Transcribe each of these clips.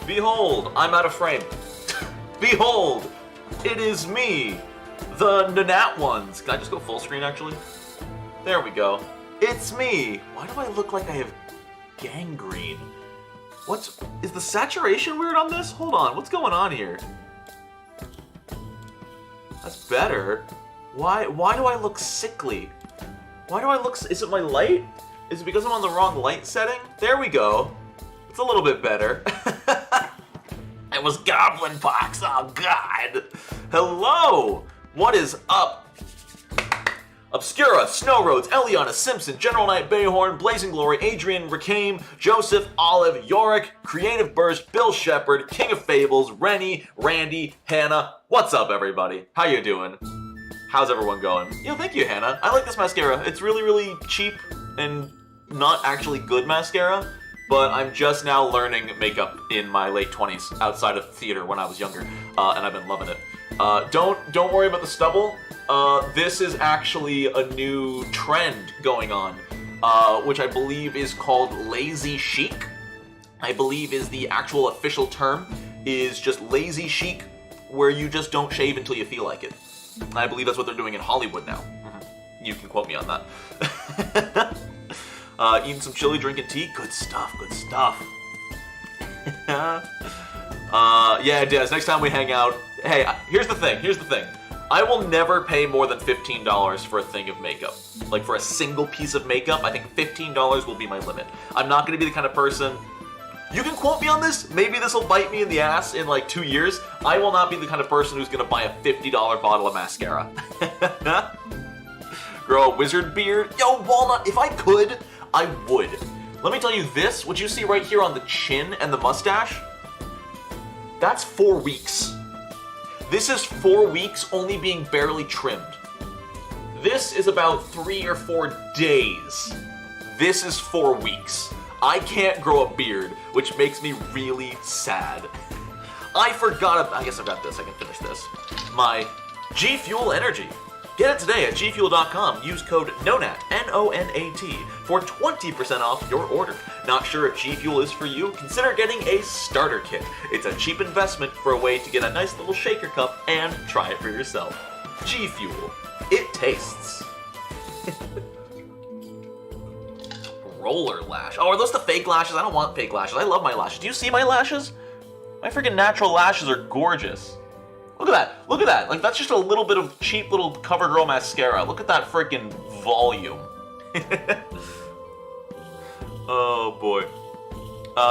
Behold, I'm out of frame. Behold, it is me, the Nonat ones. Can I just go full screen, actually? There we go. It's me. Why do I look like I have gangrene? Is the saturation weird on this? Hold on, what's going on here? That's better. Why do I look sickly? Why do I look, is it my light? Is it because I'm on the wrong light setting? There we go. It's a little bit better. It was goblin pox, oh god. Hello, what is up? Obscura, Snow Roads, Eliana, Simpson, General Knight, Bayhorn, Blazing Glory, Adrian, Rakame, Joseph, Olive, Yorick, Creative Burst, Bill Shepard, King of Fables, Rennie, Randy, Hannah. What's up, everybody? How you doing? How's everyone going? Thank you, Hannah. I like this mascara. It's really, really cheap and not actually good mascara, but I'm just now learning makeup in my late 20s outside of theater when I was younger, and I've been loving it. Don't worry about the stubble. This is actually a new trend going on, which I believe is called lazy chic. I believe is the actual official term, is just lazy chic, where you just don't shave until you feel like it. I believe that's what they're doing in Hollywood now. You can quote me on that. Eating some chili, drinking tea. Good stuff, good stuff. Yeah, Des, next time we hang out, hey, here's the thing. I will never pay more than $15 for a thing of makeup. Like, for a single piece of makeup, I think $15 will be my limit. I'm not going to be the kind of person... You can quote me on this. Maybe this will bite me in the ass in like 2 years. I will not be the kind of person who's going to buy a $50 bottle of mascara. Grow a wizard beard. Yo, Walnut, if I could, I would. Let me tell you this. What you see right here on the chin and the mustache, that's 4 weeks. This is 4 weeks only being barely trimmed. This is about 3 or 4 days. This is 4 weeks. I can't grow a beard, which makes me really sad. I forgot, I guess I've got this, I can finish this. My G Fuel Energy. Get it today at gfuel.com. Use code NONAT, N-O-N-A-T, for 20% off your order. Not sure if G Fuel is for you? Consider getting a starter kit. It's a cheap investment for a way to get a nice little shaker cup and try it for yourself. G Fuel. It tastes. Roller lash. Oh, are those the fake lashes? I don't want fake lashes. I love my lashes. Do you see my lashes? My freaking natural lashes are gorgeous. Look at that. Look at that. Like, that's just a little bit of cheap little CoverGirl mascara. Look at that freaking volume. Oh, boy.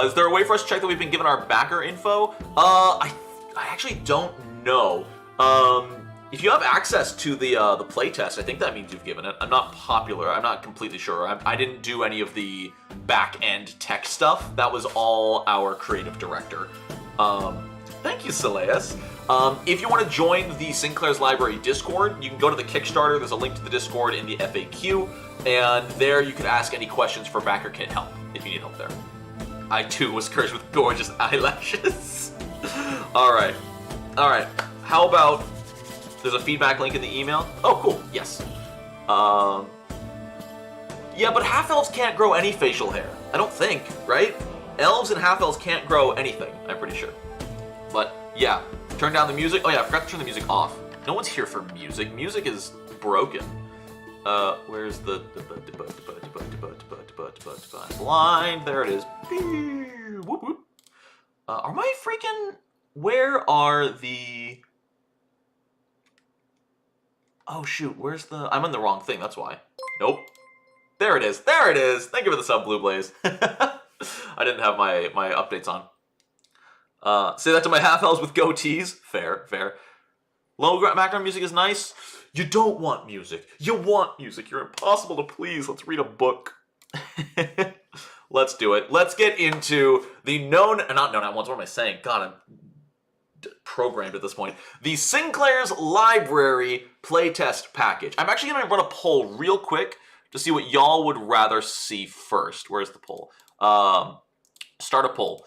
Is there a way for us to check that we've been given our backer info? I actually don't know. If you have access to the playtest, I think that means you've given it. I'm not popular. I'm not completely sure. I didn't do any of the back-end tech stuff. That was all our creative director. Thank you, Sileus. If you want to join the Sinclair's Library Discord, you can go to the Kickstarter. There's a link to the Discord in the FAQ, and there you can ask any questions for backer kit help, if you need help there. I, too, was cursed with gorgeous eyelashes. All right. How about... There's a feedback link in the email. Oh, cool. Yes. Yeah, but half-elves can't grow any facial hair. I don't think, right? Elves and half-elves can't grow anything, I'm pretty sure. But, yeah. Turn down the music. Oh, yeah, I forgot to turn the music off. No one's here for music. Music is broken. Where's the... Blind. There it is. Whoop, whoop. Are my freaking... Where are the... Oh, shoot, where's the... I'm on the wrong thing, that's why. Nope. There it is. There it is! Thank you for the sub, Blue Blaze. I didn't have my updates on. Say that to my half-elves with goatees. Fair, fair. Low background music is nice. You don't want music. You want music. You're impossible to please. Let's read a book. Let's do it. Let's get into the not Nonat ones. What am I saying? God, I'm programmed at this point. The Sinclair's Library playtest package. I'm actually going to run a poll real quick to see what y'all would rather see first. Where's the poll? Start a poll.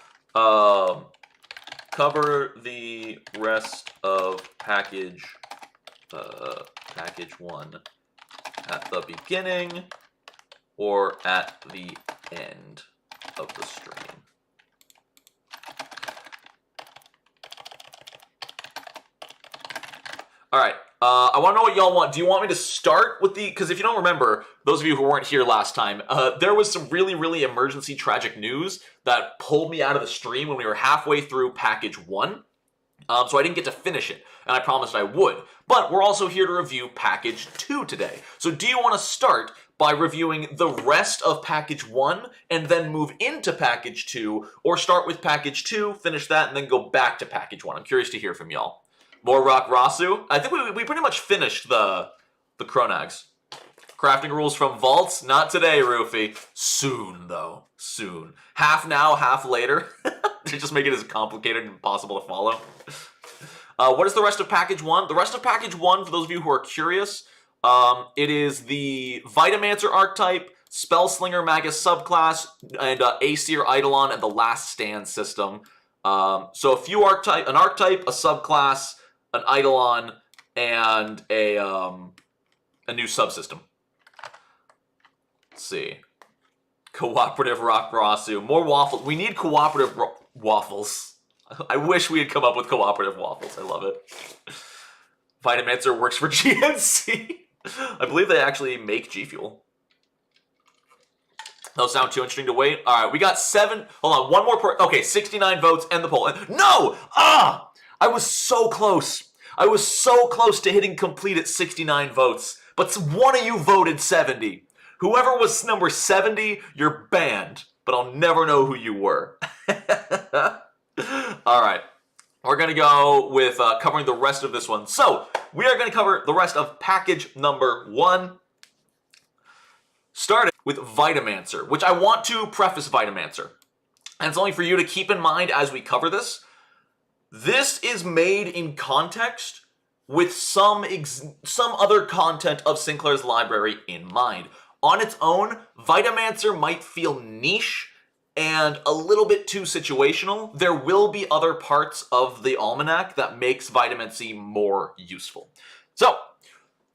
Cover the rest of package 1 at the beginning or at the end of the stream. All right. I want to know what y'all want. Do you want me to start with the... Because if you don't remember, those of you who weren't here last time, there was some really, really emergency tragic news that pulled me out of the stream when we were halfway through package 1. So I didn't get to finish it, and I promised I would. But we're also here to review package 2 today. So do you want to start by reviewing the rest of package 1 and then move into package 2, or start with package 2, finish that, and then go back to package 1? I'm curious to hear from y'all. More Rock Rasu? I think we pretty much finished the Chronags. Crafting rules from vaults? Not today, Rufy. Soon, though. Soon. Half now, half later. To just make it as complicated and impossible to follow. What is the rest of package 1? The rest of package 1, for those of you who are curious, it is the Vitamancer archetype, Spellslinger Magus subclass, and Acer Eidolon and the Last Stand system. So a few an archetype, a subclass, an Eidolon, and a new subsystem. Let's see. Cooperative Rock Rasu. More waffles. We need cooperative waffles. I wish we had come up with cooperative waffles. I love it. Vitamancer works for GNC. I believe they actually make G Fuel. Those sound too interesting to wait. All right, we got 7. Hold on, one more. Okay, 69 votes. End the poll. No! I was so close. I was so close to hitting complete at 69 votes. But one of you voted 70. Whoever was number 70, you're banned. But I'll never know who you were. All right. We're going to go with covering the rest of this one. So, we are going to cover the rest of package number 1. Starting with Vitamancer, which I want to preface Vitamancer. And it's only for you to keep in mind as we cover this. This is made in context with some other content of Sinclair's library in mind. On its own, Vitamancer might feel niche and a little bit too situational. There will be other parts of the almanac that makes Vitamancy more useful. So,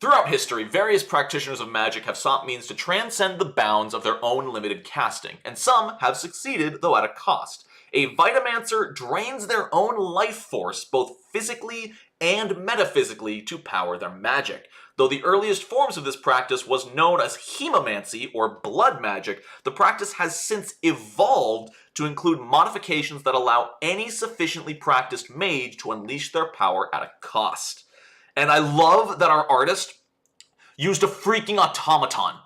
throughout history, various practitioners of magic have sought means to transcend the bounds of their own limited casting, and some have succeeded, though at a cost. A Vitamancer drains their own life force, both physically and metaphysically, to power their magic. Though the earliest forms of this practice was known as hemomancy, or blood magic, the practice has since evolved to include modifications that allow any sufficiently practiced mage to unleash their power at a cost. And I love that our artist used a freaking automaton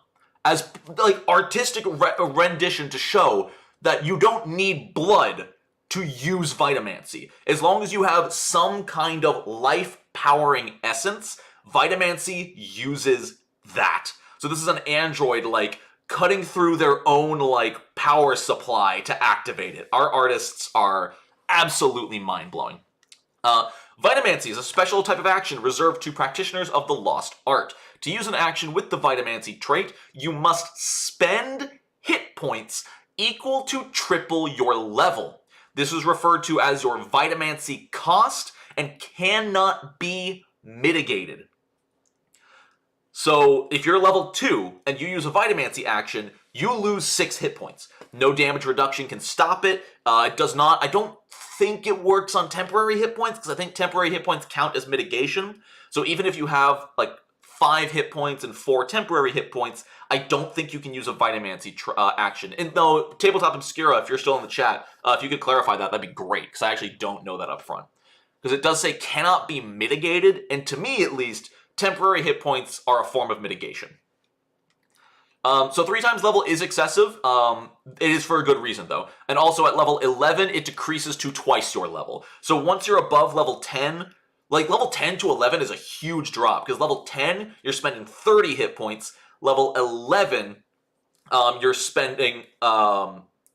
as like artistic rendition to show that you don't need blood to use Vitamancy. As long as you have some kind of life-powering essence, Vitamancy uses that. So this is an android, like, cutting through their own, like, power supply to activate it. Our artists are absolutely mind-blowing. Vitamancy is a special type of action reserved to practitioners of the lost art. To use an action with the Vitamancy trait, you must spend hit points equal to triple your level. This is referred to as your Vitamancy cost and cannot be mitigated. So if you're level 2 and you use a Vitamancy action, you lose 6 hit points. No damage reduction can stop it. It does not. I don't think it works on temporary hit points because I think temporary hit points count as mitigation. So even if you have like 5 hit points and 4 temporary hit points, I don't think you can use a Vitamancy action. And though, Tabletop Obscura, if you're still in the chat, if you could clarify that, that'd be great, because I actually don't know that up front. Because it does say cannot be mitigated, and to me at least, temporary hit points are a form of mitigation. So 3 times level is excessive. It is for a good reason, though. And also at level 11, it decreases to twice your level. So once you're above level 10, like level 10 to 11 is a huge drop, because level 10, you're spending 30 hit points. Level 11, you're spending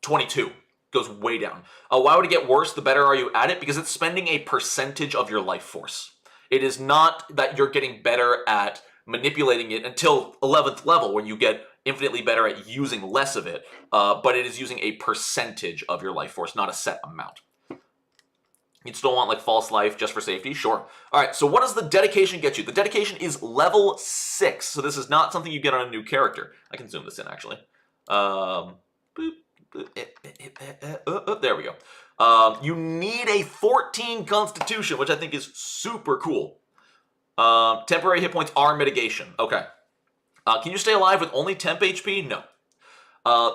22. Goes way down. Why would it get worse the better are you at it? Because it's spending a percentage of your life force. It is not that you're getting better at manipulating it until 11th level, when you get infinitely better at using less of it, but it is using a percentage of your life force, not a set amount. You'd still want like false life just for safety? Sure. All right, so what does the dedication get you? The dedication is level 6, so this is not something you get on a new character. I can zoom this in, actually. There we go. You need a 14 constitution, which I think is super cool. Temporary hit points are mitigation. Okay. Can you stay alive with only temp HP? No.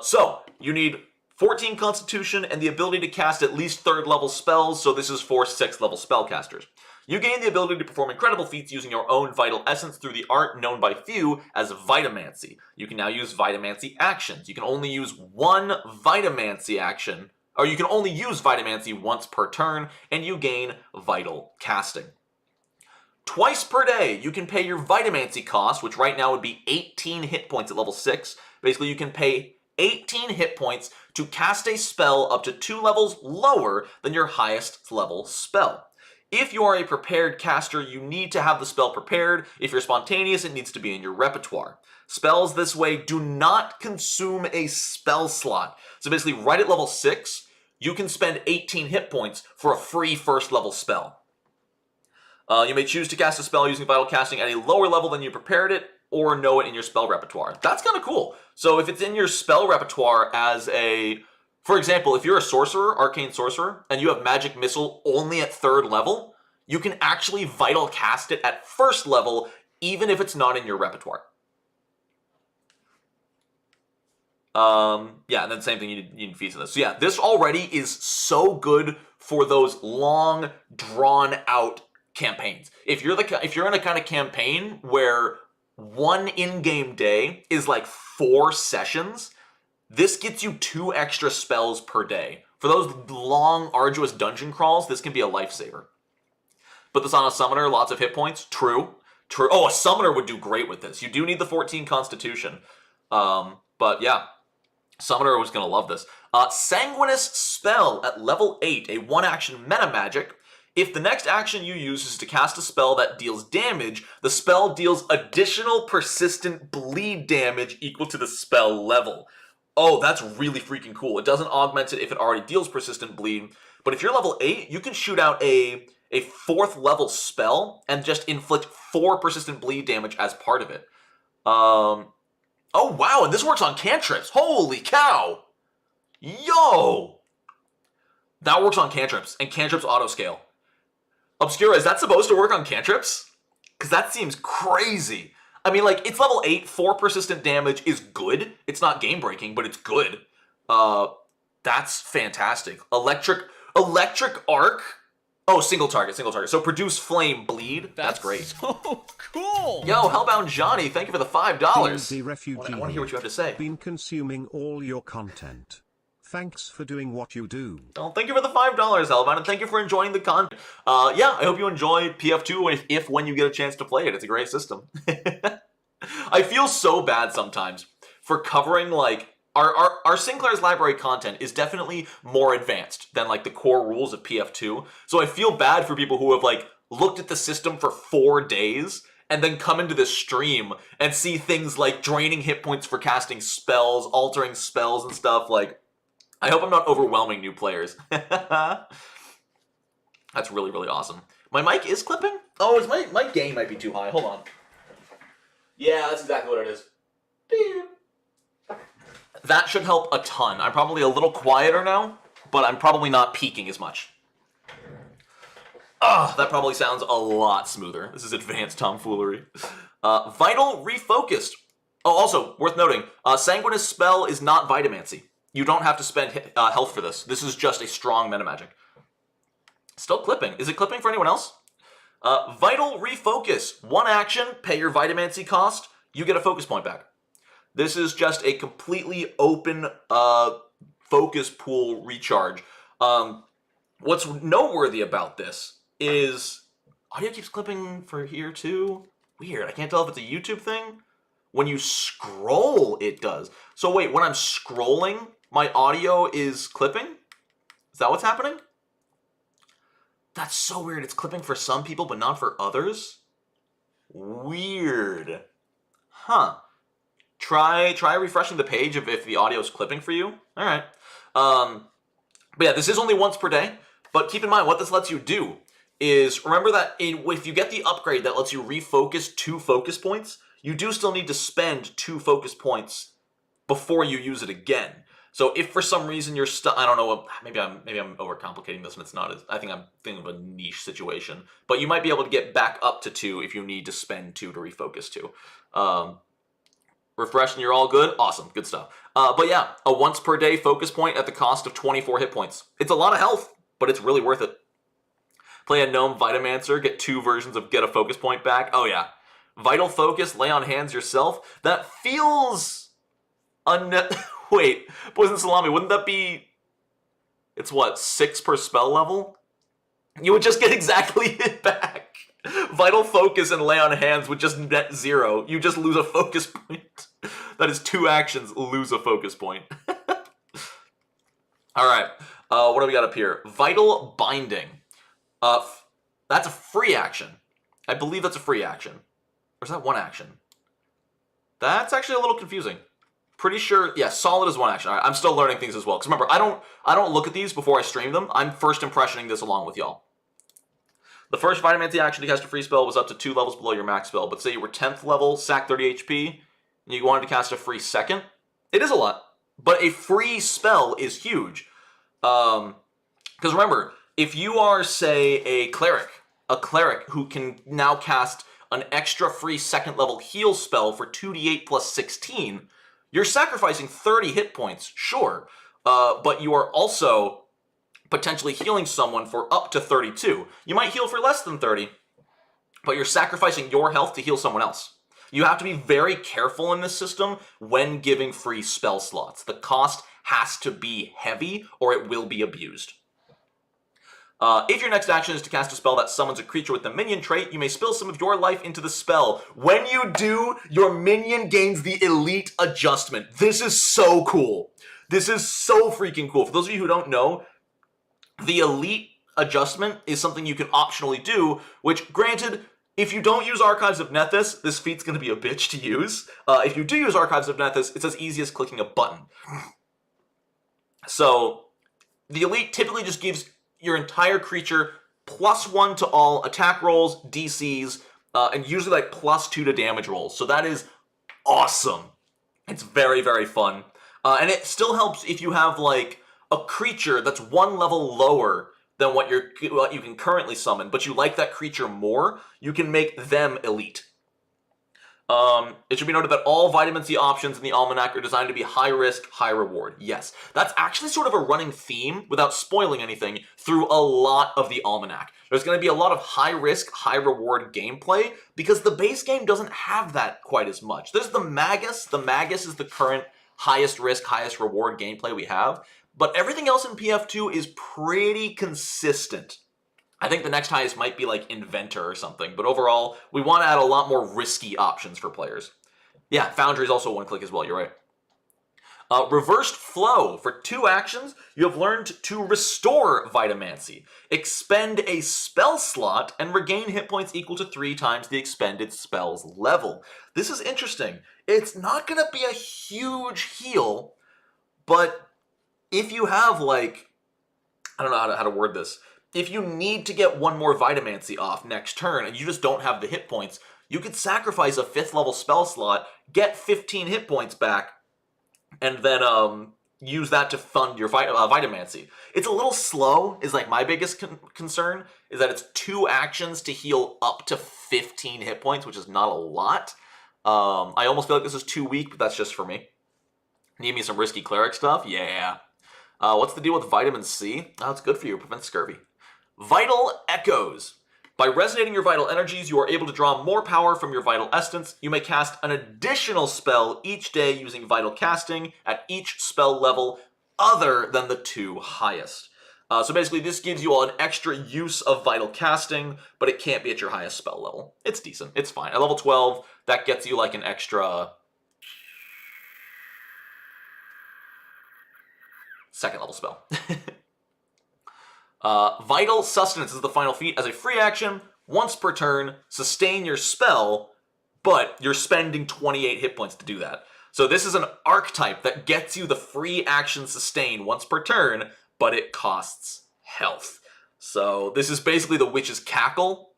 So, you need 14 Constitution and the ability to cast at least 3rd level spells, so this is for 6th level spellcasters. You gain the ability to perform incredible feats using your own vital essence through the art known by few as Vitamancy. You can now use Vitamancy actions. You can only use one Vitamancy action, or you can only use Vitamancy once per turn, and you gain Vital Casting. Twice per day, you can pay your Vitamancy cost, which right now would be 18 hit points at level 6. Basically, you can pay 18 hit points to cast a spell up to 2 levels lower than your highest level spell. If you are a prepared caster, you need to have the spell prepared. If you're spontaneous, it needs to be in your repertoire. Spells this way do not consume a spell slot. So basically, right at level 6, you can spend 18 hit points for a free 1st level spell. You may choose to cast a spell using Vital Casting at a lower level than you prepared it, or know it in your spell repertoire. That's kind of cool. So if it's in your spell repertoire as a... For example, if you're a sorcerer, arcane sorcerer, and you have magic missile only at 3rd level, you can actually vital cast it at 1st level, even if it's not in your repertoire. Yeah, and then same thing, you need feats of this. So yeah, this already is so good for those long, drawn-out campaigns. If you're in a kind of campaign where one in-game day is like 4 sessions, this gets you 2 extra spells per day. For those long, arduous dungeon crawls, this can be a lifesaver. Put this on a summoner, lots of hit points. True. Oh, a summoner would do great with this. You do need the 14 Constitution. But yeah, summoner was going to love this. Sanguinous Spell at level 8, a 1-action meta magic. If the next action you use is to cast a spell that deals damage, the spell deals additional persistent bleed damage equal to the spell level. Oh, that's really freaking cool. It doesn't augment it if it already deals persistent bleed. But if you're level 8, you can shoot out a 4th level spell and just inflict 4 persistent bleed damage as part of it. Oh, wow, and this works on cantrips. Holy cow! Yo! That works on cantrips, and cantrips auto-scale. Obscura, is that supposed to work on cantrips? Because that seems crazy. I mean, like, it's level 8, 4 persistent damage is good. It's not game-breaking, but it's good. That's fantastic. Electric arc. Oh, single target. So produce flame bleed. That's great. So cool. Yo, Hellbound Johnny, thank you for the $5. Refugee, I want to hear what you have to say. Been consuming all your content. Thanks for doing what you do. Well, thank you for the $5, Hellbound, and thank you for enjoying the content. Yeah, I hope you enjoyed PF2 when you get a chance to play it. It's a great system. I feel so bad sometimes for covering, like, our Sinclair's library content is definitely more advanced than, like, the core rules of PF2. So I feel bad for people who have, like, looked at the system for 4 days and then come into this stream and see things like draining hit points for casting spells, altering spells and stuff. Like, I hope I'm not overwhelming new players. That's really, really awesome. My mic is clipping? Oh, my gain might be too high. Hold on. Yeah, that's exactly what it is. That should help a ton. I'm probably a little quieter now, but I'm probably not peaking as much. That probably sounds a lot smoother. This is advanced tomfoolery. Vital Refocused. Oh, also, worth noting, Sanguinous Spell is not Vitamancy. You don't have to spend health for this. This is just a strong meta magic. Still clipping. Is it clipping for anyone else? Vital Refocus. 1 action, pay your Vitamancy cost, you get a focus point back. This is just a completely open focus pool recharge. What's noteworthy about this is... Audio keeps clipping for here too? Weird, I can't tell if it's a YouTube thing. When you scroll, it does. So wait, when I'm scrolling, my audio is clipping? Is that what's happening? That's so weird. It's clipping for some people, but not for others? Weird. Huh. Try refreshing the page if the audio is clipping for you. All right. But yeah, this is only once per day. But keep in mind, what this lets you do is, remember that if you get the upgrade that lets you refocus 2 focus points, you do still need to spend 2 focus points before you use it again. So if for some reason you're stuck, I don't know, maybe I'm overcomplicating this and it's not as, I think I'm thinking of a niche situation. But you might be able to get back up to 2 if you need to spend 2 to refocus 2. Refresh and you're all good? Awesome, good stuff. But yeah, a once per day focus point at the cost of 24 hit points. It's a lot of health, but it's really worth it. Play a Gnome Vitamancer, get 2 versions of get a focus point back. Oh yeah. Vital Focus, lay on hands yourself. That feels... Wait, Poison Salami, wouldn't that be... It's what, 6 per spell level? You would just get exactly it back. Vital Focus and lay on hands would just net 0. You just lose a focus point. That is 2 actions, lose a focus point. Alright, what do we got up here? Vital Binding. That's a free action. I believe that's a free action. Or is that 1 action? That's actually a little confusing. Pretty sure, yeah, solid is 1 action. Right, I'm still learning things as well. Because remember, I don't look at these before I stream them. I'm first impressioning this along with y'all. The first Vitamancy action to cast a free spell was up to 2 levels below your max spell. But say you were 10th level, sack 30 HP, and you wanted to cast a free second. It is a lot. But a free spell is huge. Because remember, if you are, say, a cleric who can now cast an extra free second level heal spell for 2d8 plus 16, you're sacrificing 30 hit points, sure, but you are also potentially healing someone for up to 32. You might heal for less than 30, but you're sacrificing your health to heal someone else. You have to be very careful in this system when giving free spell slots. The cost has to be heavy or it will be abused. If your next action is to cast a spell that summons a creature with the minion trait, you may spill some of your life into the spell. When you do, your minion gains the elite adjustment. This is so cool. This is so freaking cool. For those of you who don't know, the elite adjustment is something you can optionally do, which, granted, if you don't use Archives of Nethys, this feat's going to be a bitch to use. If you do use Archives of Nethys, it's as easy as clicking a button. So, the elite typically just gives your entire creature +1 to all attack rolls, DCs, and usually like +2 to damage rolls. So that is awesome. It's very, very fun. And it still helps if you have like a creature that's 1 level lower than what you can currently summon, but you like that creature more, you can make them elite. It should be noted that all Vitamancy options in the Almanac are designed to be high risk, high reward. Yes, that's actually sort of a running theme, without spoiling anything, through a lot of the Almanac. There's going to be a lot of high risk, high reward gameplay, because the base game doesn't have that quite as much. There's the Magus. The Magus is the current highest risk, highest reward gameplay we have, but everything else in PF2 is pretty consistent. I think the next highest might be like Inventor or something, but overall, we want to add a lot more risky options for players. Yeah, Foundry is also 1 click as well, you're right. Reversed Flow. For 2 actions, you have learned to restore Vitamancy. Expend a spell slot and regain hit points equal to 3 times the expended spell's level. This is interesting. It's not going to be a huge heal, but if you have like, I don't know how to word this. If you need to get 1 more Vitamancy off next turn and you just don't have the hit points, you could sacrifice a 5th level spell slot, get 15 hit points back, and then use that to fund your Vitamancy. It's a little slow, is like my biggest concern, is that it's 2 actions to heal up to 15 hit points, which is not a lot. I almost feel like this is too weak, but that's just for me. Need me some risky cleric stuff? Yeah. What's the deal with vitamin C? Oh, it's good for you. Prevents scurvy. Vital Echoes. By resonating your vital energies, you are able to draw more power from your vital essence. You may cast an additional spell each day using vital casting at each spell level other than the 2 highest. So basically, this gives you all an extra use of vital casting, but it can't be at your highest spell level. It's decent. It's fine. At level 12, that gets you like an extra 2nd level spell. Vital Sustenance is the final feat. As a free action, once per turn, sustain your spell, but you're spending 28 hit points to do that. So this is an archetype that gets you the free action sustain once per turn, but it costs health. So this is basically the Witch's Cackle.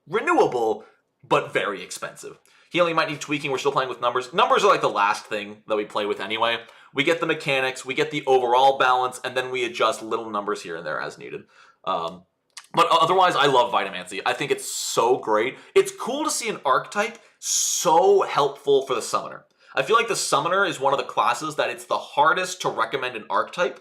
Renewable, but very expensive. Healing might need tweaking. We're still playing with numbers. Numbers are like the last thing that we play with anyway. We get the mechanics, we get the overall balance, and then we adjust little numbers here and there as needed. But otherwise, I love Vitamancer. I think it's so great. It's cool to see an archetype so helpful for the summoner. I feel like the summoner is one of the classes that it's the hardest to recommend an archetype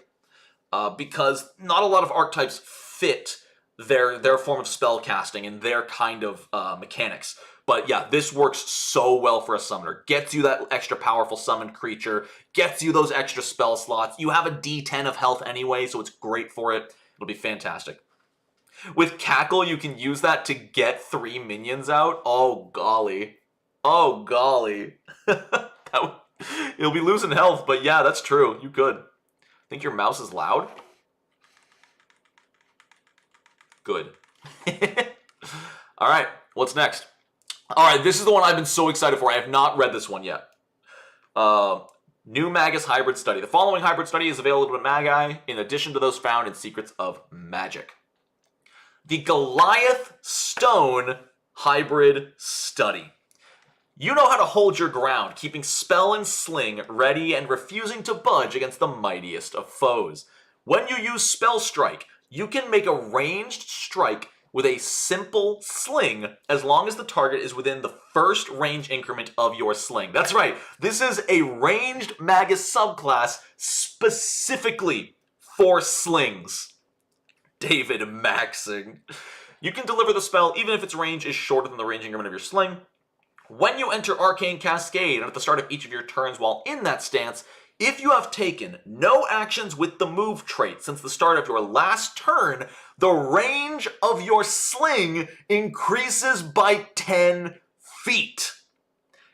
because not a lot of archetypes fit their form of spell casting and their kind of mechanics. But yeah, this works so well for a summoner. Gets you that extra powerful summoned creature, gets you those extra spell slots. You have a D10 of health anyway, so it's great for it. It'll be fantastic. With Cackle, you can use that to get 3 minions out. Oh, golly. Oh, golly. You'll be losing health, but yeah, that's true. You could. Think your mouse is loud? Good. All right, what's next? All right, this is the one I've been so excited for. I have not read this one yet. New Magus Hybrid Study. The following hybrid study is available to Magi, in addition to those found in Secrets of Magic. The Goliath Stone Hybrid Study. You know how to hold your ground, keeping spell and sling ready and refusing to budge against the mightiest of foes. When you use Spell Strike, you can make a ranged strike with a simple sling as long as the target is within the first range increment of your sling. That's right, this is a ranged Magus subclass specifically for slings. David maxing. You can deliver the spell even if its range is shorter than the range increment of your sling. When you enter Arcane Cascade, and at the start of each of your turns while in that stance, if you have taken no actions with the move trait since the start of your last turn, the range of your sling increases by 10 feet.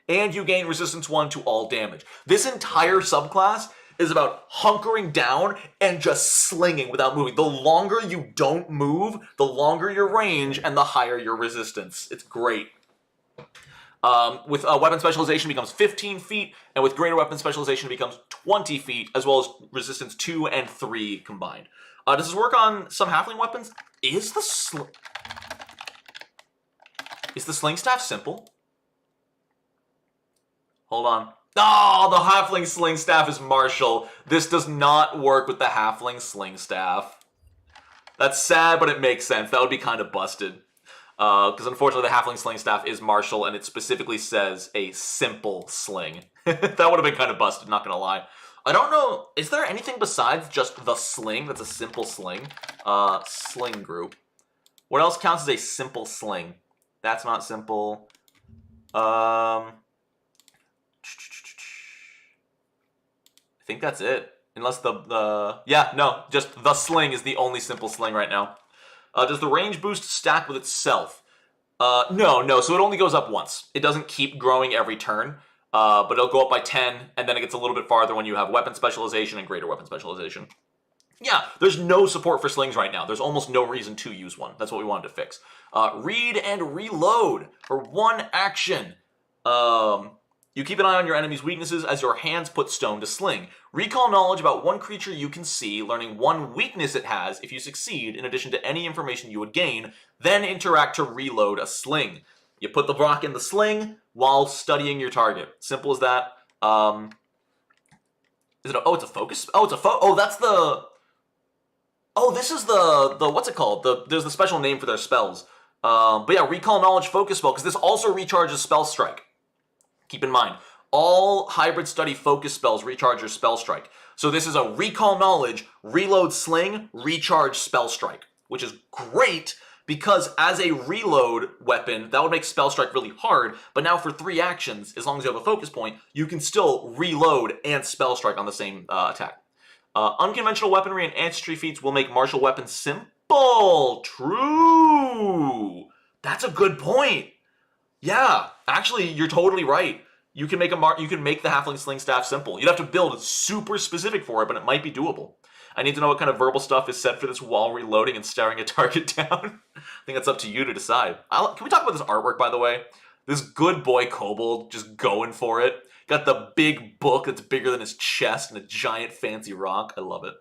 And you gain resistance 1 to all damage. This entire subclass is about hunkering down and just slinging without moving. The longer you don't move, the longer your range and the higher your resistance. It's great. With weapon specialization becomes 15 feet, and with greater weapon specialization it becomes 20 feet, as well as resistance 2 and 3 combined. Does this work on some halfling weapons? Is the sling staff simple? Hold on. Oh, the halfling sling staff is martial. This does not work with the halfling sling staff. That's sad, but it makes sense. That would be kind of busted. Because unfortunately the halfling sling staff is martial and it specifically says a simple sling. That would have been kind of busted, not gonna lie. I don't know, is there anything besides just the sling that's a simple sling? Sling group. What else counts as a simple sling? That's not simple. I think that's it. Unless yeah, no, just the sling is the only simple sling right now. Does the range boost stack with itself? No, so it only goes up once. It doesn't keep growing every turn, but it'll go up by 10, and then it gets a little bit farther when you have weapon specialization and greater weapon specialization. Yeah, there's no support for slings right now. There's almost no reason to use one. That's what we wanted to fix. Read and reload for 1 action. You keep an eye on your enemy's weaknesses as your hands put stone to sling. Recall knowledge about 1 creature you can see, learning 1 weakness it has if you succeed, in addition to any information you would gain. Then interact to reload a sling. You put the rock in the sling while studying your target. Simple as that. Is it a, oh, it's a focus? Oh, it's a that's the... Oh, this is the what's it called? There's the special name for their spells. But yeah, recall knowledge focus spell, because this also recharges spell strike. Keep in mind, all hybrid study focus spells recharge your spell strike. So this is a recall knowledge, reload sling, recharge spell strike, which is great because as a reload weapon, that would make spell strike really hard. But now for 3 actions, as long as you have a focus point, you can still reload and spell strike on the same attack. Unconventional weaponry and ancestry feats will make martial weapons simple. True. That's a good point. Yeah, actually, you're totally right. You can make the halfling sling staff simple. You'd have to build super specific for it, but it might be doable. I need to know what kind of verbal stuff is said for this while reloading and staring a target down. I think that's up to you to decide. Can we talk about this artwork, by the way? This good boy kobold just going for it. Got the big book that's bigger than his chest and a giant fancy rock. I love it.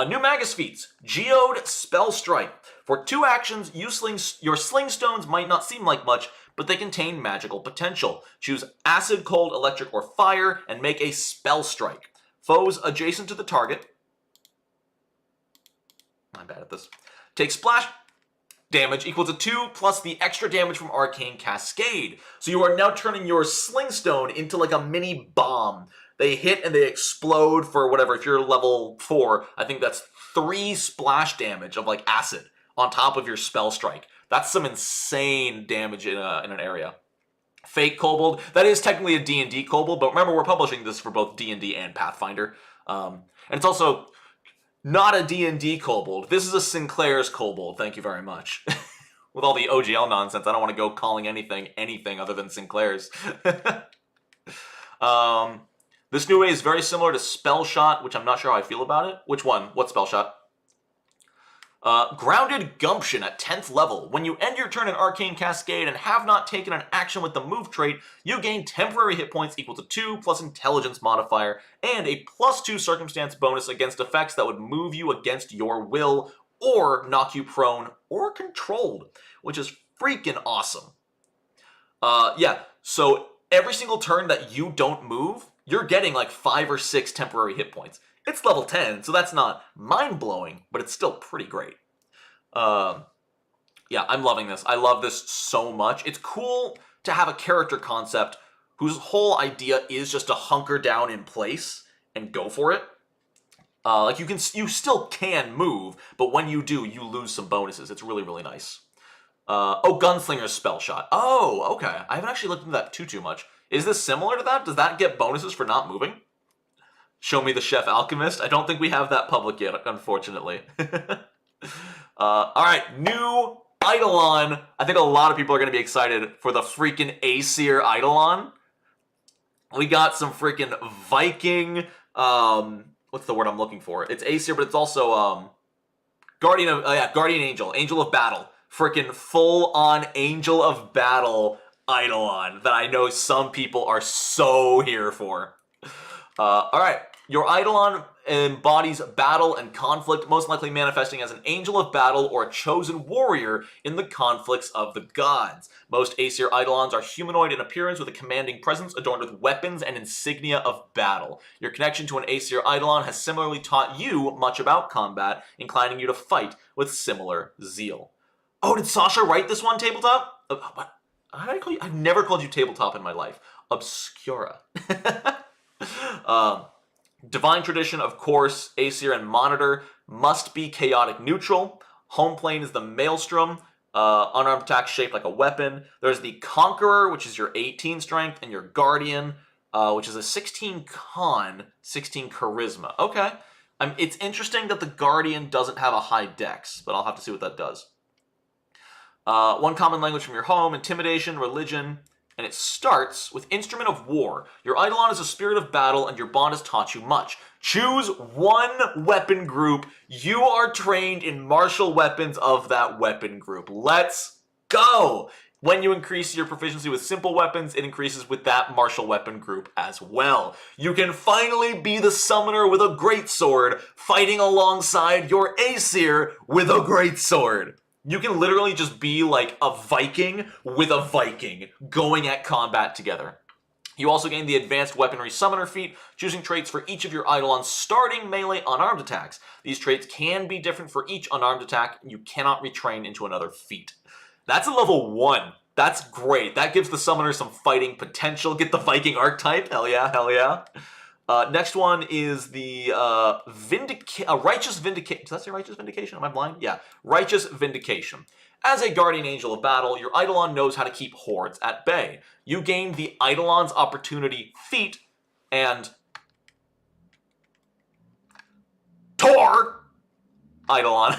New Magus feats. Geode Spell Strike. For 2 actions, your sling stones might not seem like much, but they contain magical potential. Choose Acid, Cold, Electric, or Fire, and make a Spell Strike. Foes adjacent to the target, I'm bad at this, take splash damage equal to 2 plus the extra damage from Arcane Cascade. So you are now turning your Sling Stone into like a mini bomb. They hit and they explode for whatever, if you're level 4, I think that's 3 splash damage of like acid on top of your Spell Strike. That's some insane damage in an area. Fake Kobold, that is technically a D&D Kobold, but remember we're publishing this for both D&D and Pathfinder. And it's also not a D&D Kobold. This is a Sinclair's Kobold, thank you very much. With all the OGL nonsense, I don't want to go calling anything other than Sinclair's. This new way is very similar to Spell Shot, which I'm not sure how I feel about it. Which one? What Spell Shot? Grounded Gumption at 10th level. When you end your turn in Arcane Cascade and have not taken an action with the move trait, you gain temporary hit points equal to 2 plus Intelligence modifier and a +2 circumstance bonus against effects that would move you against your will or knock you prone or controlled, which is freaking awesome. Yeah, so every single turn that you don't move, you're getting like 5 or 6 temporary hit points. It's level 10, so that's not mind-blowing, but it's still pretty great. Yeah, I'm loving this. I love this so much. It's cool to have a character concept whose whole idea is just to hunker down in place and go for it. Like you still can move, but when you do, you lose some bonuses. It's really, really nice. Oh, Gunslinger's Spell Shot. Oh, okay. I haven't actually looked into that too much. Is this similar to that? Does that get bonuses for not moving? Show me the Chef Alchemist. I don't think we have that public yet, unfortunately. Alright, new Eidolon. I think a lot of people are going to be excited for the freaking Acer Eidolon. We got some freaking Viking, what's the word I'm looking for? It's Acer, but it's also, Guardian Angel, Angel of Battle. Freaking full-on Angel of Battle Eidolon that I know some people are so here for. Alright, your Eidolon embodies battle and conflict, most likely manifesting as an angel of battle or a chosen warrior in the conflicts of the gods. Most Acer Eidolons are humanoid in appearance with a commanding presence adorned with weapons and insignia of battle. Your connection to an Acer Eidolon has similarly taught you much about combat, inclining you to fight with similar zeal. Oh, did Sasha write this one, Tabletop? What? How did I call you? I've never called you Tabletop in my life. Obscura. Divine Tradition, of course, Acer and Monitor must be chaotic neutral. Home plane is the Maelstrom, unarmed attack shaped like a weapon. There's the Conqueror, which is your 18 strength, and your Guardian, which is a 16 con, 16 charisma. Okay. It's interesting that the Guardian doesn't have a high dex, but I'll have to see what that does. One common language from your home, Intimidation, Religion, and it starts with Instrument of War. Your Eidolon is a spirit of battle, and your bond has taught you much. Choose one weapon group. You are trained in martial weapons of that weapon group. Let's go! When you increase your proficiency with simple weapons, it increases with that martial weapon group as well. You can finally be the summoner with a greatsword, fighting alongside your Acer with a greatsword. You can literally just be like a Viking with a Viking going at combat together. You also gain the Advanced Weaponry Summoner feat, choosing traits for each of your Eidolon's starting melee unarmed attacks. These traits can be different for each unarmed attack. You cannot retrain into another feat. That's a level 1. That's great. That gives the summoner some fighting potential. Get the Viking archetype. Hell yeah, hell yeah. Next one is the Righteous Vindication. Does that say Righteous Vindication? Am I blind? Yeah. Righteous Vindication. As a Guardian Angel of Battle, your Eidolon knows how to keep hordes at bay. You gain the Eidolon's Opportunity feat, and Tor Eidolon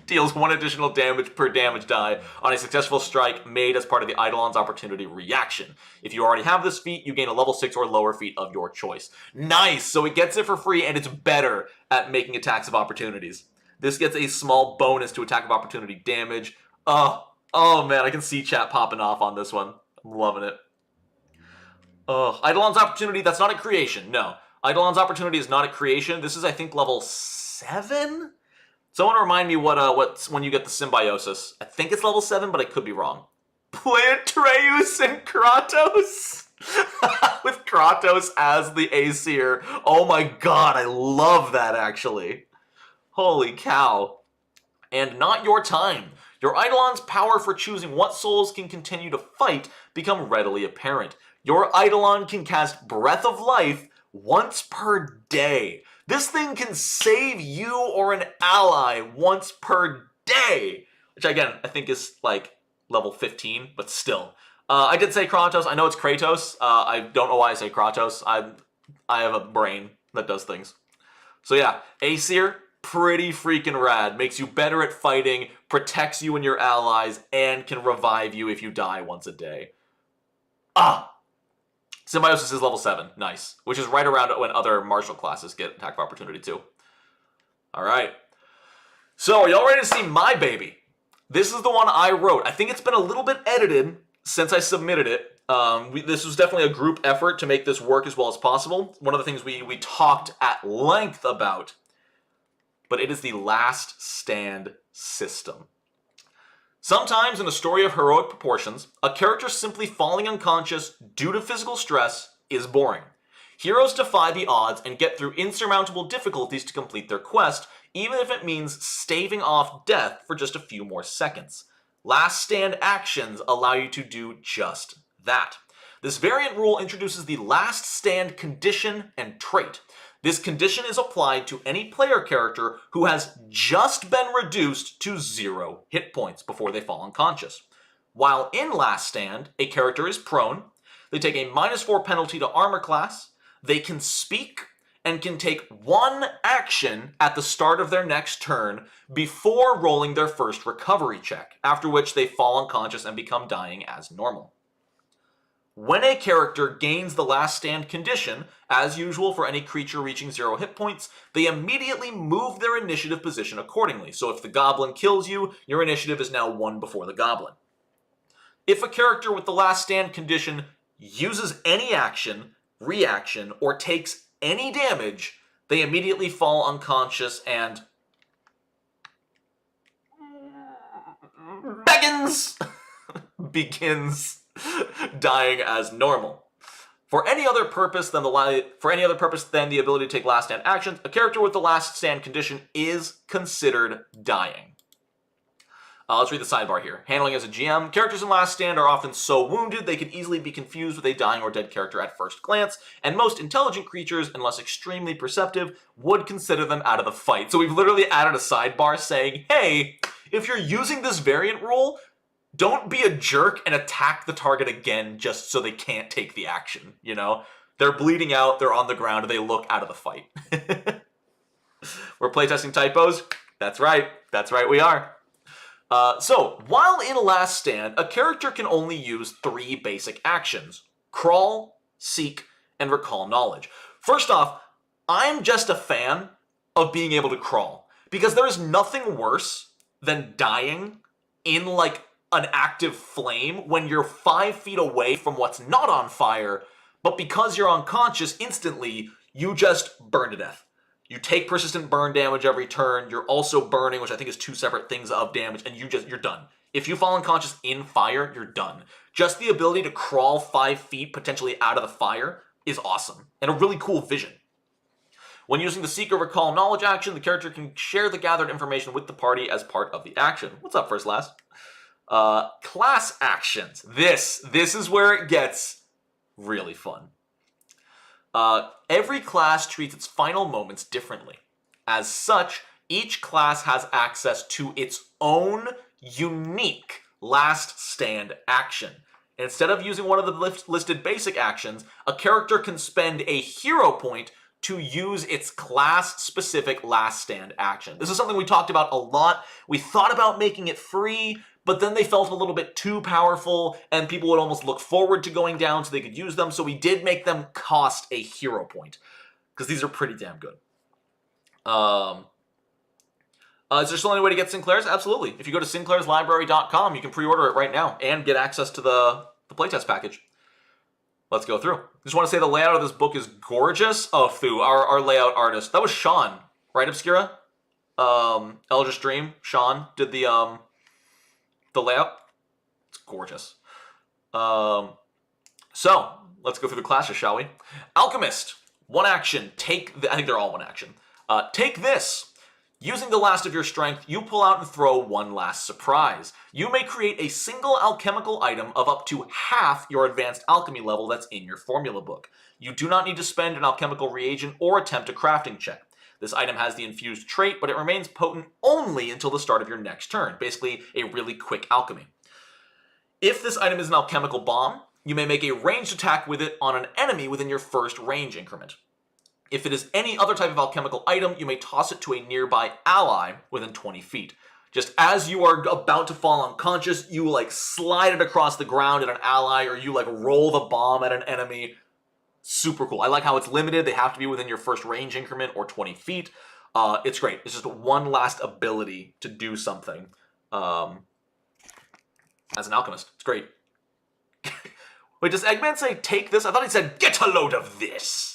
deals 1 additional damage per damage die on a successful strike made as part of the Eidolon's Opportunity reaction. If you already have this feat, you gain a level 6 or lower feat of your choice. Nice! So it gets it for free, and it's better at making attacks of opportunities. This gets a small bonus to attack of opportunity damage. Oh man, I can see chat popping off on this one. I'm loving it. Eidolon's Opportunity, that's not a creation, no. Eidolon's Opportunity is not a creation. This is, I think, level 7? Someone remind me what's when you get the symbiosis. I think it's level 7, but I could be wrong. Play Atreus and Kratos? With Kratos as the Acer. Oh my god, I love that actually. Holy cow. And not your time. Your Eidolon's power for choosing what souls can continue to fight become readily apparent. Your Eidolon can cast Breath of Life once per day. This thing can save you or an ally once per day. Which again, I think is like level 15, but still. I did say Kratos. I know it's Kratos. I don't know why I say Kratos. I have a brain that does things. So yeah, Acer, pretty freaking rad. Makes you better at fighting, protects you and your allies, and can revive you if you die once a day. Symbiosis is level 7. Nice. Which is right around when other martial classes get attack of opportunity too. Alright. So, are y'all ready to see my baby? This is the one I wrote. I think it's been a little bit edited since I submitted it. This was definitely a group effort to make this work as well as possible. One of the things we talked at length about. But it is the last stand system. Sometimes in a story of heroic proportions, a character simply falling unconscious due to physical stress is boring. Heroes defy the odds and get through insurmountable difficulties to complete their quest, even if it means staving off death for just a few more seconds. Last stand actions allow you to do just that. This variant rule introduces the last stand condition and trait. This condition is applied to any player character who has just been reduced to 0 hit points before they fall unconscious. While in Last Stand, a character is prone, they take a -4 penalty to armor class, they can speak, and can take 1 action at the start of their next turn before rolling their first recovery check, after which they fall unconscious and become dying as normal. When a character gains the Last Stand condition, as usual for any creature reaching 0 hit points, they immediately move their initiative position accordingly. So if the goblin kills you, your initiative is now 1 before the goblin. If a character with the Last Stand condition uses any action, reaction, or takes any damage, they immediately fall unconscious and begins dying as normal. For any other purpose than the ability to take last stand actions, a character with the last stand condition is considered dying. Let's read the sidebar here. Handling as a GM, characters in last stand are often so wounded they can easily be confused with a dying or dead character at first glance, and most intelligent creatures, unless extremely perceptive, would consider them out of the fight. So we've literally added a sidebar saying, hey, if you're using this variant rule, don't be a jerk and attack the target again just so they can't take the action, you know? They're bleeding out, they're on the ground, and they look out of the fight. We're playtesting typos? That's right, we are. So, while in Last Stand, a character can only use 3 basic actions. Crawl, Seek, and Recall Knowledge. First off, I'm just a fan of being able to crawl, because there is nothing worse than dying in, like, an active flame when you're 5 feet away from what's not on fire, but because you're unconscious instantly, you just burn to death. You take persistent burn damage every turn, you're also burning, which I think is 2 separate things of damage, and you're done. If you fall unconscious in fire, you're done. Just the ability to crawl 5 feet potentially out of the fire is awesome, and a really cool vision. When using the Seek or Recall Knowledge action, the character can share the gathered information with the party as part of the action. What's up, First Last? Class actions. This is where it gets really fun. Every class treats its final moments differently. As such, each class has access to its own unique last stand action. Instead of using one of the listed basic actions, a character can spend a hero point to use its class-specific last stand action. This is something we talked about a lot. We thought about making it free, but then they felt a little bit too powerful, and people would almost look forward to going down so they could use them, so we did make them cost a hero point, because these are pretty damn good. Is there still any way to get Sinclair's? Absolutely. If you go to sinclairslibrary.com, you can pre-order it right now, and get access to the playtest package. Let's go through. Just want to say the layout of this book is gorgeous. Oh, Fu, our layout artist. That was Sean, right, Obscura? Eldritch Dream, Sean did the layout. It's gorgeous. So, let's go through the classes, shall we? Alchemist, 1 action, I think they're all 1 action. Take this. Using the last of your strength, you pull out and throw 1 last surprise. You may create a single alchemical item of up to half your advanced alchemy level that's in your formula book. You do not need to spend an alchemical reagent or attempt a crafting check. This item has the infused trait, but it remains potent only until the start of your next turn. Basically, a really quick alchemy. If this item is an alchemical bomb, you may make a ranged attack with it on an enemy within your first range increment. If it is any other type of alchemical item, you may toss it to a nearby ally within 20 feet. Just as you are about to fall unconscious, you slide it across the ground at an ally, or you roll the bomb at an enemy. Super cool. I like how it's limited. They have to be within your first range increment or 20 feet. It's great. It's just 1 last ability to do something as an alchemist. It's great. Wait, does Eggman say take this? I thought he said get a load of this.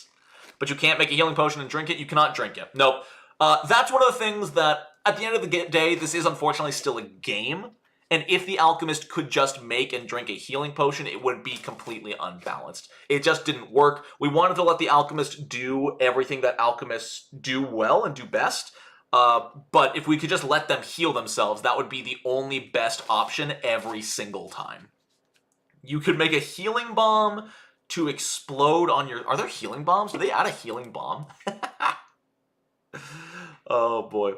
But you can't make a healing potion and drink it. You cannot drink it. Nope. That's one of the things that, at the end of the day, this is unfortunately still a game. And if the alchemist could just make and drink a healing potion, it would be completely unbalanced. It just didn't work. We wanted to let the alchemist do everything that alchemists do well and do best. But if we could just let them heal themselves, that would be the only best option every single time. You could make a healing bomb to explode on your... Are there healing bombs? Do they add a healing bomb? Oh, boy.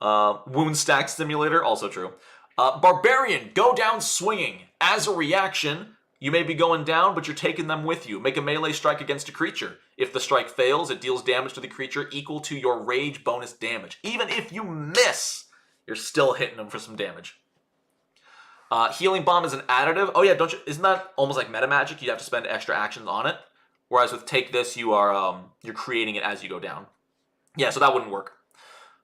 Wound stack simulator, also true. Barbarian, go down swinging. As a reaction, you may be going down, but you're taking them with you. Make a melee strike against a creature. If the strike fails, it deals damage to the creature equal to your rage bonus damage. Even if you miss, you're still hitting them for some damage. Healing Bomb is an additive. Oh yeah, isn't that almost like meta magic? You have to spend extra actions on it. Whereas with Take This, you're creating it as you go down. Yeah, so that wouldn't work.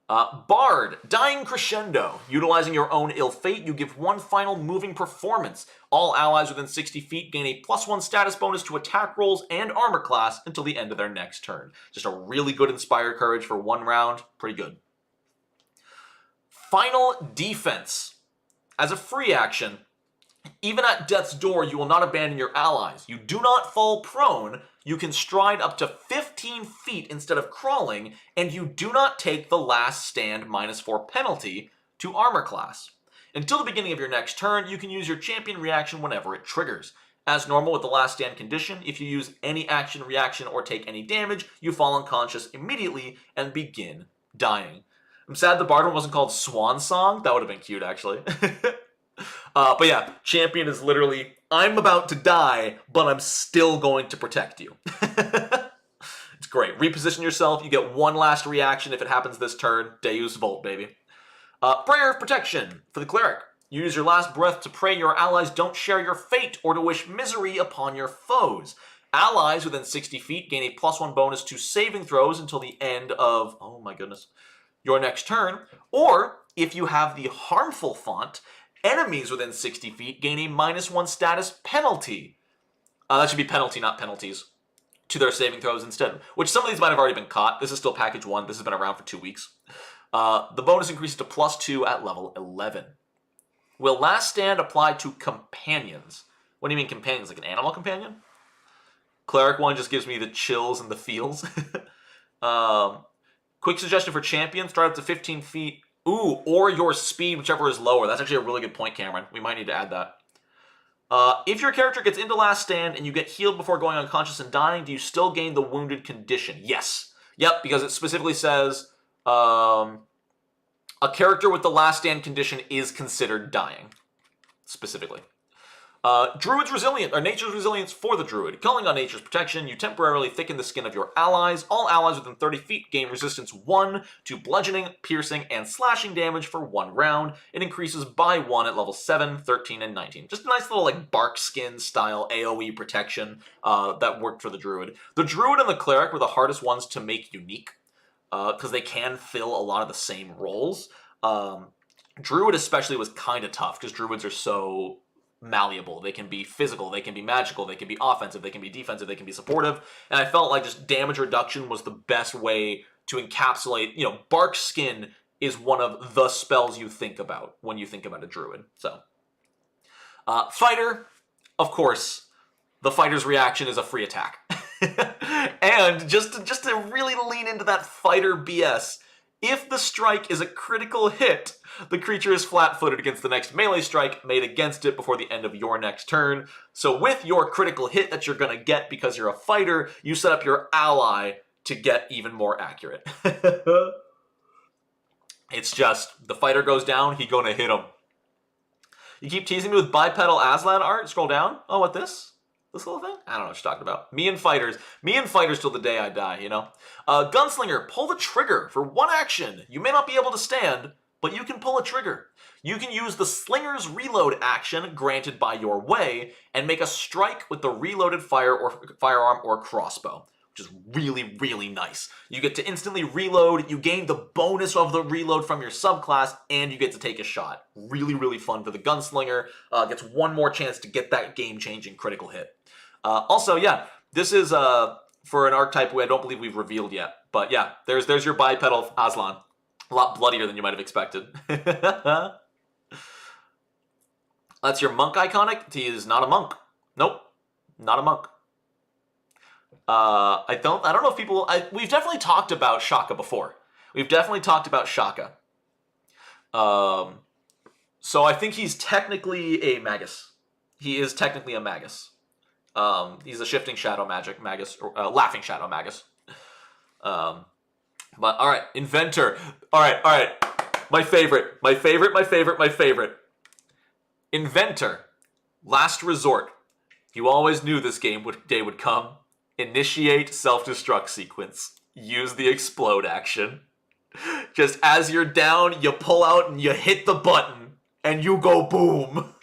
Bard, Dying Crescendo. Utilizing your own ill fate, you give 1 final moving performance. All allies within 60 feet gain a +1 status bonus to attack rolls and armor class until the end of their next turn. Just a really good Inspire Courage for 1 round. Pretty good. Final Defense. As a free action, even at death's door, you will not abandon your allies. You do not fall prone. You can stride up to 15 feet instead of crawling, and you do not take the last stand -4 penalty to armor class. Until the beginning of your next turn, you can use your champion reaction whenever it triggers. As normal with the last stand condition, if you use any action, reaction, or take any damage, you fall unconscious immediately and begin dying. I'm sad the Bard one wasn't called Swan Song. That would have been cute, actually. But yeah, champion is literally, I'm about to die, but I'm still going to protect you. It's great. Reposition yourself. You get 1 last reaction if it happens this turn. Deus Vult, baby. Prayer of Protection for the Cleric. You use your last breath to pray your allies don't share your fate or to wish misery upon your foes. Allies within 60 feet gain a +1 bonus to saving throws until the end of, oh my goodness, your next turn. Or, if you have the harmful font, enemies within 60 feet gain a -1 status penalty. That should be penalty, not penalties, to their saving throws instead. Which some of these might have already been caught. This is still package 1. This has been around for 2 weeks. The bonus increases to +2 at level 11. Will Last Stand apply to companions? What do you mean companions? Like an animal companion? Cleric one just gives me the chills and the feels. Quick suggestion for champions, start up to 15 feet. Ooh, or your speed, whichever is lower. That's actually a really good point, Cameron. We might need to add that. If your character gets into Last Stand and you get healed before going unconscious and dying, do you still gain the wounded condition? Yes. Yep, because it specifically says a character with the Last Stand condition is considered dying. Specifically. Druid's Resilient, or Nature's Resilience for the Druid. Calling on Nature's Protection, you temporarily thicken the skin of your allies. All allies within 30 feet gain resistance 1 to bludgeoning, piercing, and slashing damage for 1 round. It increases by 1 at level 7, 13, and 19. Just a nice little bark skin style AoE protection that worked for the Druid. The Druid and the Cleric were the hardest ones to make unique because they can fill a lot of the same roles. Druid especially was kind of tough because Druids are so malleable. They can be physical, they can be magical, they can be offensive, they can be defensive, they can be supportive. And I felt like just damage reduction was the best way to encapsulate, bark skin is one of the spells you think about when you think about a druid. So, fighter, of course, the fighter's reaction is a free attack. And just to really lean into that fighter BS, if the strike is a critical hit, the creature is flat-footed against the next melee strike made against it before the end of your next turn. So with your critical hit that you're going to get because you're a fighter, you set up your ally to get even more accurate. It's just, the fighter goes down, he gonna hit him. You keep teasing me with bipedal Aslan art? Scroll down. Oh, what this? This little thing? I don't know what you're talking about. Me and fighters till the day I die, you know? Gunslinger, pull the trigger for one action. You may not be able to stand, but you can pull a trigger. You can use the Slinger's reload action granted by your way and make a strike with the reloaded firearm or crossbow, which is really, really nice. You get to instantly reload, you gain the bonus of the reload from your subclass, and you get to take a shot. Really, really fun for the Gunslinger. Gets one more chance to get that game-changing critical hit. Also, yeah, this is for an archetype I don't believe we've revealed yet. But yeah, there's your bipedal Aslan. A lot bloodier than you might have expected. That's your monk iconic. He is not a monk. Nope, not a monk. I don't know if people... we've definitely talked about Shaka before. We've definitely talked about Shaka. So I think he's technically a Magus. He is technically a Magus. He's a shifting shadow magic Magus, or laughing shadow Magus. But alright, Inventor. Alright. My favorite. Inventor. Last resort. You always knew this day would come. Initiate self-destruct sequence. Use the explode action. Just as you're down, you pull out and you hit the button, and you go boom.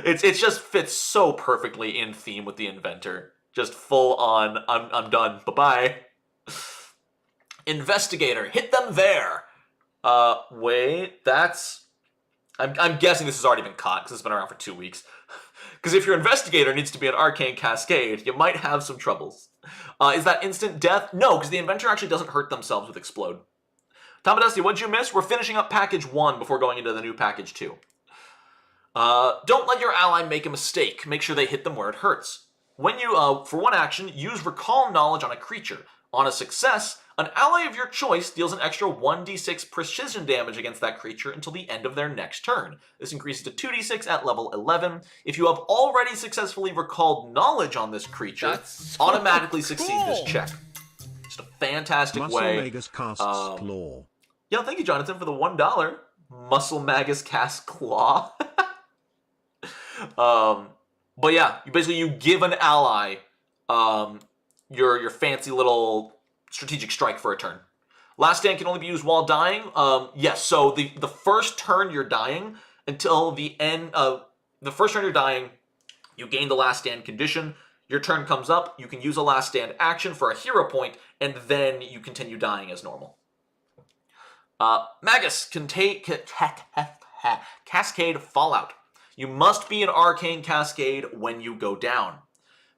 It just fits so perfectly in theme with the Inventor. Just full on, I'm done, bye-bye. Investigator, hit them there. Wait, that's... I'm guessing this has already been caught, because it's been around for 2 weeks. Because if your Investigator needs to be an Arcane Cascade, you might have some troubles. Is that instant death? No, because the Inventor actually doesn't hurt themselves with Explode. Tomadusty, what'd you miss? We're finishing up Package 1 before going into the new Package 2. Don't let your ally make a mistake. Make sure they hit them where it hurts. When you, for one action, use Recall Knowledge on a creature. On a success, an ally of your choice deals an extra 1d6 precision damage against that creature until the end of their next turn. This increases to 2d6 at level 11. If you have already successfully recalled knowledge on this creature, automatically succeed this check. Just a fantastic Muscle way. Magus casts Claw. Yeah, thank you, Jonathan, for the $1. Muscle Magus casts Claw. But yeah, you give an ally your fancy little strategic strike for a turn. Last stand can only be used while dying. Yes, so the first turn you're dying until the end of the first turn you're dying, you gain the last stand condition. Your turn comes up, you can use a last stand action for a hero point, and then you continue dying as normal. Magus can take Cascade Fallout. You must be an Arcane Cascade when you go down.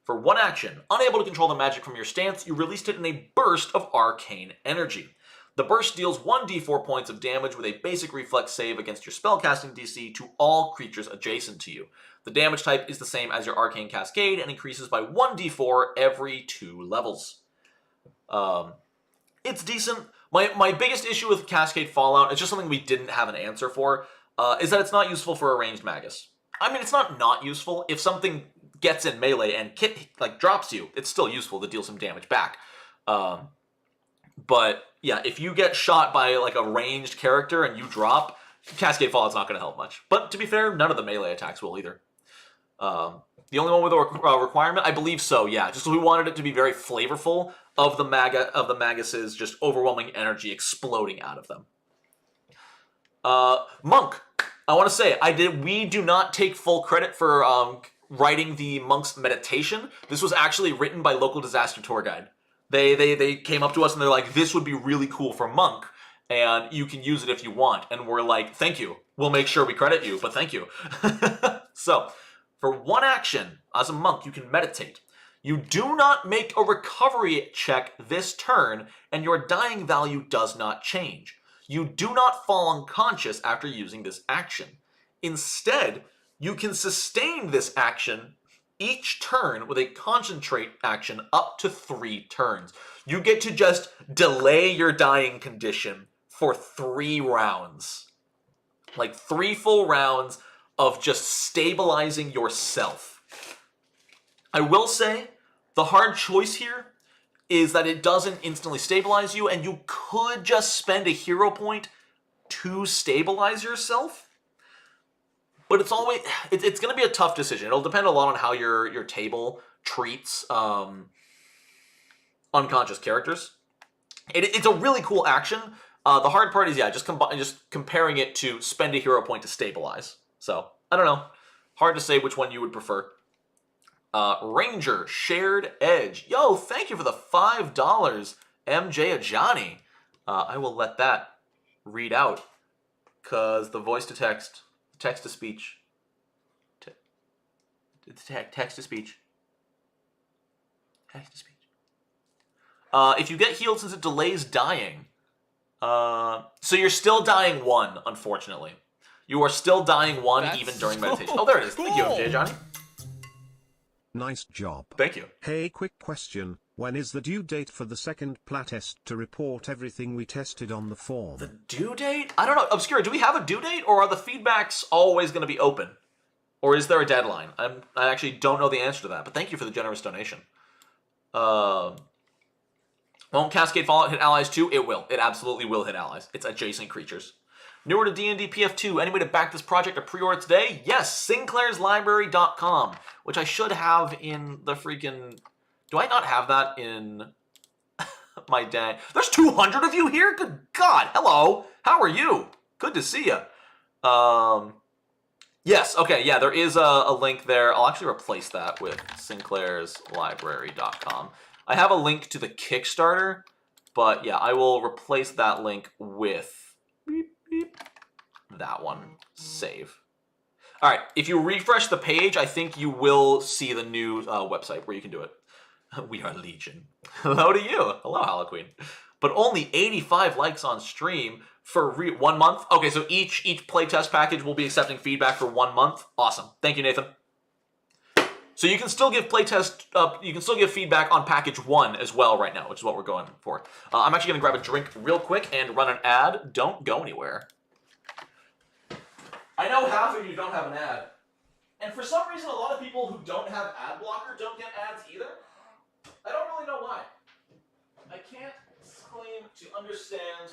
For one action, unable to control the magic from your stance, you released it in a burst of arcane energy. The burst deals 1d4 points of damage with a basic reflex save against your spellcasting DC to all creatures adjacent to you. The damage type is the same as your Arcane Cascade and increases by 1d4 every 2 levels. It's decent. My biggest issue with Cascade Fallout, it's just something we didn't have an answer for, is that it's not useful for a ranged Magus. I mean, it's not useful. If something gets in melee and drops you, it's still useful to deal some damage back. But yeah, if you get shot by a ranged character and you drop, Cascade Fallout's not going to help much. But to be fair, none of the melee attacks will either. The only one with a requirement, I believe so, yeah. Just we wanted it to be very flavorful of the Magus's just overwhelming energy exploding out of them. Monk. I want to say, we do not take full credit for writing the Monk's meditation. This was actually written by Local Disaster Tour Guide. They came up to us and they're like, this would be really cool for Monk, and you can use it if you want. And we're like, thank you. We'll make sure we credit you, but thank you. So, for one action, as a monk, you can meditate. You do not make a recovery check this turn, and your dying value does not change. You do not fall unconscious after using this action. Instead, you can sustain this action each turn with a concentrate action up to 3 turns. You get to just delay your dying condition for 3 rounds. Like 3 full rounds of just stabilizing yourself. I will say, the hard choice here is that it doesn't instantly stabilize you, and you could just spend a hero point to stabilize yourself. But it's always it's going to be a tough decision. It'll depend a lot on how your table treats unconscious characters. It's a really cool action. The hard part is just comparing it to spend a hero point to stabilize. So I don't know. Hard to say which one you would prefer. Ranger, Shared Edge. Yo, thank you for the $5, MJ Ajani. I will let that read out, because the voice to text, text to speech, text to speech. If you get healed since it delays dying, so you're still dying 1, unfortunately. You are still dying 1 even during meditation. Oh, there it is. Thank you, MJ Ajani. Nice job. Thank you. Hey, quick question. When is the due date for the second playtest to report everything we tested on the form? The due date? I don't know. Obscura, do we have a due date, or are the feedbacks always going to be open? Or is there a deadline? I actually don't know the answer to that, but thank you for the generous donation. Won't Cascade Fallout hit allies too? It will. It absolutely will hit allies. It's adjacent creatures. Newer to D&D PF2, any way to back this project or pre-order today? Yes, sinclairslibrary.com, which I should have in the freaking... Do I not have that in my day? There's 200 of you here? Good God. Hello. How are you? Good to see you. Yes, okay, yeah, there is a link there. I'll actually replace that with sinclairslibrary.com. I have a link to the Kickstarter, but yeah, I will replace that link with that one. Save. All right, if you refresh the page, I think you will see the new website where you can do it. We are Legion. Hello to you. Hello, Halloween. But only 85 likes on stream for 1 month. Okay, so each playtest package will be accepting feedback for 1 month. Awesome. Thank you, Nathan. So you can still give you can still give feedback on package 1 as well right now, which is what we're going for. I'm actually going to grab a drink real quick and run an ad. Don't go anywhere. I know half of you don't have an ad. And for some reason, a lot of people who don't have ad blocker don't get ads either. I don't really know why. I can't claim to understand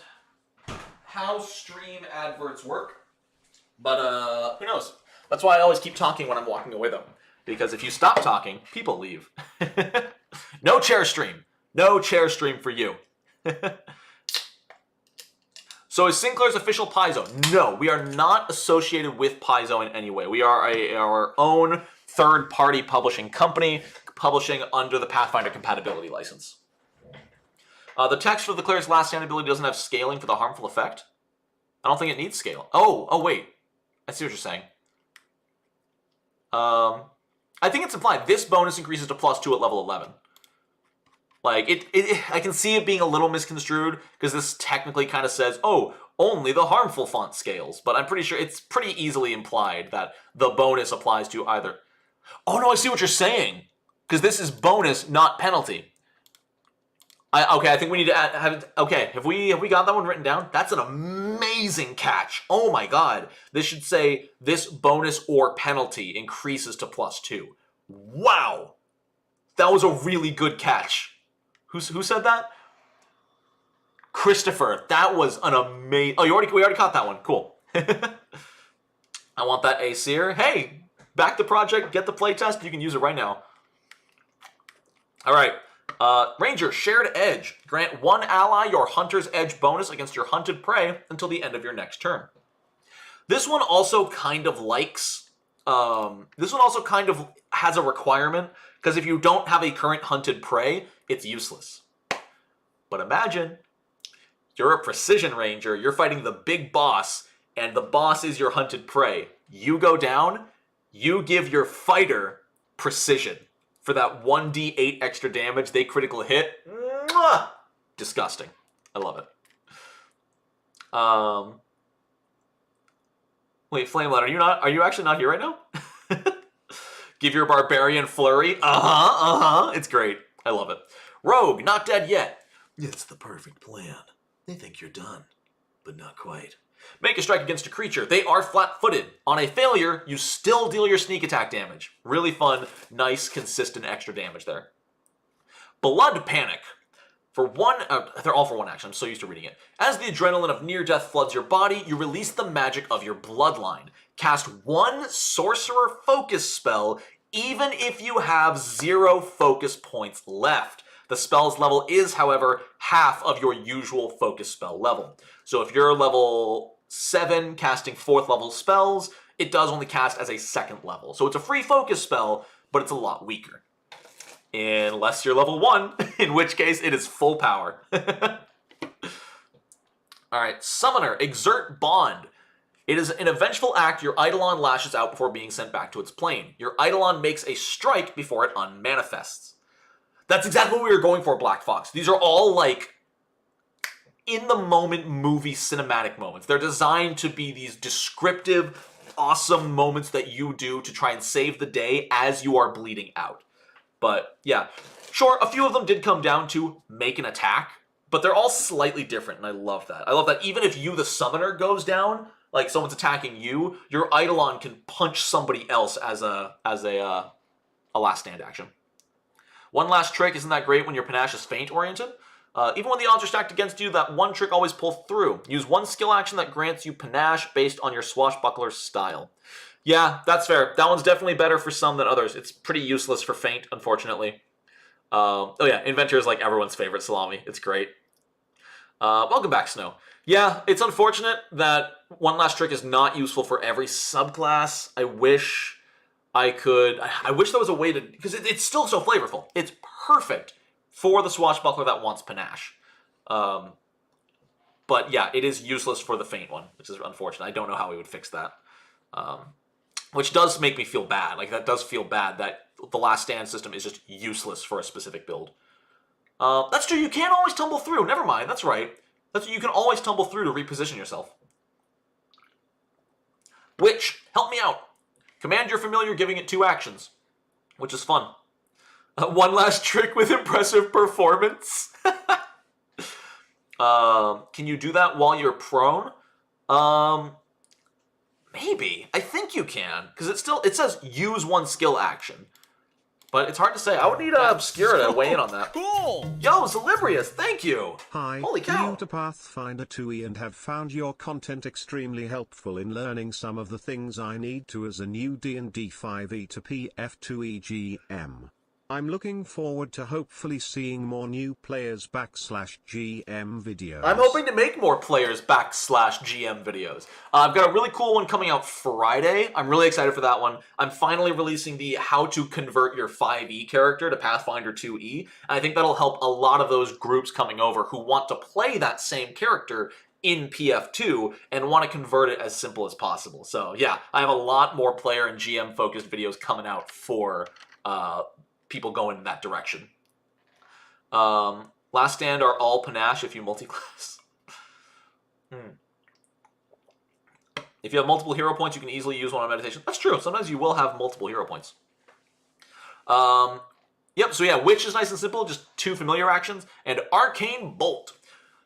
how stream adverts work, but who knows? That's why I always keep talking when I'm walking away, though. Because if you stop talking, people leave. No chair stream. No chair stream for you. So is Sinclair's official Paizo? No, we are not associated with Paizo in any way. We are our own third-party publishing company, publishing under the Pathfinder compatibility license. The text for the Cleric's Last Stand ability doesn't have scaling for the harmful effect. I don't think it needs scale. Oh, wait. I see what you're saying. I think it's implied. This bonus increases to +2 at level 11. Like, I can see it being a little misconstrued, because this technically kind of says, oh, only the harmful font scales. But I'm pretty sure it's pretty easily implied that the bonus applies to either. Oh, no, I see what you're saying. Because this is bonus, not penalty. Okay, I think we need to have we got that one written down? That's an amazing catch. Oh my god. This should say this bonus or penalty increases to +2. Wow. That was a really good catch. Who said that? Christopher. That was an amazing... Oh, we already caught that one. Cool. I want that Acer. Hey, back the project, get the playtest. You can use it right now. All right. Ranger, Shared Edge. Grant one ally your Hunter's Edge bonus against your hunted prey until the end of your next turn. This one also kind of likes... this one also kind of has a requirement, because if you don't have a current hunted prey, it's useless. But imagine, you're a precision ranger, you're fighting the big boss, and the boss is your hunted prey. You go down, you give your fighter precision. For that 1d8 extra damage, they critical hit. Mwah! Disgusting. I love it. Wait, Flamelot, are you actually not here right now? Give your barbarian flurry. It's great. I love it. Rogue, not dead yet. It's the perfect plan. They think you're done, but not quite. Make a strike against a creature. They are flat-footed. On a failure, you still deal your sneak attack damage. Really fun, nice, consistent extra damage there. Blood Panic. For one, they're all for one action. I'm so used to reading it. As the adrenaline of near death floods your body, you release the magic of your bloodline. Cast one sorcerer focus spell, even if you have 0 focus points left. The spell's level is, however, half of your usual focus spell level. So if you're level 7 casting 4th level spells, it does only cast as a 2nd level. So it's a free focus spell, but it's a lot weaker. Unless you're level 1, in which case it is full power. Alright, Summoner, Exert Bond. It is an vengeful act your eidolon lashes out before being sent back to its plane. Your eidolon makes a strike before it unmanifests. That's exactly what we were going for, Black Fox. These are all, like, in-the-moment movie cinematic moments. They're designed to be these descriptive, awesome moments that you do to try and save the day as you are bleeding out. But, yeah. Sure, a few of them did come down to make an attack, but they're all slightly different, and I love that. I love that even if you, the summoner, goes down, like someone's attacking you, your eidolon can punch somebody else as a last stand action. One last trick, isn't that great when your panache is feint-oriented? Even when the odds are stacked against you, that one trick always pulls through. Use one skill action that grants you panache based on your swashbuckler style. Yeah, that's fair. That one's definitely better for some than others. It's pretty useless for feint, unfortunately. Oh yeah, Inventor is like everyone's favorite salami. It's great. Welcome back, Snow. Yeah, it's unfortunate that one last trick is not useful for every subclass. I wish there was a way to, because it's still so flavorful. It's perfect for the swashbuckler that wants panache. But yeah, it is useless for the feint one, which is unfortunate. I don't know how we would fix that. Which does make me feel bad. Like, that does feel bad that the last stand system is just useless for a specific build. That's true, you can always tumble through. Never mind, that's right. You can always tumble through to reposition yourself. Witch, help me out. Command your familiar, giving it 2 actions, which is fun. One last trick with impressive performance. Can you do that while you're prone? Maybe. I think you can, because it says use one skill action. But it's hard to say. I would need Obscura to weigh in on that. Cool! Yo, Zalibrius, thank you! Hi, Holy cow! new to Pathfinder 2e and have found your content extremely helpful in learning some of the things I need to as a new D&D 5e to PF2e GM. I'm looking forward to hopefully seeing more new players /GM videos. I'm hoping to make more players /GM videos. I've got a really cool one coming out Friday. I'm really excited for that one. I'm finally releasing the how to convert your 5e character to Pathfinder 2e. And I think that'll help a lot of those groups coming over who want to play that same character in PF2 and want to convert it as simple as possible. So yeah, I have a lot more player and GM focused videos coming out for people going in that direction. Last stand are all panache if you multi-class. If you have multiple hero points, you can easily use one on meditation. That's true. Sometimes you will have multiple hero points. Yep, so yeah, Witch is nice and simple, just 2 familiar actions. And Arcane Bolt.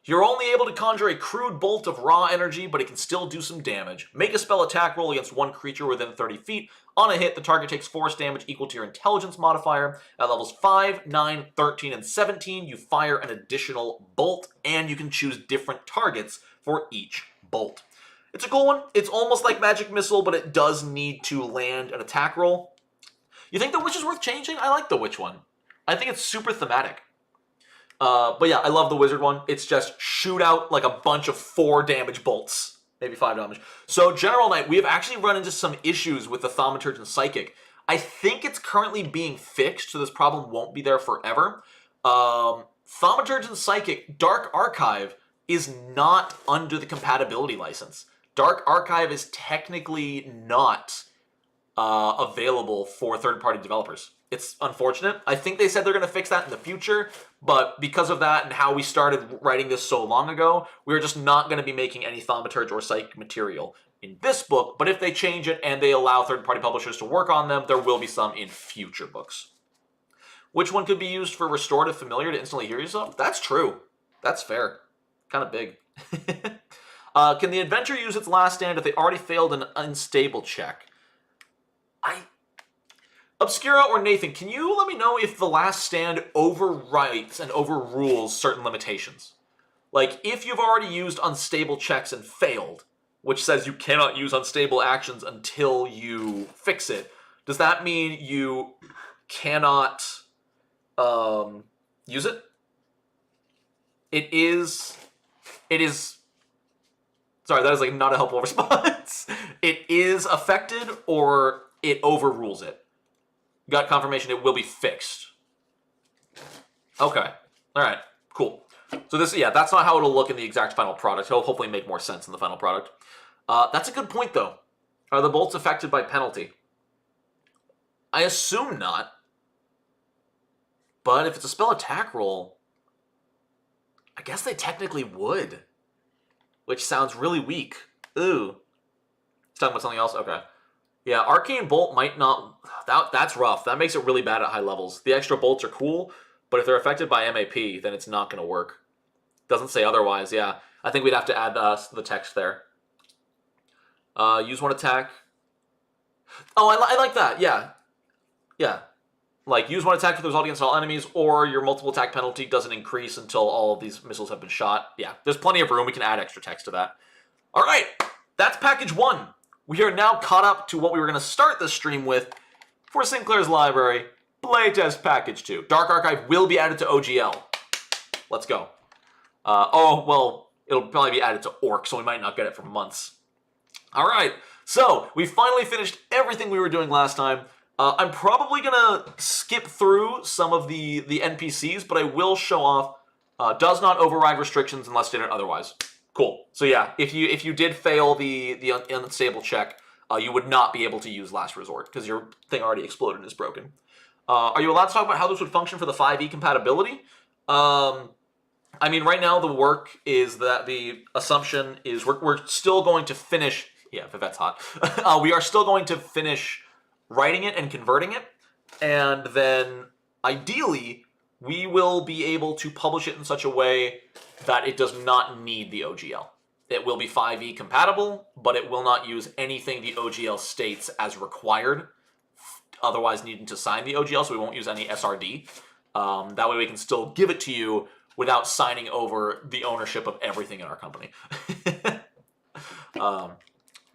You're only able to conjure a crude bolt of raw energy, but it can still do some damage. Make a spell attack roll against one creature within 30 feet. On a hit, the target takes force damage equal to your intelligence modifier. At levels 5, 9, 13, and 17, you fire an additional bolt, and you can choose different targets for each bolt. It's a cool one. It's almost like Magic Missile, but it does need to land an attack roll. You think the Witch is worth changing? I like the Witch one. I think it's super thematic. But yeah, I love the Wizard one. It's just shoot out like a bunch of 4 damage bolts. Maybe 5 damage. So General Knight, we have actually run into some issues with the Thaumaturge and Psychic. I think it's currently being fixed, so this problem won't be there forever. Thaumaturge and Psychic, Dark Archive, is not under the compatibility license. Dark Archive is technically not available for third-party developers. It's unfortunate. I think they said they're going to fix that in the future, but because of that and how we started writing this so long ago, we're just not going to be making any thaumaturge or psychic material in this book, but if they change it and they allow third-party publishers to work on them, there will be some in future books. Which one could be used for restorative familiar to instantly heal yourself? That's true. That's fair. Kind of big. Can the adventurer use its last stand if they already failed an unstable check? Obscura or Nathan, can you let me know if the last stand overwrites and overrules certain limitations? Like, if you've already used unstable checks and failed, which says you cannot use unstable actions until you fix it, does that mean you cannot use it? It is... Sorry, that is like not a helpful response. It is affected or it overrules it. Got confirmation it will be fixed. Okay. Alright. Cool. So this, yeah, that's not how it'll look in the exact final product. It'll hopefully make more sense in the final product. That's a good point, though. Are the bolts affected by penalty? I assume not. But if it's a spell attack roll, I guess they technically would. Which sounds really weak. Ooh. It's talking about something else? Okay. Yeah, Arcane Bolt might not... That's rough. That makes it really bad at high levels. The extra bolts are cool, but if they're affected by MAP, then it's not going to work. Doesn't say otherwise, yeah. I think we'd have to add the text there. Use one attack. Oh, I like that, yeah. Yeah. Like, use one attack for the result against all enemies, or your multiple attack penalty doesn't increase until all of these missiles have been shot. Yeah, there's plenty of room. We can add extra text to that. All right, that's package 1. We are now caught up to what we were going to start this stream with for Sinclair's Library, Playtest Package 2. Dark Archive will be added to OGL. Let's go. Oh, well, it'll probably be added to Orc, so we might not get it for months. All right, so we finally finished everything we were doing last time. I'm probably going to skip through some of the NPCs, but I will show off does not override restrictions unless stated otherwise. Cool. So yeah, if you did fail the unstable check, you would not be able to use Last Resort because your thing already exploded and is broken. Are you allowed to talk about how this would function for the 5e compatibility? I mean, right now the work is that the assumption is we're still going to finish... Yeah, if that's hot. We are still going to finish writing it and converting it, and then ideally we will be able to publish it in such a way that it does not need the OGL. It will be 5e compatible, but it will not use anything the OGL states as required, otherwise needing to sign the OGL, so we won't use any SRD. That way we can still give it to you without signing over the ownership of everything in our company.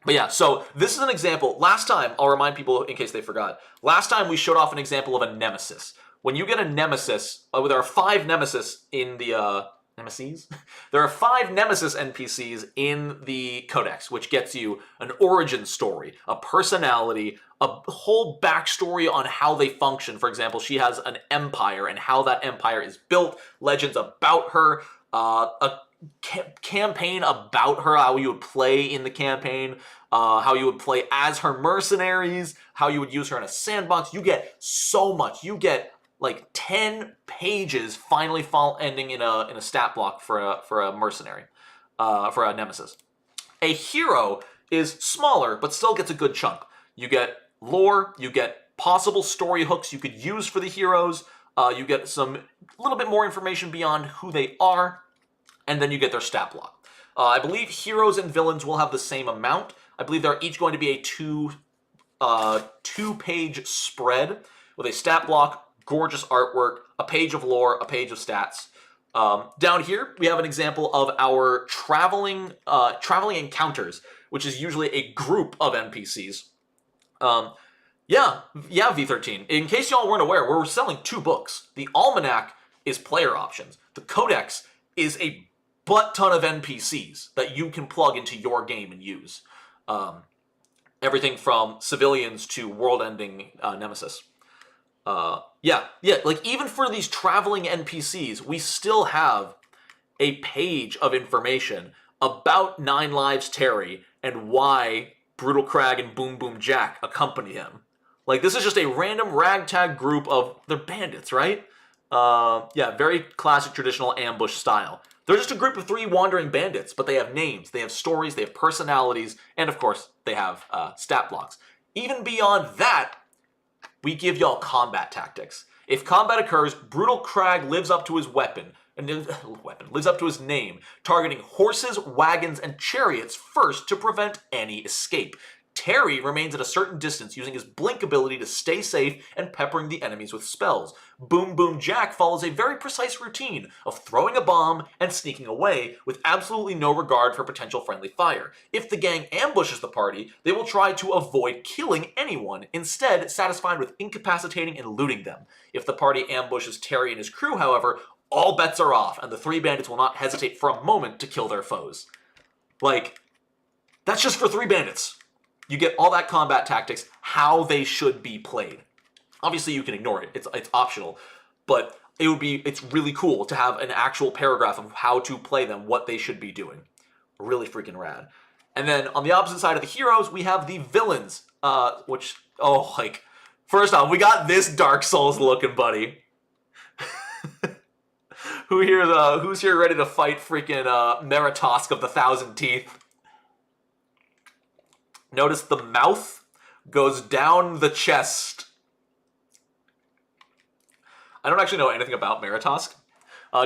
But yeah, so this is an example. Last time, I'll remind people in case they forgot, last time we showed off an example of a Nemesis. When you get a Nemesis, there are 5 Nemesis in the... Nemesis? There are 5 Nemesis NPCs in the codex, which gets you an origin story, a personality, a whole backstory on how they function. For example, she has an empire and how that empire is built, legends about her, a campaign about her, how you would play in the campaign, how you would play as her mercenaries, how you would use her in a sandbox. You get so much. You get like 10 pages finally ending in a stat block for a mercenary, for a Nemesis. A hero is smaller, but still gets a good chunk. You get lore, you get possible story hooks you could use for the heroes, you get some little bit more information beyond who they are, and then you get their stat block. I believe heroes and villains will have the same amount. I believe they're each going to be a two-page spread with a stat block, gorgeous artwork, a page of lore, a page of stats. Down here, we have an example of our traveling encounters, which is usually a group of NPCs. Yeah, V13. In case y'all weren't aware, we're selling 2 books. The Almanac is player options. The Codex is a butt ton of NPCs that you can plug into your game and use. Everything from civilians to world-ending Nemesis. Yeah, like even for these traveling NPCs, we still have a page of information about 9 Lives Terry and why Brutal Crag and Boom Boom Jack accompany him. Like, this is just a random ragtag group of... They're bandits, right? Yeah, very classic traditional ambush style. They're just a group of 3 wandering bandits, but they have names, they have stories, they have personalities, and of course, they have stat blocks. Even beyond that, we give y'all combat tactics. If combat occurs, Brutal Crag lives up to his lives up to his name, targeting horses, wagons, and chariots first to prevent any escape. Terry remains at a certain distance, using his blink ability to stay safe and peppering the enemies with spells. Boom Boom Jack follows a very precise routine of throwing a bomb and sneaking away with absolutely no regard for potential friendly fire. If the gang ambushes the party, they will try to avoid killing anyone, instead satisfied with incapacitating and looting them. If the party ambushes Terry and his crew, however, all bets are off, and the 3 bandits will not hesitate for a moment to kill their foes. Like, that's just for 3 bandits. You get all that combat tactics, how they should be played. Obviously, you can ignore it. It's optional. But it's really cool to have an actual paragraph of how to play them, what they should be doing. Really freaking rad. And then on the opposite side of the heroes, we have the villains. First off, we got this Dark Souls looking buddy. Who's here ready to fight freaking Meritosk of the Thousand Teeth? Notice the mouth goes down the chest. I don't actually know anything about Meritosk.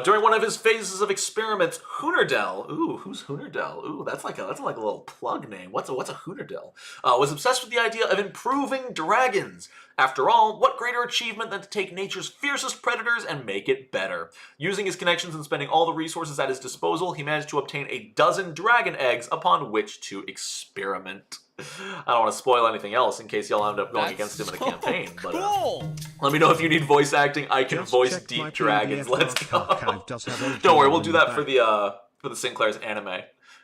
During one of his phases of experiments, Hoonerdell, ooh, who's Hoonerdell? Ooh, that's like a little plug name. What's a Hoonerdell? Was obsessed with the idea of improving dragons. After all, what greater achievement than to take nature's fiercest predators and make it better? Using his connections and spending all the resources at his disposal, he managed to obtain a dozen dragon eggs upon which to experiment. I don't want to spoil anything else in case y'all end up going against him in a campaign. But let me know if you need voice acting. I can voice deep dragons. Let's go. Don't worry, we'll do that for the Sinclair's anime.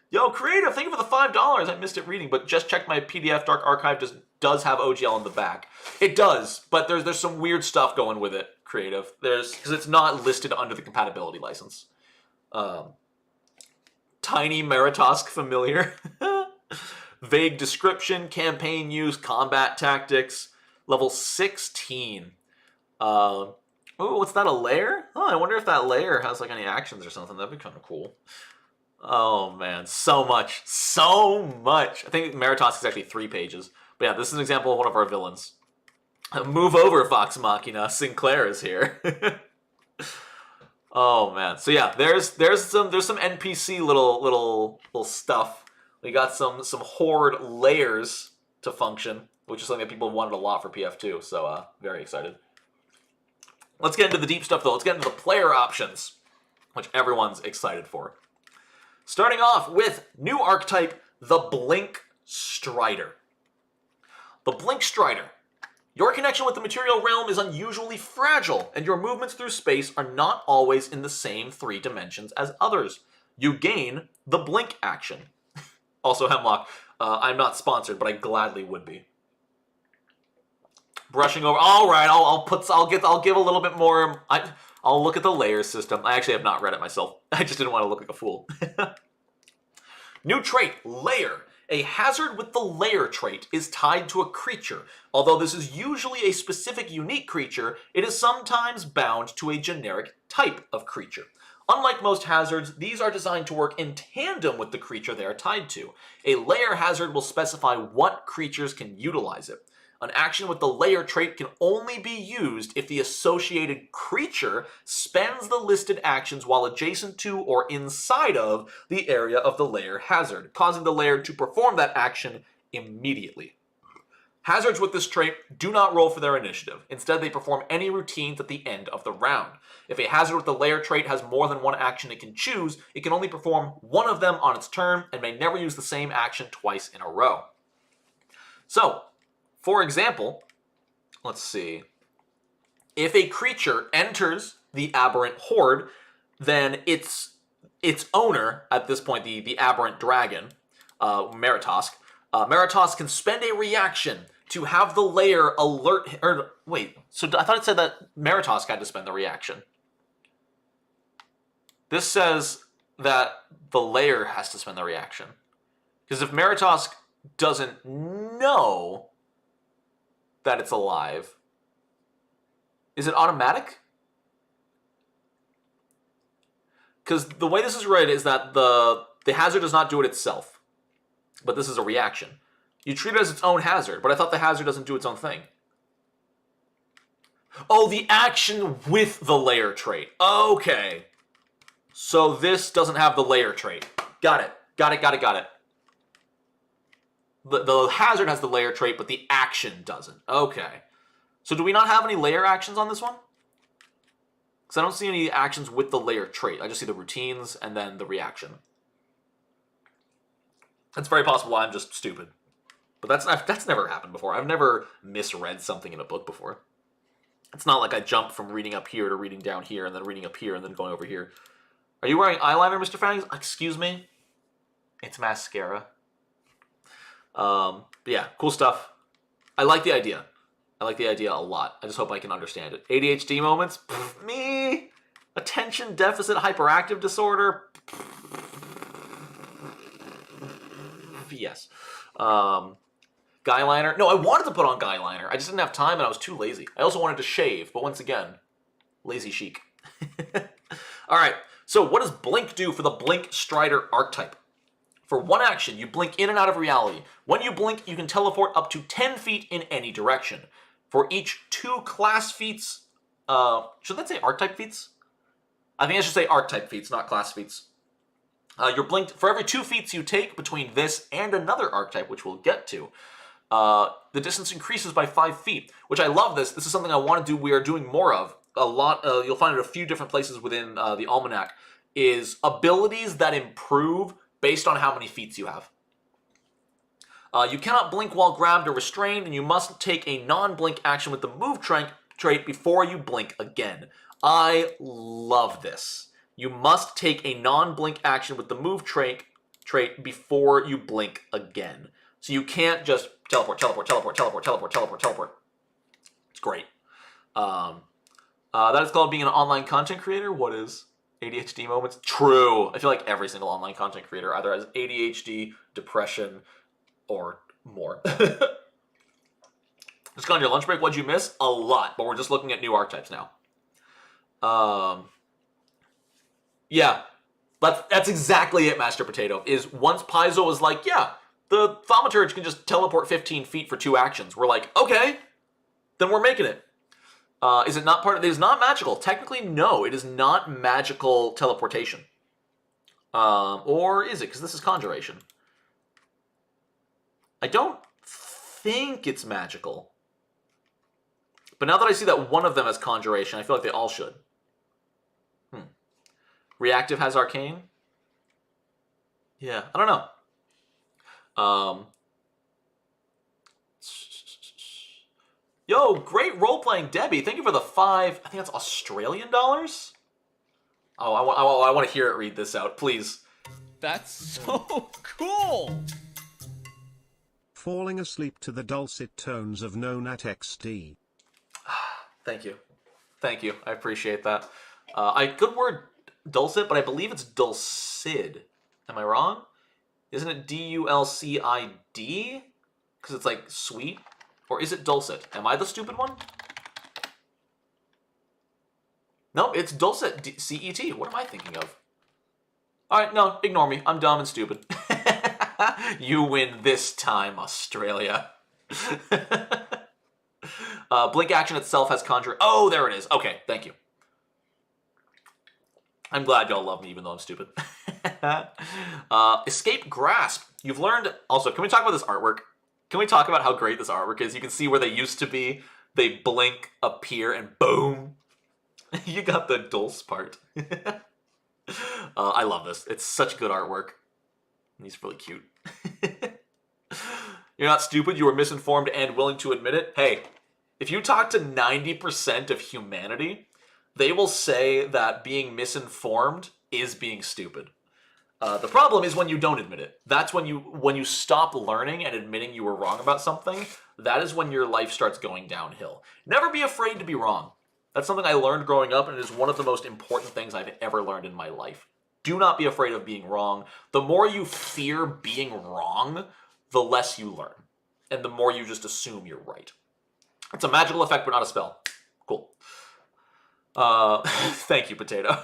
Yo, Creative, thank you for the $5. I missed it reading, but just check my PDF. Dark Archive does have OGL in the back. It does, but there's some weird stuff going with it, Creative. Because it's not listed under the compatibility license. Tiny Meritosk familiar. Vague description, campaign use, combat tactics. Level 16. Oh, what's that, a Lair? Oh, I wonder if that Lair has like any actions or something. That'd be kind of cool. Oh man, so much. So much. I think Meritosk is actually 3 pages. But yeah, this is an example of one of our villains. Move over, Vox Machina. Sinclair is here. Oh man. So yeah, there's some NPC little stuff. We got some horde layers to function, which is something that people wanted a lot for PF2, so very excited. Let's get into the deep stuff, though. Let's get into the player options, which everyone's excited for. Starting off with new archetype, the Blink Strider. The Blink Strider. Your connection with the material realm is unusually fragile, and your movements through space are not always in the same 3 dimensions as others. You gain the Blink action. Also, Hemlock, I'm not sponsored, but I gladly would be. Brushing over. All right, I'll give a little bit more. I'll look at the layer system. I actually have not read it myself. I just didn't want to look like a fool. New trait, Lair. A hazard with the Lair trait is tied to a creature. Although this is usually a specific unique creature, it is sometimes bound to a generic type of creature. Unlike most hazards, these are designed to work in tandem with the creature they are tied to. A Lair hazard will specify what creatures can utilize it. An action with the Lair trait can only be used if the associated creature spends the listed actions while adjacent to or inside of the area of the Lair hazard, causing the Lair to perform that action immediately. Hazards with this trait do not roll for their initiative. Instead, they perform any routines at the end of the round. If a hazard with the Lair trait has more than one action it can choose, it can only perform one of them on its turn and may never use the same action twice in a row. So, for example, let's see. If a creature enters the aberrant horde, then its owner, at this point the aberrant dragon, Meritosk, Meritosk can spend a reaction to have the Lair alert... so I thought it said that Meritosk had to spend the reaction. This says that the Lair has to spend the reaction. Because if Meritosk doesn't know... that it's alive. Is it automatic? Because the way this is read is that the hazard does not do it itself. But this is a reaction. You treat it as its own hazard, but I thought the hazard doesn't do its own thing. Oh, the action with the Lair trait. Okay. So this doesn't have the Lair trait. Got it. Got it. The hazard has the Lair trait, but the action doesn't. Okay. So do we not have any Lair actions on this one? Because I don't see any actions with the Lair trait. I just see the routines and then the reaction. It's very possible I'm just stupid. But that's never happened before. I've never misread something in a book before. It's not like I jump from reading up here to reading down here and then reading up here and then going over here. Are you wearing eyeliner, Mr. Fangs? Excuse me? It's mascara. But yeah, cool stuff. I like the idea. I like the idea a lot. I just hope I can understand it. ADHD moments? Pfft, me? Attention deficit hyperactive disorder? Yes. Guy liner? No, I wanted to put on guy liner. I just didn't have time and I was too lazy. I also wanted to shave, but once again, lazy chic. Alright, so what does Blink do for the Blink Strider archetype? For one action, you blink in and out of reality. When you blink, you can teleport up to 10 feet in any direction. For each 2 class feats, should that say archetype feats? I think I should say archetype feats, not class feats. You're blinked for every 2 feats you take between this and another archetype, which we'll get to. The distance increases by 5 feet, which I love this. This is something I want to do. We are doing more of. A lot. You'll find it a few different places within the Almanac. Is abilities that improve based on how many feats you have. You cannot blink while grabbed or restrained, and you must take a non-blink action with the move trait before you blink again. I love this. You must take a non-blink action with the move trait before you blink again. So you can't just teleport. It's great. That is called being an online content creator. What is ADHD moments? True. I feel like every single online content creator either has ADHD, depression, or more. Just on your lunch break, what'd you miss? A lot, but we're just looking at new archetypes now. Yeah, that's exactly it, Master Potato. Is once Paizo was like, yeah, the Thaumaturge can just teleport 15 feet for 2 actions. We're like, okay, then we're making it. Is it not part of it? Is not magical. Technically, no, it is not magical teleportation. Or is it? Because this is conjuration. I don't think it's magical. But now that I see that one of them has conjuration, I feel like they all should. Reactive has arcane? Yeah, I don't know. Yo, great role-playing, Debbie. Thank you for the 5, I think that's Australian dollars? Oh, I want to hear it read this out, please. That's so cool! Falling asleep to the dulcet tones of Nonat XD. Thank you. Thank you. I appreciate that. Good word, dulcet, but I believe it's dulcid. Am I wrong? Isn't it D-U-L-C-I-D? Because it's like sweet? Or is it dulcet? Am I the stupid one? No, it's dulcet. C-E-T. What am I thinking of? Alright, no, ignore me. I'm dumb and stupid. You win this time, Australia. Blink action itself has conjure. Oh, there it is. Okay, thank you. I'm glad y'all love me, even though I'm stupid. Escape grasp. You've learned... Also, can we talk about this artwork? Can we talk about how great this artwork is? You can see where they used to be. They blink, appear, and boom. You got the dulce part. I love this. It's such good artwork. He's really cute. You're not stupid. You were misinformed and willing to admit it. Hey, if you talk to 90% of humanity, they will say that being misinformed is being stupid. The problem is when you don't admit it. That's when you stop learning and admitting you were wrong about something. That is when your life starts going downhill. Never be afraid to be wrong. That's something I learned growing up, and it is one of the most important things I've ever learned in my life. Do not be afraid of being wrong. The more you fear being wrong, the less you learn. And the more you just assume you're right. It's a magical effect, but not a spell. Cool. Thank you, Potato.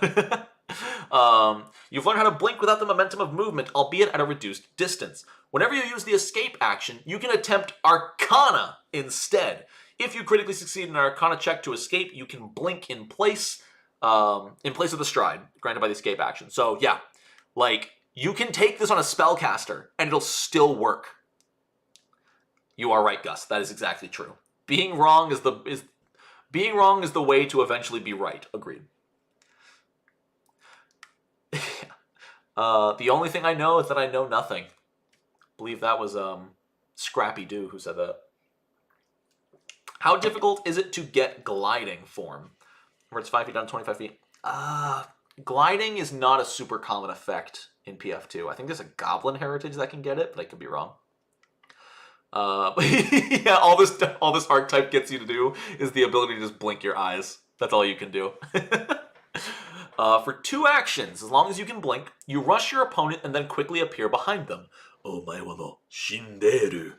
You've learned how to blink without the momentum of movement, albeit at a reduced distance. Whenever you use the escape action, you can attempt Arcana instead. If you critically succeed in an Arcana check to escape, you can blink in place of the stride granted by the escape action. So yeah, like you can take this on a spellcaster and it'll still work. You are right, Gus. That is exactly true. Being wrong is the way to eventually be right. Agreed. The only thing I know is that I know nothing. I believe that was Scrappy Doo who said that. How difficult is it to get gliding form? Where it's 5 feet down, 25 feet. Gliding is not a super common effect in PF2. I think there's a Goblin Heritage that can get it, but I could be wrong. Yeah, all this archetype gets you to do is the ability to just blink your eyes. That's all you can do. For 2 actions, as long as you can blink, you rush your opponent and then quickly appear behind them. Omae wa no shinderu.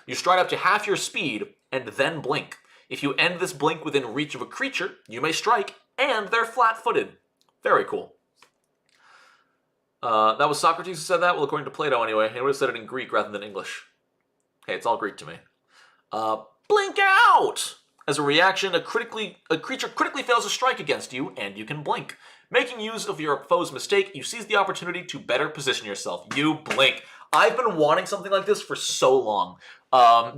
You stride up to half your speed and then blink. If you end this blink within reach of a creature, you may strike, and they're flat-footed. Very cool. That was Socrates who said that? Well, according to Plato anyway. He would have said it in Greek rather than English. Hey, it's all Greek to me. Blink out! As a reaction, a creature critically fails a strike against you, and you can blink. Making use of your foe's mistake, you seize the opportunity to better position yourself. You blink. I've been wanting something like this for so long.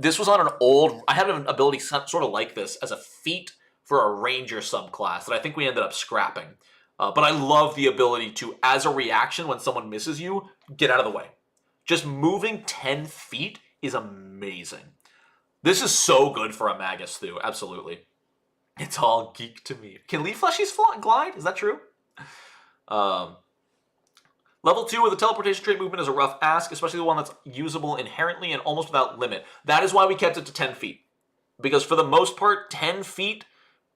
This was on an old... I had an ability sort of like this as a feat for a ranger subclass that I think we ended up scrapping. But I love the ability to, as a reaction when someone misses you, get out of the way. Just moving 10 feet is amazing. This is so good for a Magus, too. Absolutely. It's all geek to me. Can leaf fleshies glide? Is that true? Level 2 with the teleportation trait movement is a rough ask, especially the one that's usable inherently and almost without limit. That is why we kept it to 10 feet. Because for the most part, 10 feet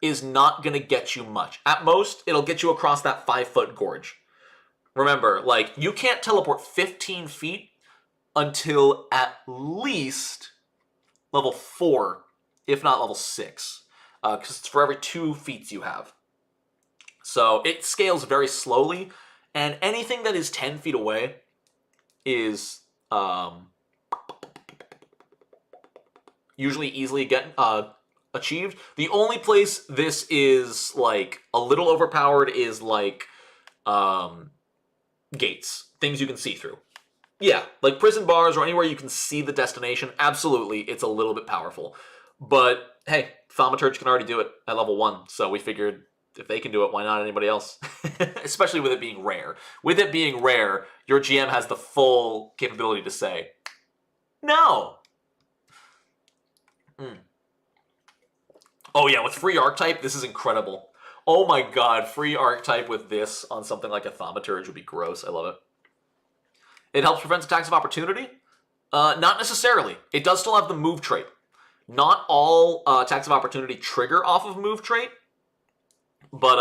is not going to get you much. At most, it'll get you across that 5-foot gorge. Remember, like, you can't teleport 15 feet until at least level 4, if not level 6. Because it's for every 2 feats you have. So it scales very slowly, and anything that is 10 feet away is usually easily achieved. The only place this is like a little overpowered is like gates, things you can see through. Yeah, like prison bars or anywhere you can see the destination, absolutely, it's a little bit powerful. But hey, Thaumaturge can already do it at level 1, so we figured if they can do it, why not anybody else? Especially with it being rare. With it being rare, your GM has the full capability to say, no! Oh yeah, with free archetype, this is incredible. Oh my god, free archetype with this on something like a Thaumaturge would be gross. I love it. It helps prevent attacks of opportunity? Not necessarily. It does still have the move trait. Not all attacks of opportunity trigger off of move trait, but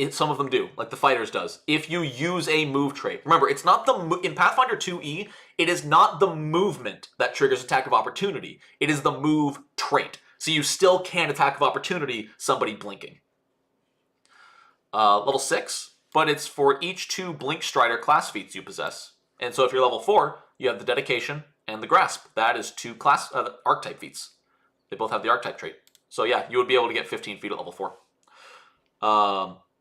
some of them do, like the fighters does. If you use a move trait. Remember, it's not in Pathfinder 2e, it is not the movement that triggers attack of opportunity. It is the move trait. So you still can attack of opportunity somebody blinking. Level 6. But it's for each 2 Blink Strider class feats you possess. And so if you're level 4, you have the Dedication and the Grasp. That is 2 class archetype feats. They both have the archetype trait. So yeah, you would be able to get 15 feet at level 4.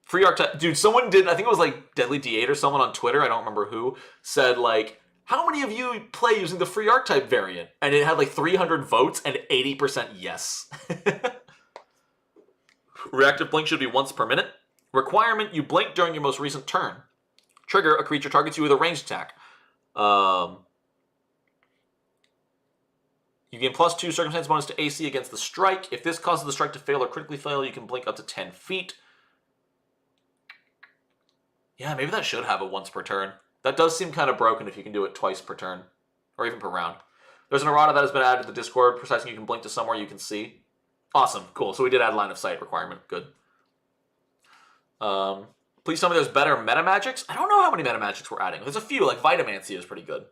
Free archetype... Dude, someone did... I think it was like Deadly D8 or someone on Twitter, I don't remember who, said like, how many of you play using the free archetype variant? And it had like 300 votes and 80% yes. Reactive Blink should be once per minute. Requirement, you blink during your most recent turn. Trigger, a creature targets you with a ranged attack. You gain +2 circumstance bonus to AC against the strike. If this causes the strike to fail or critically fail, you can blink up to 10 feet. Yeah, maybe that should have a once per turn. That does seem kind of broken if you can do it twice per turn. Or even per round. There's an errata that has been added to the Discord, precisely you can blink to somewhere you can see. Awesome, cool. So we did add line of sight requirement. Good. Please tell me there's better meta magics. I don't know how many meta magics we're adding. There's a few, like Vitamancer is pretty good.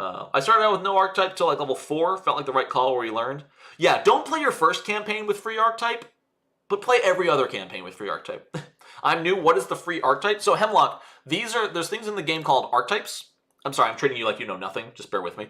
I started out with no archetype till like level 4. Felt like the right call where you learned. Yeah, don't play your first campaign with free archetype, but play every other campaign with free archetype. I'm new. What is the free archetype? So Hemlock, there's things in the game called archetypes. I'm sorry, I'm treating you like you know nothing. Just bear with me.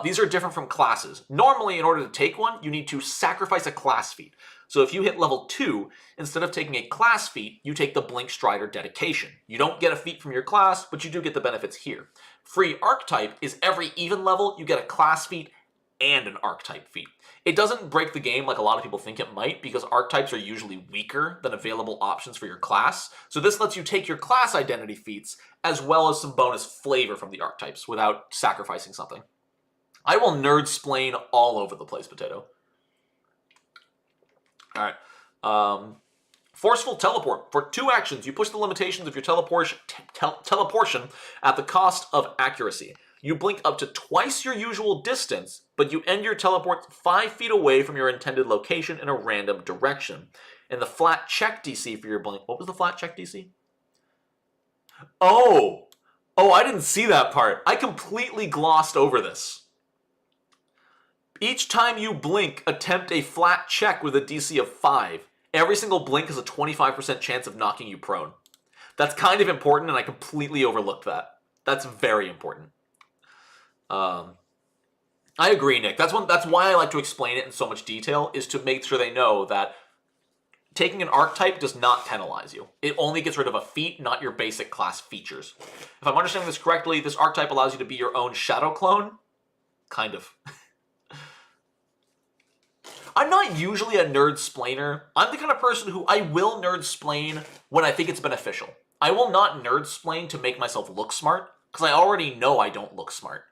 These are different from classes. Normally, in order to take one, you need to sacrifice a class feat. So if you hit level 2, instead of taking a class feat, you take the Blink Strider Dedication. You don't get a feat from your class, but you do get the benefits here. Free archetype is every even level, you get a class feat and an archetype feat. It doesn't break the game like a lot of people think it might, because archetypes are usually weaker than available options for your class. So this lets you take your class identity feats as well as some bonus flavor from the archetypes without sacrificing something. I will nerd-splain all over the place, Potato. Alright. Forceful Teleport. For 2 actions, you push the limitations of your teleportation at the cost of accuracy. You blink up to twice your usual distance, but you end your teleport 5 feet away from your intended location in a random direction. And the flat check DC for your blink... What was the flat check DC? Oh! Oh, I didn't see that part. I completely glossed over this. Each time you blink, attempt a flat check with a DC of 5. Every single blink has a 25% chance of knocking you prone. That's kind of important, and I completely overlooked that. That's very important. I agree, Nick. That's why I like to explain it in so much detail, is to make sure they know that taking an archetype does not penalize you. It only gets rid of a feat, not your basic class features. If I'm understanding this correctly, this archetype allows you to be your own shadow clone? Kind of. I'm not usually a nerd-splainer. I'm the kind of person who I will nerd-splain when I think it's beneficial. I will not nerd-splain to make myself look smart, because I already know I don't look smart.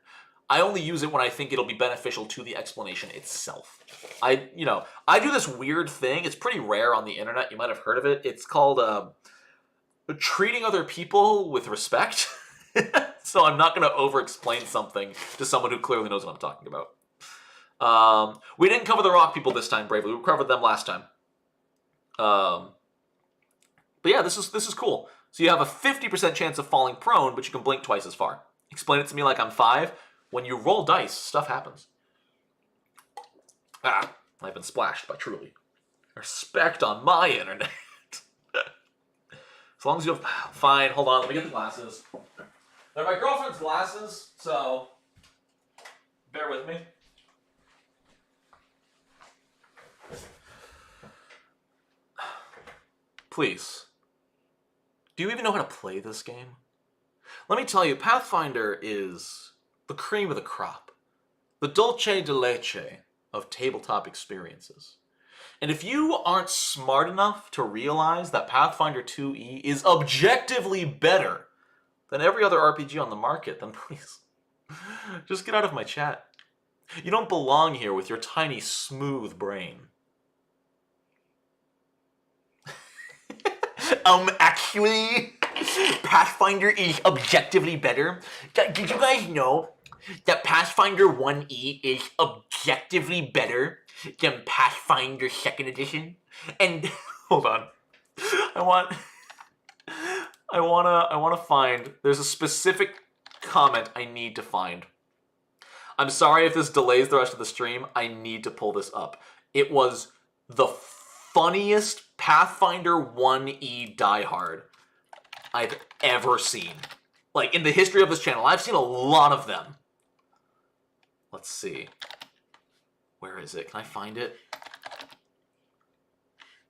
I only use it when I think it'll be beneficial to the explanation itself. I do this weird thing. It's pretty rare on the internet. You might have heard of it. It's called treating other people with respect. So I'm not going to over-explain something to someone who clearly knows what I'm talking about. We didn't cover the rock people this time, Bravely. We covered them last time. But yeah, this is cool. So you have a 50% chance of falling prone, but you can blink twice as far. Explain it to me like I'm 5. When you roll dice, stuff happens. Ah, I've been splashed by Truly. Respect on my internet. As long as you have... Fine, hold on, let me get the glasses. They're my girlfriend's glasses, so... Bear with me. Please. Do you even know how to play this game? Let me tell you, Pathfinder is the cream of the crop. The dulce de leche of tabletop experiences. And if you aren't smart enough to realize that Pathfinder 2e is objectively better than every other RPG on the market, then please, just get out of my chat. You don't belong here with your tiny, smooth brain. Actually, Pathfinder is objectively better. Did you guys know that Pathfinder 1e is objectively better than Pathfinder 2nd edition? And hold on, I want to find. There's a specific comment I need to find. I'm sorry if this delays the rest of the stream. I need to pull this up. It was the funniest Pathfinder 1e diehard I've ever seen. Like, in the history of this channel. I've seen a lot of them. Let's see. Where is it? Can I find it?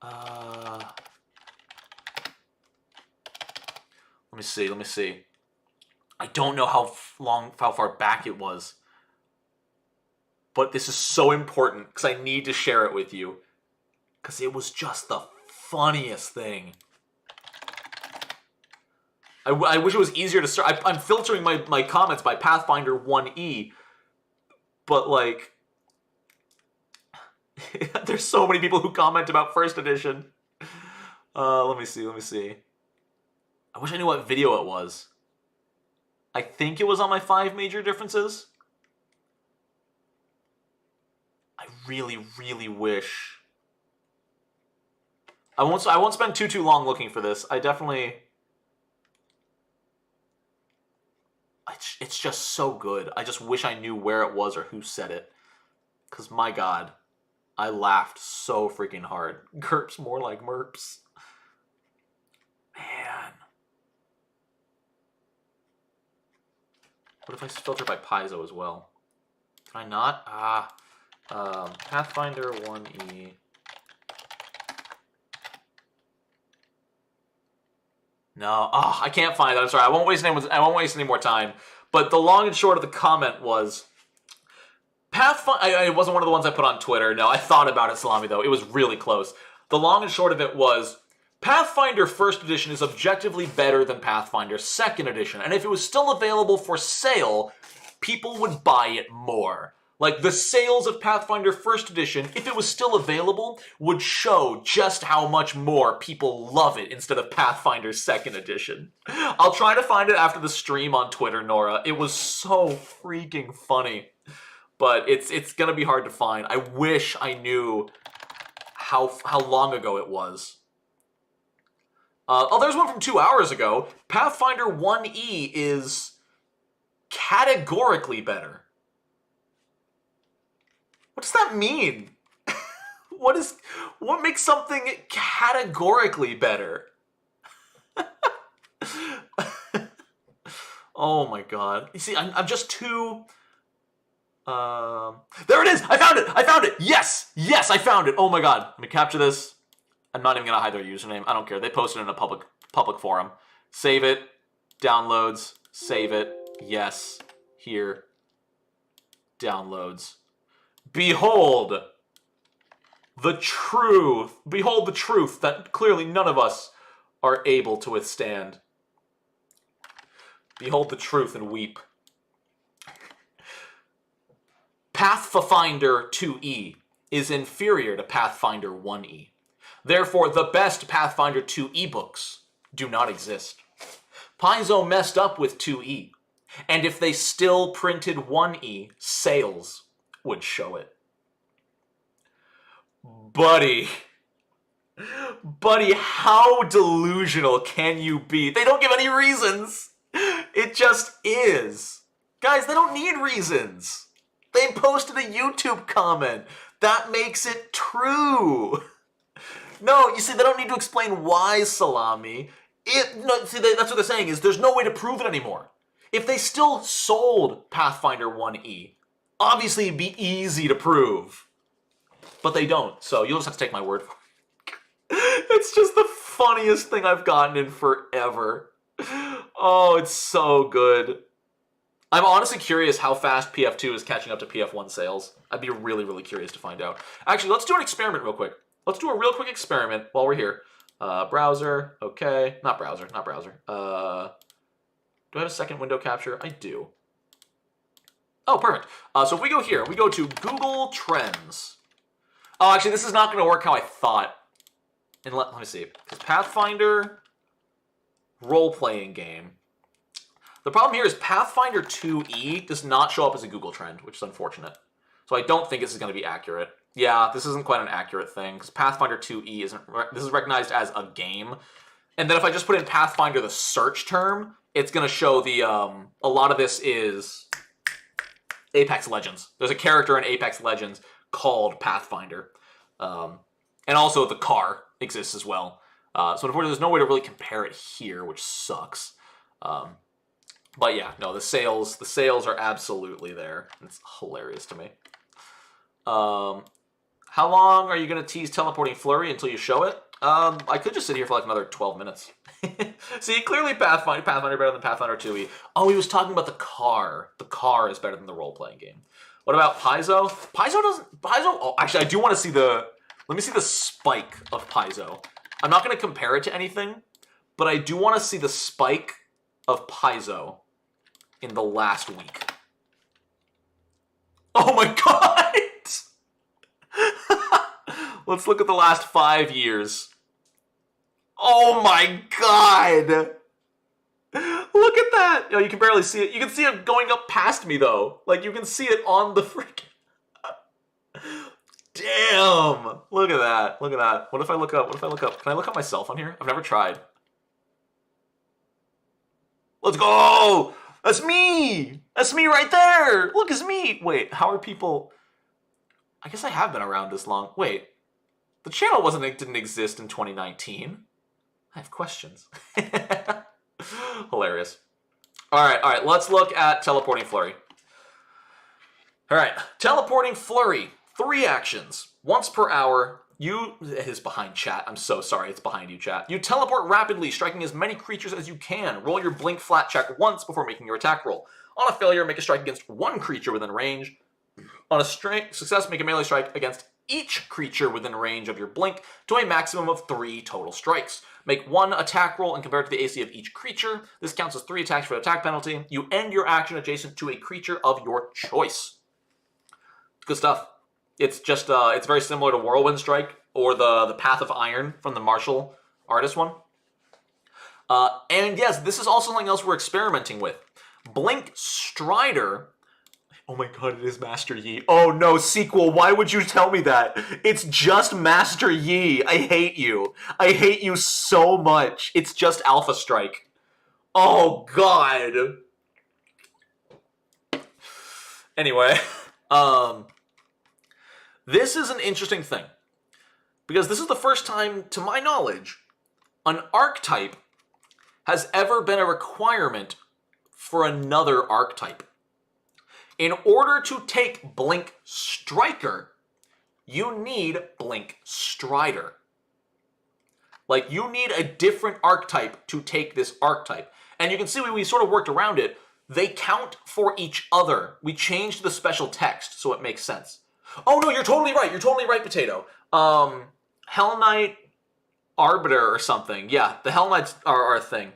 Let me see. I don't know how far back it was. But this is so important, because I need to share it with you. Because it was just the funniest thing. I wish it was easier to start. I'm filtering my comments by Pathfinder 1e. But, like... there's so many people who comment about 1st edition. Let me see. I wish I knew what video it was. I think it was on my 5 major differences. I really, really wish... I won't spend too long looking for this. I it's just so good. I just wish I knew where it was or who said it. Because, my God, I laughed so freaking hard. GURPS more like MERPs. Man. What if I filter by Paizo as well? Can I not? Pathfinder 1E. No, I can't find it. I'm sorry. I won't waste any more time. But the long and short of the comment was Pathfinder. It wasn't one of the ones I put on Twitter. No, I thought about it, Salami, though. It was really close. The long and short of it was Pathfinder 1st Edition is objectively better than Pathfinder 2nd Edition. And if it was still available for sale, people would buy it more. Like, the sales of Pathfinder 1st Edition, if it was still available, would show just how much more people love it instead of Pathfinder 2nd Edition. I'll try to find it after the stream on Twitter, Nora. It was so freaking funny. But it's gonna be hard to find. I wish I knew how long ago it was. There's one from 2 hours ago. Pathfinder 1E is categorically better. What does that mean? What makes something categorically better? Oh my God. You see, I'm just too... there it is! I found it! Yes! Yes, I found it! Oh my God. Let me capture this. I'm not even gonna hide their username. I don't care. They posted it in a public forum. Save it. Downloads. Save it. Yes. Here. Downloads. Behold the truth. Behold the truth that clearly none of us are able to withstand. Behold the truth and weep. Pathfinder 2E is inferior to Pathfinder 1E. Therefore, the best Pathfinder 2E books do not exist. Paizo messed up with 2E, and if they still printed 1E, sales would show it. Buddy, how delusional can you be? They don't give any reasons. It just is. Guys, they don't need reasons. They posted a YouTube comment. That makes it true. No, you see, they don't need to explain why, Salami. That's what they're saying is there's no way to prove it anymore. If they still sold Pathfinder 1E, obviously it'd be easy to prove. But they don't, so you'll just have to take my word for it. It's just the funniest thing I've gotten in forever. Oh, it's so good. I'm honestly curious how fast PF2 is catching up to PF1 sales. I'd be really, really curious to find out. Actually, let's do an experiment real quick. Let's do a real quick experiment while we're here. Browser, okay. Not browser. Do I have a second window capture? I do. Oh, perfect. So if we go here, we go to Google Trends. Oh, actually, this is not going to work how I thought. And let me see. Because Pathfinder role-playing game. The problem here is Pathfinder 2E does not show up as a Google trend, which is unfortunate. So I don't think this is going to be accurate. Yeah, this isn't quite an accurate thing, because Pathfinder 2E isn't... This is recognized as a game. And then if I just put in Pathfinder, the search term, it's going to show the... a lot of this is Apex Legends. There's a character in Apex Legends called Pathfinder. And also the car exists as well. So unfortunately, there's no way to really compare it here, which sucks. But yeah, no, the sales are absolutely there. It's hilarious to me. How long are you going to tease teleporting flurry until you show it? I could just sit here for like another 12 minutes. See, clearly Pathfinder better than Pathfinder 2E. Oh, he was talking about the car. The car is better than the role-playing game. What about Paizo? Oh, actually, I do want to see let me see the spike of Paizo. I'm not going to compare it to anything, but I do want to see the spike of Paizo in the last week. Oh my God! Let's look at the last 5 years. Oh my God! Look at that! You know, you can barely see it. You can see it going up past me, though. Like, you can see it on the freaking... Damn! Look at that. Look at that. What if I look up? Can I look up myself on here? I've never tried. Let's go! That's me! That's me right there! Look, it's me! Wait, how are people... I guess I have been around this long. Wait, the channel didn't exist in 2019. I have questions. Hilarious. Alright, let's look at Teleporting Flurry. Alright, Teleporting Flurry. 3 actions. Once per hour, it is behind chat. I'm so sorry, it's behind you, chat. You teleport rapidly, striking as many creatures as you can. Roll your blink flat check once before making your attack roll. On a failure, make a strike against 1 creature within range. On a success, make a melee strike against each creature within range of your blink to a maximum of 3 total strikes. Make 1 attack roll and compare it to the AC of each creature. This counts as 3 attacks for the attack penalty. You end your action adjacent to a creature of your choice. Good stuff. It's just, it's very similar to Whirlwind Strike or the Path of Iron from the martial artist one. And yes, this is also something else we're experimenting with. Blink Strider. Oh my god, it is Master Yi. Oh no, sequel, why would you tell me that? It's just Master Yi. I hate you. I hate you so much. It's just Alpha Strike. Oh god. Anyway, this is an interesting thing. Because this is the first time, to my knowledge, an archetype has ever been a requirement for another archetype. In order to take Blink Striker, you need Blink Strider. Like, you need a different archetype to take this archetype. And you can see we sort of worked around it. They count for each other. We changed the special text, so it makes sense. Oh no, you're totally right. You're totally right, Potato. Hell Knight Arbiter or something. Yeah, the Hell Knights are a thing.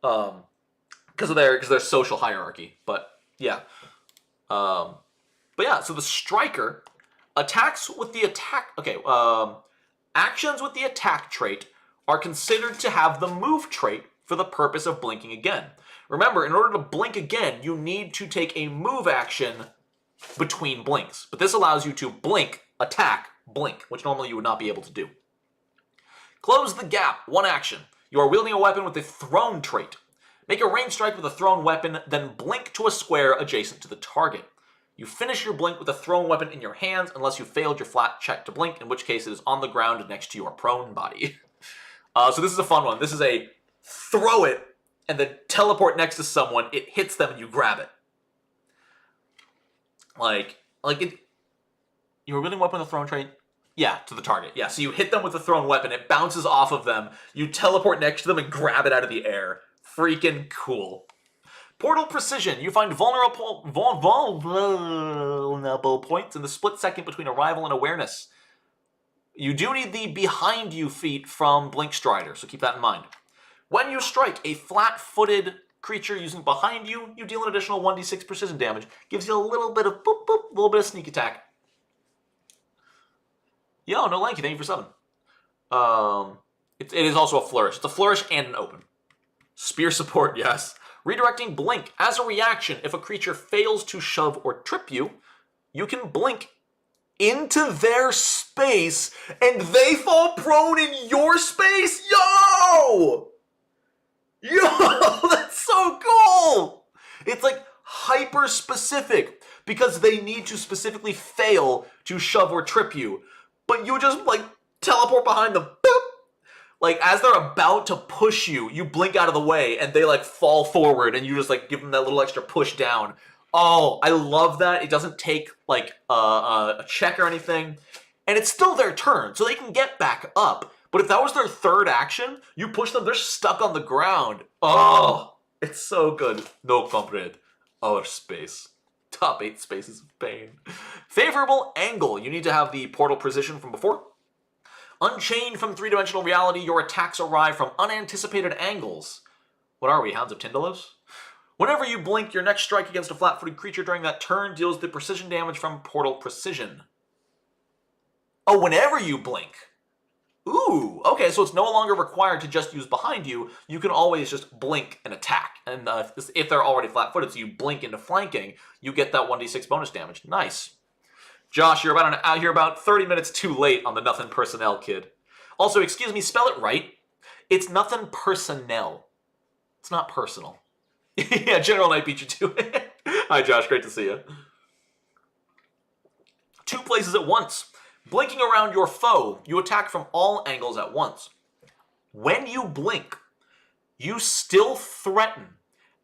Because of their social hierarchy. But, yeah. So the Striker attacks with the attack... Okay, actions with the attack trait are considered to have the move trait for the purpose of blinking again. Remember, in order to blink again, you need to take a move action between blinks. But this allows you to blink, attack, blink, which normally you would not be able to do. Close the gap, 1 action. You are wielding a weapon with the thrown trait. Make a ranged strike with a thrown weapon, then blink to a square adjacent to the target. You finish your blink with a thrown weapon in your hands unless you failed your flat check to blink, in which case it is on the ground next to your prone body. So this is a fun one. This is a throw it and then teleport next to someone. It hits them and you grab it. You were wielding a weapon with a thrown trait? Yeah, to the target. Yeah, so you hit them with a thrown weapon. It bounces off of them. You teleport next to them and grab it out of the air. Freaking cool. Portal Precision. You find vulnerable points in the split second between arrival and awareness. You do need the behind you feat from Blink Strider, so keep that in mind. When you strike a flat-footed creature using behind you, you deal an additional 1d6 precision damage. Gives you a little bit of boop boop, a little bit of sneak attack. Yo, no lanky, thank you for 7. It is also a flourish. It's a flourish and an open. Spear support, yes. Redirecting blink. As a reaction, if a creature fails to shove or trip you, you can blink into their space and they fall prone in your space. Yo! Yo, that's so cool! It's like hyper specific because they need to specifically fail to shove or trip you. But you just like teleport behind them. Boop! Like, as they're about to push you, you blink out of the way, and they, like, fall forward, and you just, like, give them that little extra push down. Oh, I love that. It doesn't take, like, a check or anything. And it's still their turn, so they can get back up. But if that was their third action, you push them, they're stuck on the ground. Oh, it's so good. No comprehend. Our space. Top 8 spaces of pain. Favorable angle. You need to have the portal precision from before. Unchained from 3-dimensional reality, your attacks arrive from unanticipated angles. What are we, Hounds of Tyndalos? Whenever you blink, your next strike against a flat-footed creature during that turn deals the precision damage from Portal Precision. Oh, whenever you blink. Ooh, okay, so it's no longer required to just use behind you. You can always just blink and attack. And if they're already flat-footed, so you blink into flanking, you get that 1d6 bonus damage. Nice. Josh, you're about 30 minutes too late on the Nothing Personnel, kid. Also, excuse me, spell it right. It's Nothing Personnel. It's not personal. Yeah, General Knight beat you to it. Hi, Josh. Great to see you. 2 places at once. Blinking around your foe, you attack from all angles at once. When you blink, you still threaten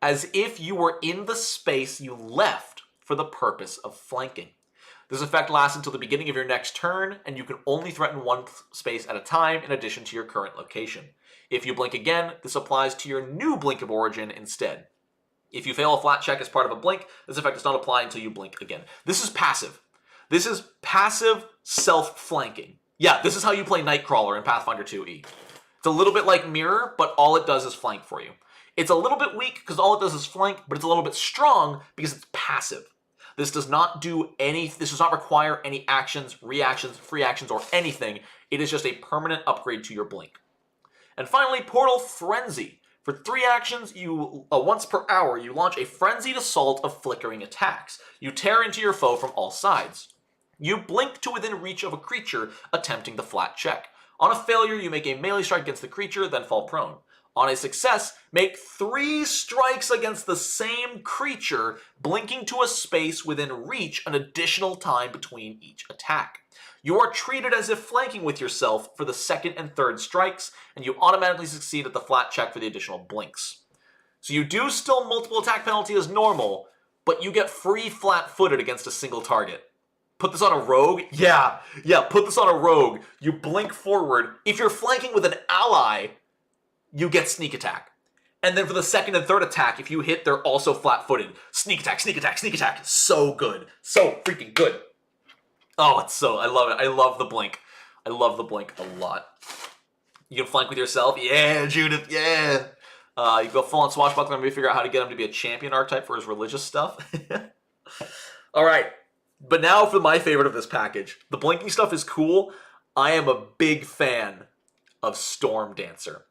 as if you were in the space you left for the purpose of flanking. This effect lasts until the beginning of your next turn, and you can only threaten one space at a time in addition to your current location. If you blink again, this applies to your new blink of origin instead. If you fail a flat check as part of a blink, this effect does not apply until you blink again. This is passive. This is passive self-flanking. Yeah, this is how you play Nightcrawler in Pathfinder 2e. It's a little bit like Mirror, but all it does is flank for you. It's a little bit weak because all it does is flank, but it's a little bit strong because it's passive. This does not this does not require any actions, reactions, free actions, or anything. It is just a permanent upgrade to your blink. And finally, Portal Frenzy. For 3 actions, once per hour, you launch a frenzied assault of flickering attacks. You tear into your foe from all sides. You blink to within reach of a creature attempting the flat check. On a failure, you make a melee strike against the creature, then fall prone. On a success, make 3 strikes against the same creature, blinking to a space within reach an additional time between each attack. You are treated as if flanking with yourself for the 2nd and 3rd strikes, and you automatically succeed at the flat check for the additional blinks. So you do still multiple attack penalty as normal, but you get free flat-footed against a single target. Put this on a rogue? Yeah, put this on a rogue. You blink forward. If you're flanking with an ally, you get sneak attack. And then for the 2nd and 3rd attack, if you hit, they're also flat-footed. Sneak attack, sneak attack, sneak attack. So good. So freaking good. Oh, I love it. I love the blink. I love the blink a lot. You can flank with yourself. Yeah, Judith, yeah. You go full on swashbuckler and maybe figure out how to get him to be a champion archetype for his religious stuff. All right. But now for my favorite of this package. The blinking stuff is cool. I am a big fan of Storm Dancer.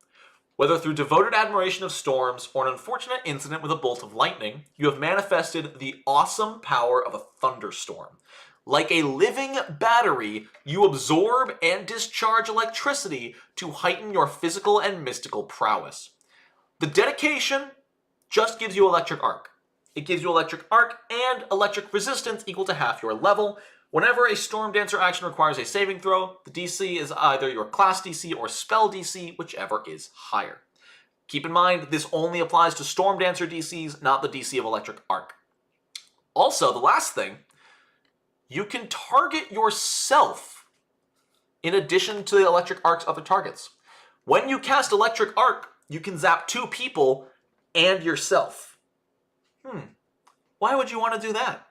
Whether through devoted admiration of storms or an unfortunate incident with a bolt of lightning, you have manifested the awesome power of a thunderstorm. Like a living battery, you absorb and discharge electricity to heighten your physical and mystical prowess. The dedication just gives you electric arc. It gives you electric arc and electric resistance equal to half your level. Whenever a Storm Dancer action requires a saving throw, the DC is either your class DC or spell DC, whichever is higher. Keep in mind, this only applies to Storm Dancer DCs, not the DC of electric arc. Also, the last thing, you can target yourself in addition to the electric arc's other targets. When you cast electric arc, you can zap 2 people and yourself. Why would you want to do that?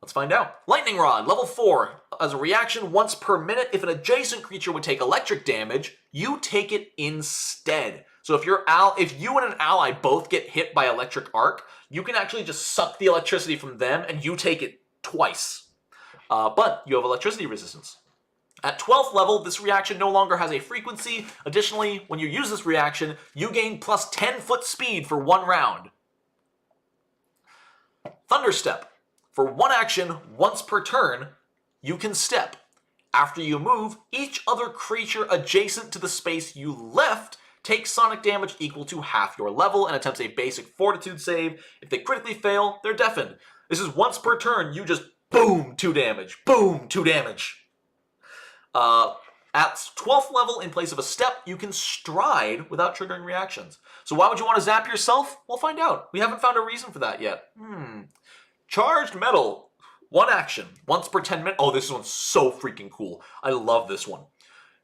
Let's find out. Lightning Rod, level 4. As a reaction, once per minute, if an adjacent creature would take electric damage, you take it instead. So if you and an ally both get hit by electric arc, you can actually just suck the electricity from them and you take it twice. But you have electricity resistance. At 12th level, this reaction no longer has a frequency. Additionally, when you use this reaction, you gain plus 10 foot speed for 1 round. Thunderstep. For 1 action, once per turn, you can step. After you move, each other creature adjacent to the space you left takes sonic damage equal to half your level and attempts a basic fortitude save. If they critically fail, they're deafened. This is once per turn, you just boom, 2 damage. Boom, 2 damage. At 12th level, in place of a step, you can stride without triggering reactions. So why would you want to zap yourself? We'll find out. We haven't found a reason for that yet. Charged Metal. 1 action. Once per 10 minutes. Oh, this one's so freaking cool. I love this one.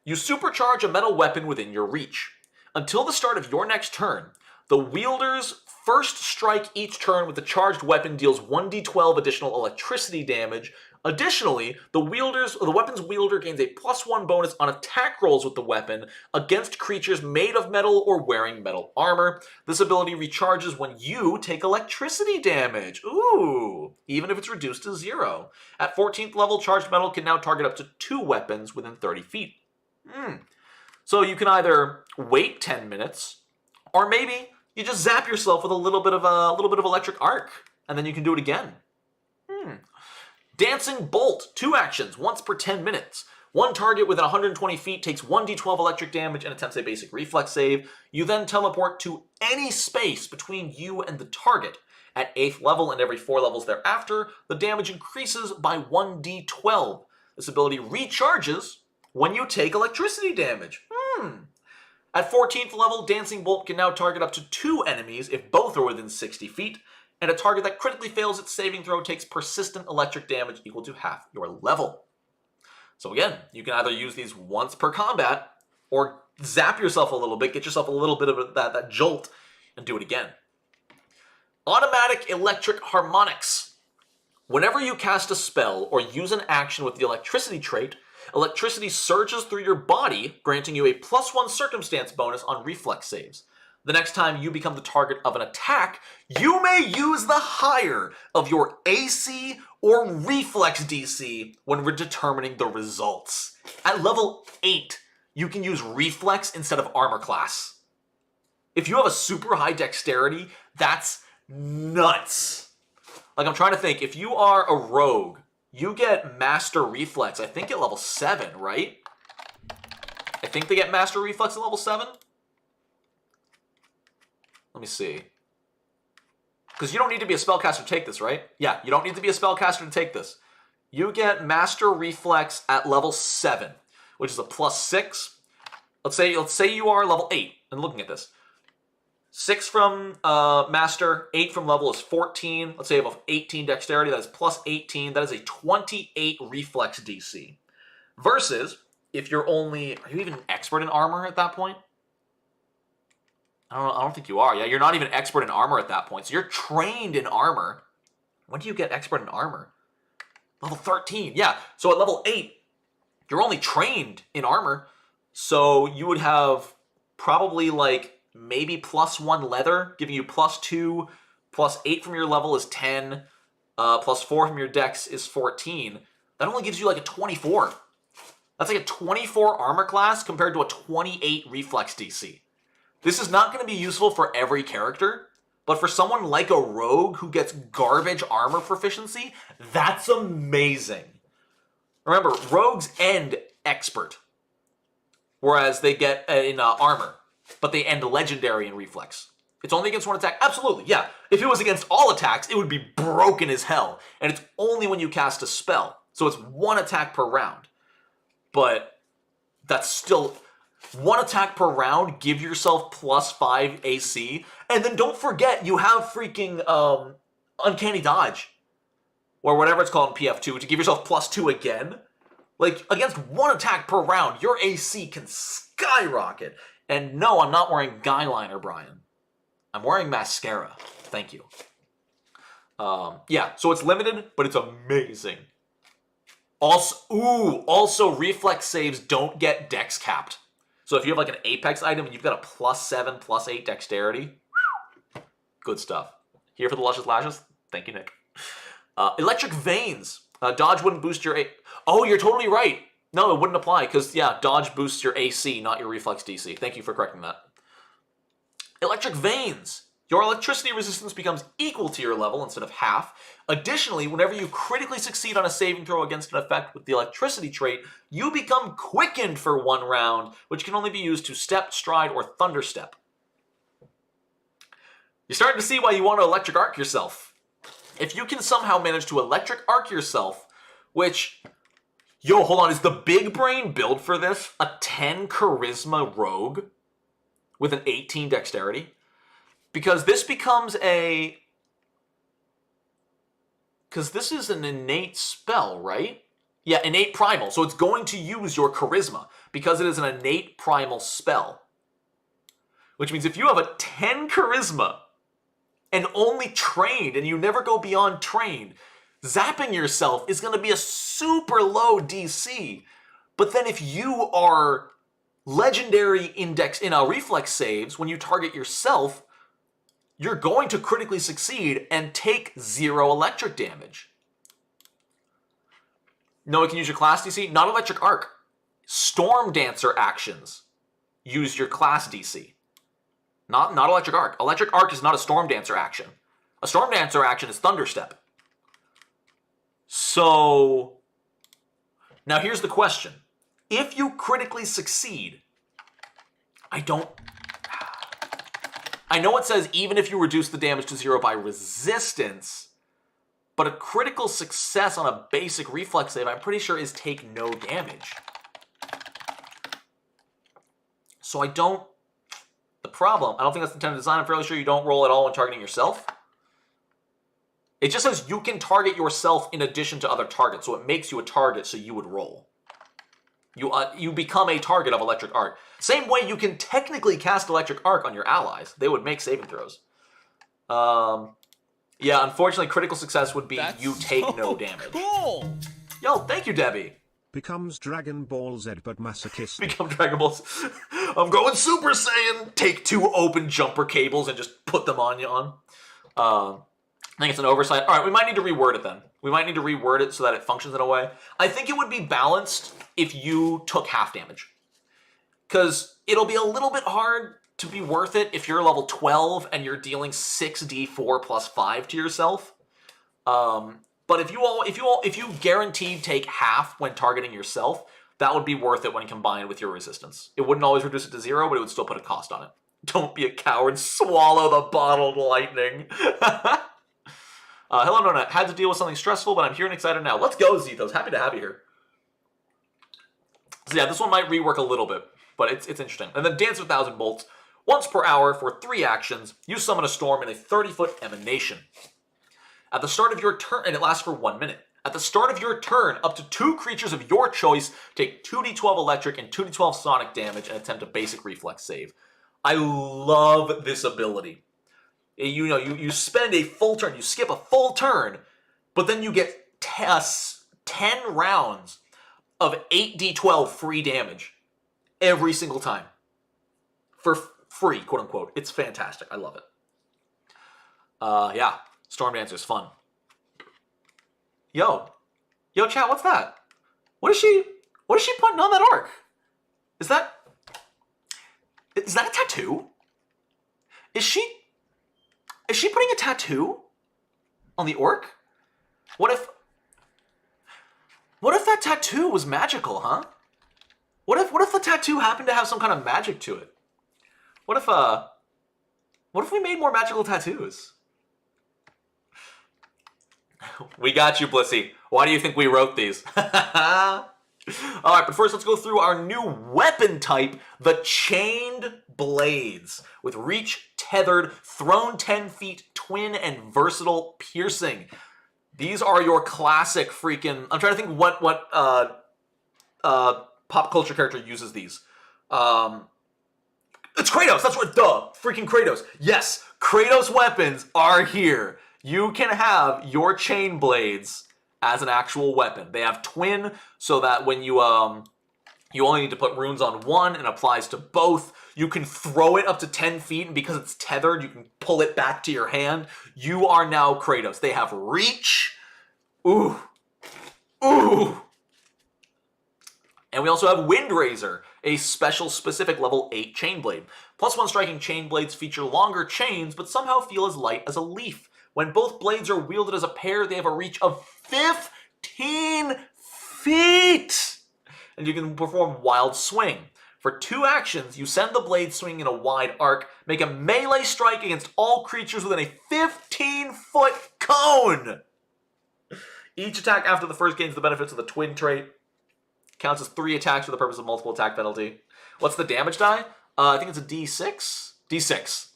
You supercharge a metal weapon within your reach. Until the start of your next turn, the wielder's first strike each turn with the charged weapon deals 1d12 additional electricity damage. Additionally, the weapon's wielder gains a +1 bonus on attack rolls with the weapon against creatures made of metal or wearing metal armor. This ability recharges when you take electricity damage. Ooh, even if it's reduced to 0. At 14th level, charged metal can now target up to 2 weapons within 30 feet. So you can either wait 10 minutes, or maybe you just zap yourself with a little bit of electric arc, and then you can do it again. Dancing Bolt, 2 actions, once per 10 minutes. One target within 120 feet takes 1d12 electric damage and attempts a basic reflex save. You then teleport to any space between you and the target. At 8th level and every 4 levels thereafter, the damage increases by 1d12. This ability recharges when you take electricity damage. At 14th level, Dancing Bolt can now target up to 2 enemies if both are within 60 feet, and a target that critically fails its saving throw takes persistent electric damage equal to half your level. So again, you can either use these once per combat, or zap yourself a little bit, get yourself a little bit of that jolt, and do it again. Automatic Electric Harmonics. Whenever you cast a spell or use an action with the electricity trait, electricity surges through your body, granting you a +1 circumstance bonus on reflex saves. The next time you become the target of an attack, you may use the higher of your AC or reflex DC when we're determining the results. At level 8, you can use reflex instead of armor class. If you have a super high dexterity, that's nuts. Like, I'm trying to think, if you are a rogue, you get Master Reflex, I think at level 7, right? I think they get Master Reflex at level 7. Let me see. Because you don't need to be a spellcaster to take this, right? Yeah, you don't need to be a spellcaster to take this. You get Master Reflex at level 7, which is a +6. Let's say you are level 8, and looking at this. 6 from Master, 8 from level is 14. Let's say you have 18 dexterity, that is +18. That is a 28 reflex DC. Versus, if you're only... Are you even expert in armor at that point? I don't think you are. Yeah, you're not even expert in armor at that point. So you're trained in armor. When do you get expert in armor? Level 13. Yeah, so at level 8, you're only trained in armor. So you would have probably like maybe +1 leather, giving you +2, +8 from your level is 10, +4 from your dex is 14. That only gives you like a 24. That's like a 24 armor class compared to a 28 reflex DC. This is not going to be useful for every character, but for someone like a rogue who gets garbage armor proficiency, that's amazing. Remember, rogues end expert, whereas they get in armor, but they end legendary in reflex. It's only against one attack? Absolutely, yeah. If it was against all attacks, it would be broken as hell, and it's only when you cast a spell, so it's 1 attack per round. But that's still... 1 attack per round, give yourself +5 AC, and then don't forget you have freaking Uncanny Dodge, or whatever it's called in PF2, to give yourself +2 again. Like, against 1 attack per round, your AC can skyrocket. And no, I'm not wearing guy liner, Brian. I'm wearing mascara. Thank you. Yeah, so it's limited, but it's amazing. Also, reflex saves don't get dex capped. So if you have like an Apex item and you've got a +7, +8 dexterity, good stuff. Here for the Luscious Lashes? Thank you, Nick. Electric Veins. Dodge wouldn't boost your... Oh, you're totally right. No, it wouldn't apply because, yeah, dodge boosts your AC, not your reflex DC. Thank you for correcting that. Electric Veins. Your electricity resistance becomes equal to your level instead of half. Additionally, whenever you critically succeed on a saving throw against an effect with the electricity trait, you become quickened for 1 round, which can only be used to step, stride, or thunder step. You're starting to see why you want to electric arc yourself. If you can somehow manage to electric arc yourself, which... Yo, hold on, is the big brain build for this a 10 charisma rogue with an 18 dexterity? Because this becomes a... Because this is an innate spell, right? Yeah, innate primal. So it's going to use your charisma because it is an innate primal spell. Which means if you have a 10 charisma and only trained and you never go beyond trained, zapping yourself is going to be a super low DC. But then if you are legendary in reflex saves, when you target yourself, you're going to critically succeed and take 0 electric damage. No, it can use your class DC. Not electric arc. Storm Dancer actions use your class DC. Not electric arc. Electric arc is not a Storm Dancer action. A Storm Dancer action is Thunder Step. So, now here's the question. If you critically succeed, I know it says even if you reduce the damage to 0 by resistance, but a critical success on a basic reflex save, I'm pretty sure, is take no damage. So I don't think that's the intended design. I'm fairly sure you don't roll at all when targeting yourself. It just says you can target yourself in addition to other targets, so it makes you a target, so you would roll. You become a target of Electric Arc. Same way you can technically cast Electric Arc on your allies. They would make saving throws. Yeah, unfortunately, critical success would be you take no damage. Cool. Yo, thank you, Debbie. Becomes Dragon Ball Z but masochistic. Become Dragon Balls. I'm going Super Saiyan. Take 2 open jumper cables and just put them on you on. I think it's an oversight. All right, we might need to reword it then. We might need to reword it so that it functions in a way. I think it would be balanced if you took half damage. Because it'll be a little bit hard to be worth it if you're level 12 and you're dealing 6d4 plus 5 to yourself. But if you guaranteed take half when targeting yourself, that would be worth it when combined with your resistance. It wouldn't always reduce it to 0, but it would still put a cost on it. Don't be a coward. Swallow the bottled lightning. Hello, Nonat. Had to deal with something stressful, but I'm here and excited now. Let's go, Zethos. Happy to have you here. So yeah, this one might rework a little bit, but it's interesting. And then Dance with 1,000 Bolts. Once per hour for 3 actions, you summon a storm in a 30-foot emanation. At the start of your turn, and it lasts for 1 minute. At the start of your turn, up to 2 creatures of your choice take 2d12 electric and 2d12 sonic damage and attempt a basic reflex save. I love this ability. You spend a full turn, you skip a full turn, but then you get 10 rounds of 8d12 free damage every single time. For free, quote unquote. It's fantastic. I love it. Yeah. Storm Dancer is fun. Yo, chat, what's that? What is she putting on that arc? Is that a tattoo? Is she putting a tattoo on the orc? What if that tattoo was magical, huh? What if the tattoo happened to have some kind of magic to it? What if we made more magical tattoos? We got you, Blissey. Why do you think we wrote these? Alright, but first let's go through our new weapon type, the Chained Blades, with reach, tethered, thrown 10 feet, twin, and versatile piercing. These are your classic freaking... I'm trying to think what pop culture character uses these. It's Kratos! That's what... Duh! Freaking Kratos. Yes! Kratos weapons are here. You can have your chain blades as an actual weapon. They have twin, so that when you only need to put runes on one and applies to both. You can throw it up to 10 feet, and because it's tethered, you can pull it back to your hand. You are now Kratos. They have reach. Ooh. Ooh. And we also have Windraiser, a special specific level 8 chain blade. +1 striking chain blades feature longer chains, but somehow feel as light as a leaf. When both blades are wielded as a pair, they have a reach of 15 feet! And you can perform Wild Swing. For 2 actions, you send the blade swinging in a wide arc, make a melee strike against all creatures within a 15-foot cone! Each attack after the first gains the benefits of the twin trait. Counts as 3 attacks for the purpose of multiple attack penalty. What's the damage die? I think it's a D6? D6.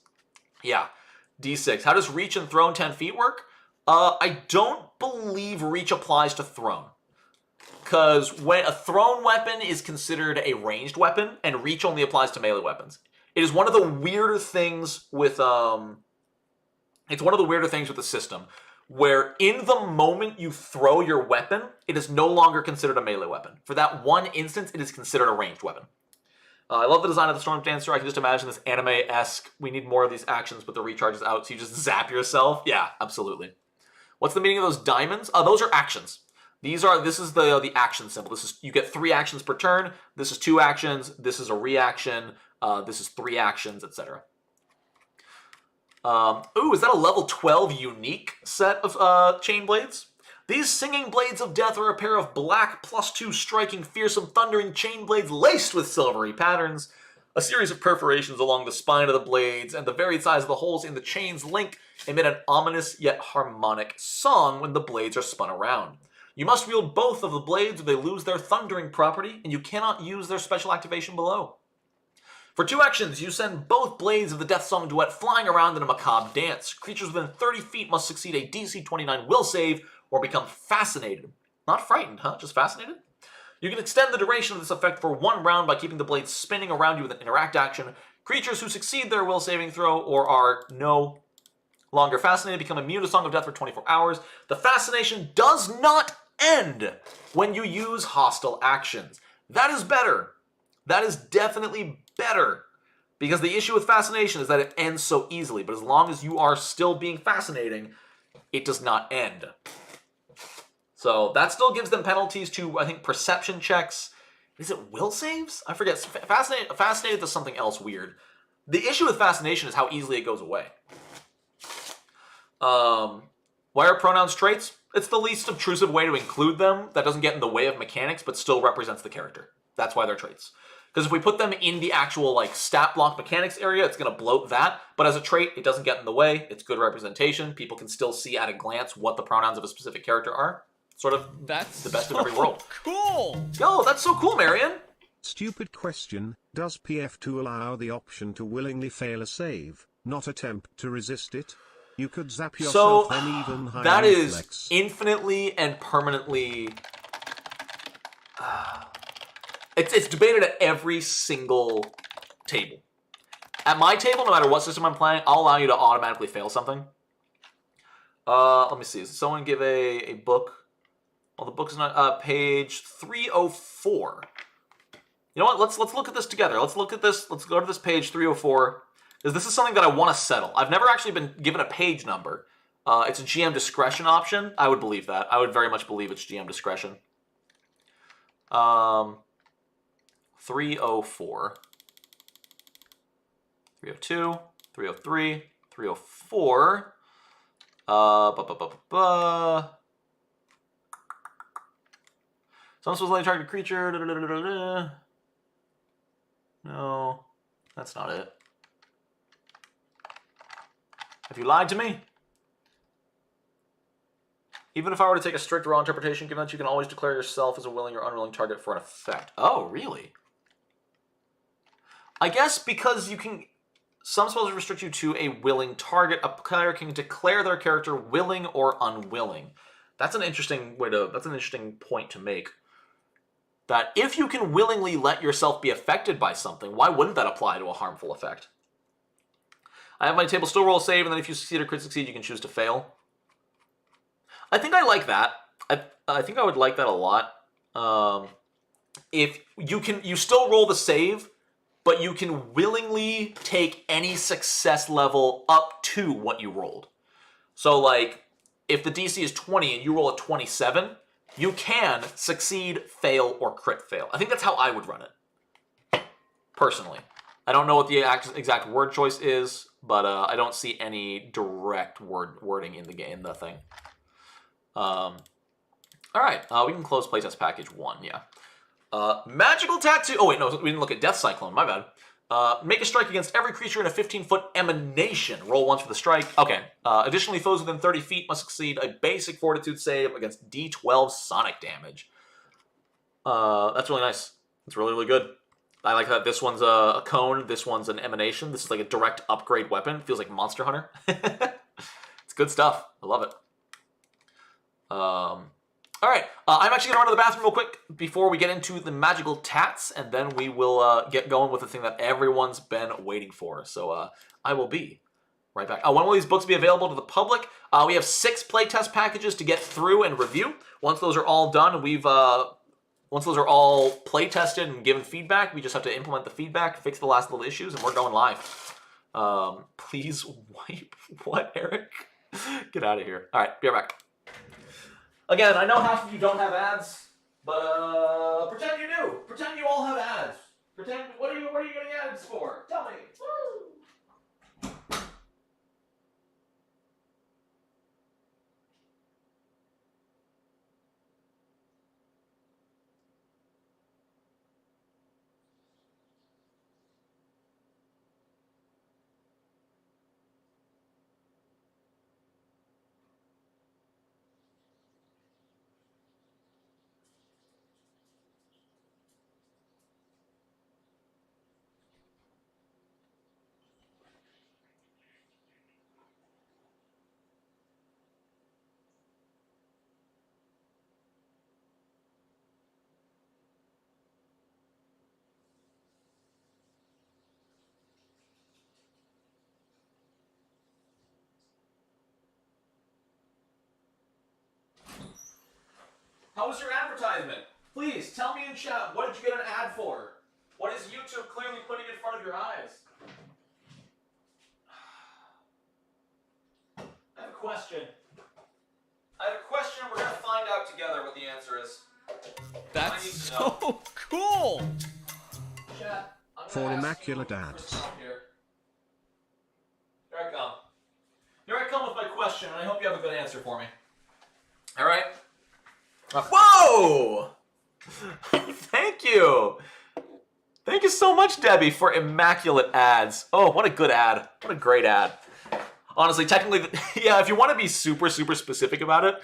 Yeah. D6. How does reach and thrown 10 feet work? I don't believe reach applies to thrown. Because when a thrown weapon is considered a ranged weapon, and reach only applies to melee weapons. It is one of the weirder things with it's one of the weirder things with the system, where in the moment you throw your weapon, it is no longer considered a melee weapon. For that one instance, it is considered a ranged weapon. I love the design of the Storm Dancer. I can just imagine this anime-esque, we need more of these actions, but the recharge is out, so you just zap yourself. Yeah, absolutely. What's the meaning of those diamonds? Those are actions. This is the action symbol. You get 3 actions per turn. This is 2 actions. This is a reaction. This is 3 actions, etc. Ooh, is that a level 12 unique set of chain blades? These singing blades of death are a pair of black +2 striking fearsome thundering chain blades laced with silvery patterns. A series of perforations along the spine of the blades and the varied size of the holes in the chain's link emit an ominous yet harmonic song when the blades are spun around. You must wield both of the blades or they lose their thundering property, and you cannot use their special activation below. For 2 actions, you send both blades of the Death Song duet flying around in a macabre dance. Creatures within 30 feet must succeed a DC 29 will save or become fascinated. Not frightened, huh? Just fascinated? You can extend the duration of this effect for 1 round by keeping the blades spinning around you with an interact action. Creatures who succeed their will saving throw or are no longer fascinated become immune to Song of Death for 24 hours. The fascination does not end when you use hostile actions. That is better. That is definitely better. Because the issue with fascination is that it ends so easily. But as long as you are still being fascinating, it does not end. So that still gives them penalties to, I think, perception checks. Is it will saves? I forget. Fascinated does something else weird. The issue with fascination is how easily it goes away. Why are pronouns traits? It's the least obtrusive way to include them that doesn't get in the way of mechanics but still represents the character. That's why they're traits. Because if we put them in the actual like stat block mechanics area, it's going to bloat that. But as a trait, it doesn't get in the way. It's good representation. People can still see at a glance what the pronouns of a specific character are. Sort of That's the best so of every world. Cool! Yo, that's so cool, Marion! Stupid question, does PF2 allow the option to willingly fail a save, not attempt to resist it? You could zap yourself then even higher that reflex. is infinitely and permanently... It's debated at every single table. At my table, no matter what system I'm playing, I'll allow you to automatically fail something. Let me see. Does someone give a book? Well, the book is not page 304. You know what? Let's look at this together. Let's look at this. Let's go to this page 304. Because this is something that I want to settle. I've never actually been given a page number. It's a GM discretion option. I would believe that. I would very much believe it's GM discretion. 304. 302. 303. 304. Someone supposed to let target creature. No, that's not it. Have you lied to me? Even if I were to take a strict raw interpretation, given that you can always declare yourself as a willing or unwilling target for an effect. Oh, really? I guess because you can... Some spells restrict you to a willing target. A player can declare their character willing or unwilling. That's an interesting way to... That's an interesting point to make. That if you can willingly let yourself be affected by something, why wouldn't that apply to a harmful effect? I have my table still roll a save, and then if you succeed or crit succeed, you can choose to fail. I think I like that. I think I would like that a lot. If you still roll the save, but you can willingly take any success level up to what you rolled. So, like, if the DC is 20 and you roll a 27, you can succeed, fail, or crit fail. I think that's how I would run it, personally. I don't know what the exact word choice is, but I don't see any direct wording in the game, the thing. All right, we can close playtest package 1, yeah. Magical Tattoo. Oh, wait, no, we didn't look at Death Cyclone, my bad. Make a strike against every creature in a 15-foot emanation. Roll once for the strike. Okay. Additionally, foes within 30 feet must succeed a basic fortitude save against D12 sonic damage. That's really nice. It's really, really good. I like that this one's a cone, this one's an emanation. This is like a direct upgrade weapon. It feels like Monster Hunter. It's good stuff. I love it. All right, I'm actually going to run to the bathroom real quick before we get into the magical tats, and then we will get going with the thing that everyone's been waiting for. So I will be right back. When will these books be available to the public? We have 6 playtest packages to get through and review. Once those are all done, once those are all playtested and given feedback, we just have to implement the feedback, fix the last little issues, and we're going live. Please wipe. What, Eric? Get out of here. All right, be right back. Again, I know half of you don't have ads, but pretend you do. Pretend you all have ads. Pretend. What are you getting ads for? Tell me. Woo! How was your advertisement? Please, tell me in chat, what did you get an ad for? What is YouTube clearly putting in front of your eyes? I have a question. We're going to find out together what the answer is. That's so cool! Chat, For immaculate ads. Here I come. Here I come with my question, and I hope you have a good answer for me. All right? Whoa! Thank you! Thank you so much, Debbie, for immaculate ads. Oh, what a good ad. What a great ad. Honestly, technically, yeah, if you want to be super, super specific about it,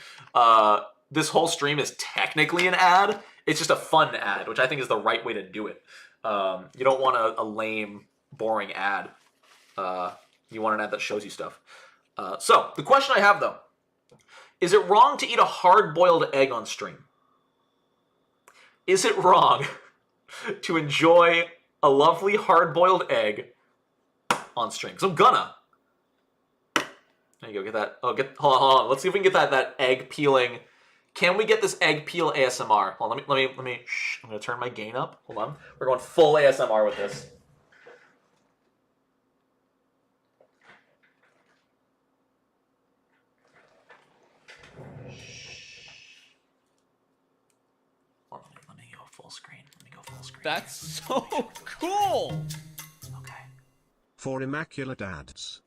this whole stream is technically an ad. It's just a fun ad, which I think is the right way to do it. You don't want a lame, boring ad. You want an ad that shows you stuff. So, the question I have, though, is it wrong to eat a hard-boiled egg on stream? Is it wrong to enjoy a lovely hard-boiled egg on stream? Because I'm gonna. There you go, get that. Oh, hold on. Let's see if we can get that egg peeling. Can we get this egg peel ASMR? Hold on, let me, shh, I'm gonna turn my gain up. Hold on. We're going full ASMR with this. Let me go full screen. That's so cool! Okay. For immaculate ads.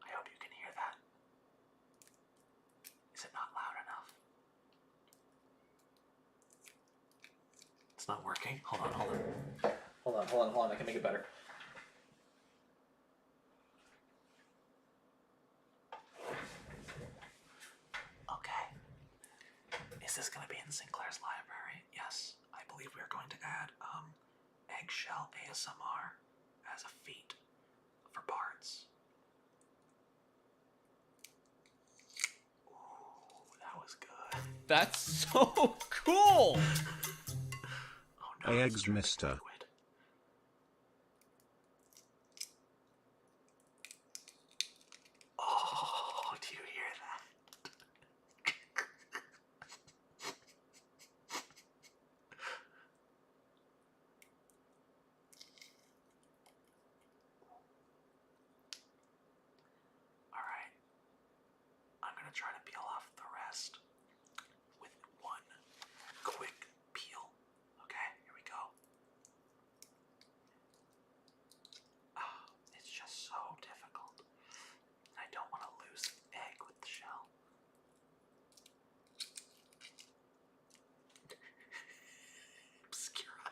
I hope you can hear that. Is it not loud enough? It's not working. Hold on. I can make it better. Okay. Is this going to be in Sinclair's library? Yes. I believe we are going to add eggshell ASMR as a feat for bards. Ooh, that was good. That's so cool! Oh no. Eggs, mister. Oh, do you hear that? All right. I'm going to try to peel off the rest with one quick peel. Okay, here we go. Oh, it's just so difficult. I don't want to lose the egg with the shell. Obscura.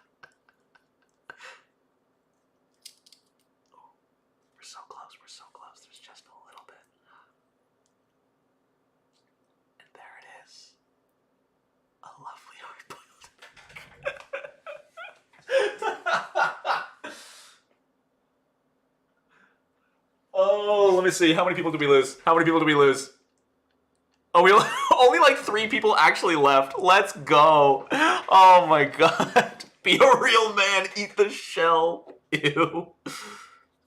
Oh, we're so close, There's just a little bit. And there it is. A lovely hard-boiled egg. Oh, let me see. How many people did we lose? Oh, we only like 3 people actually left. Let's go. Oh my god. Be a real man. Eat the shell. Ew.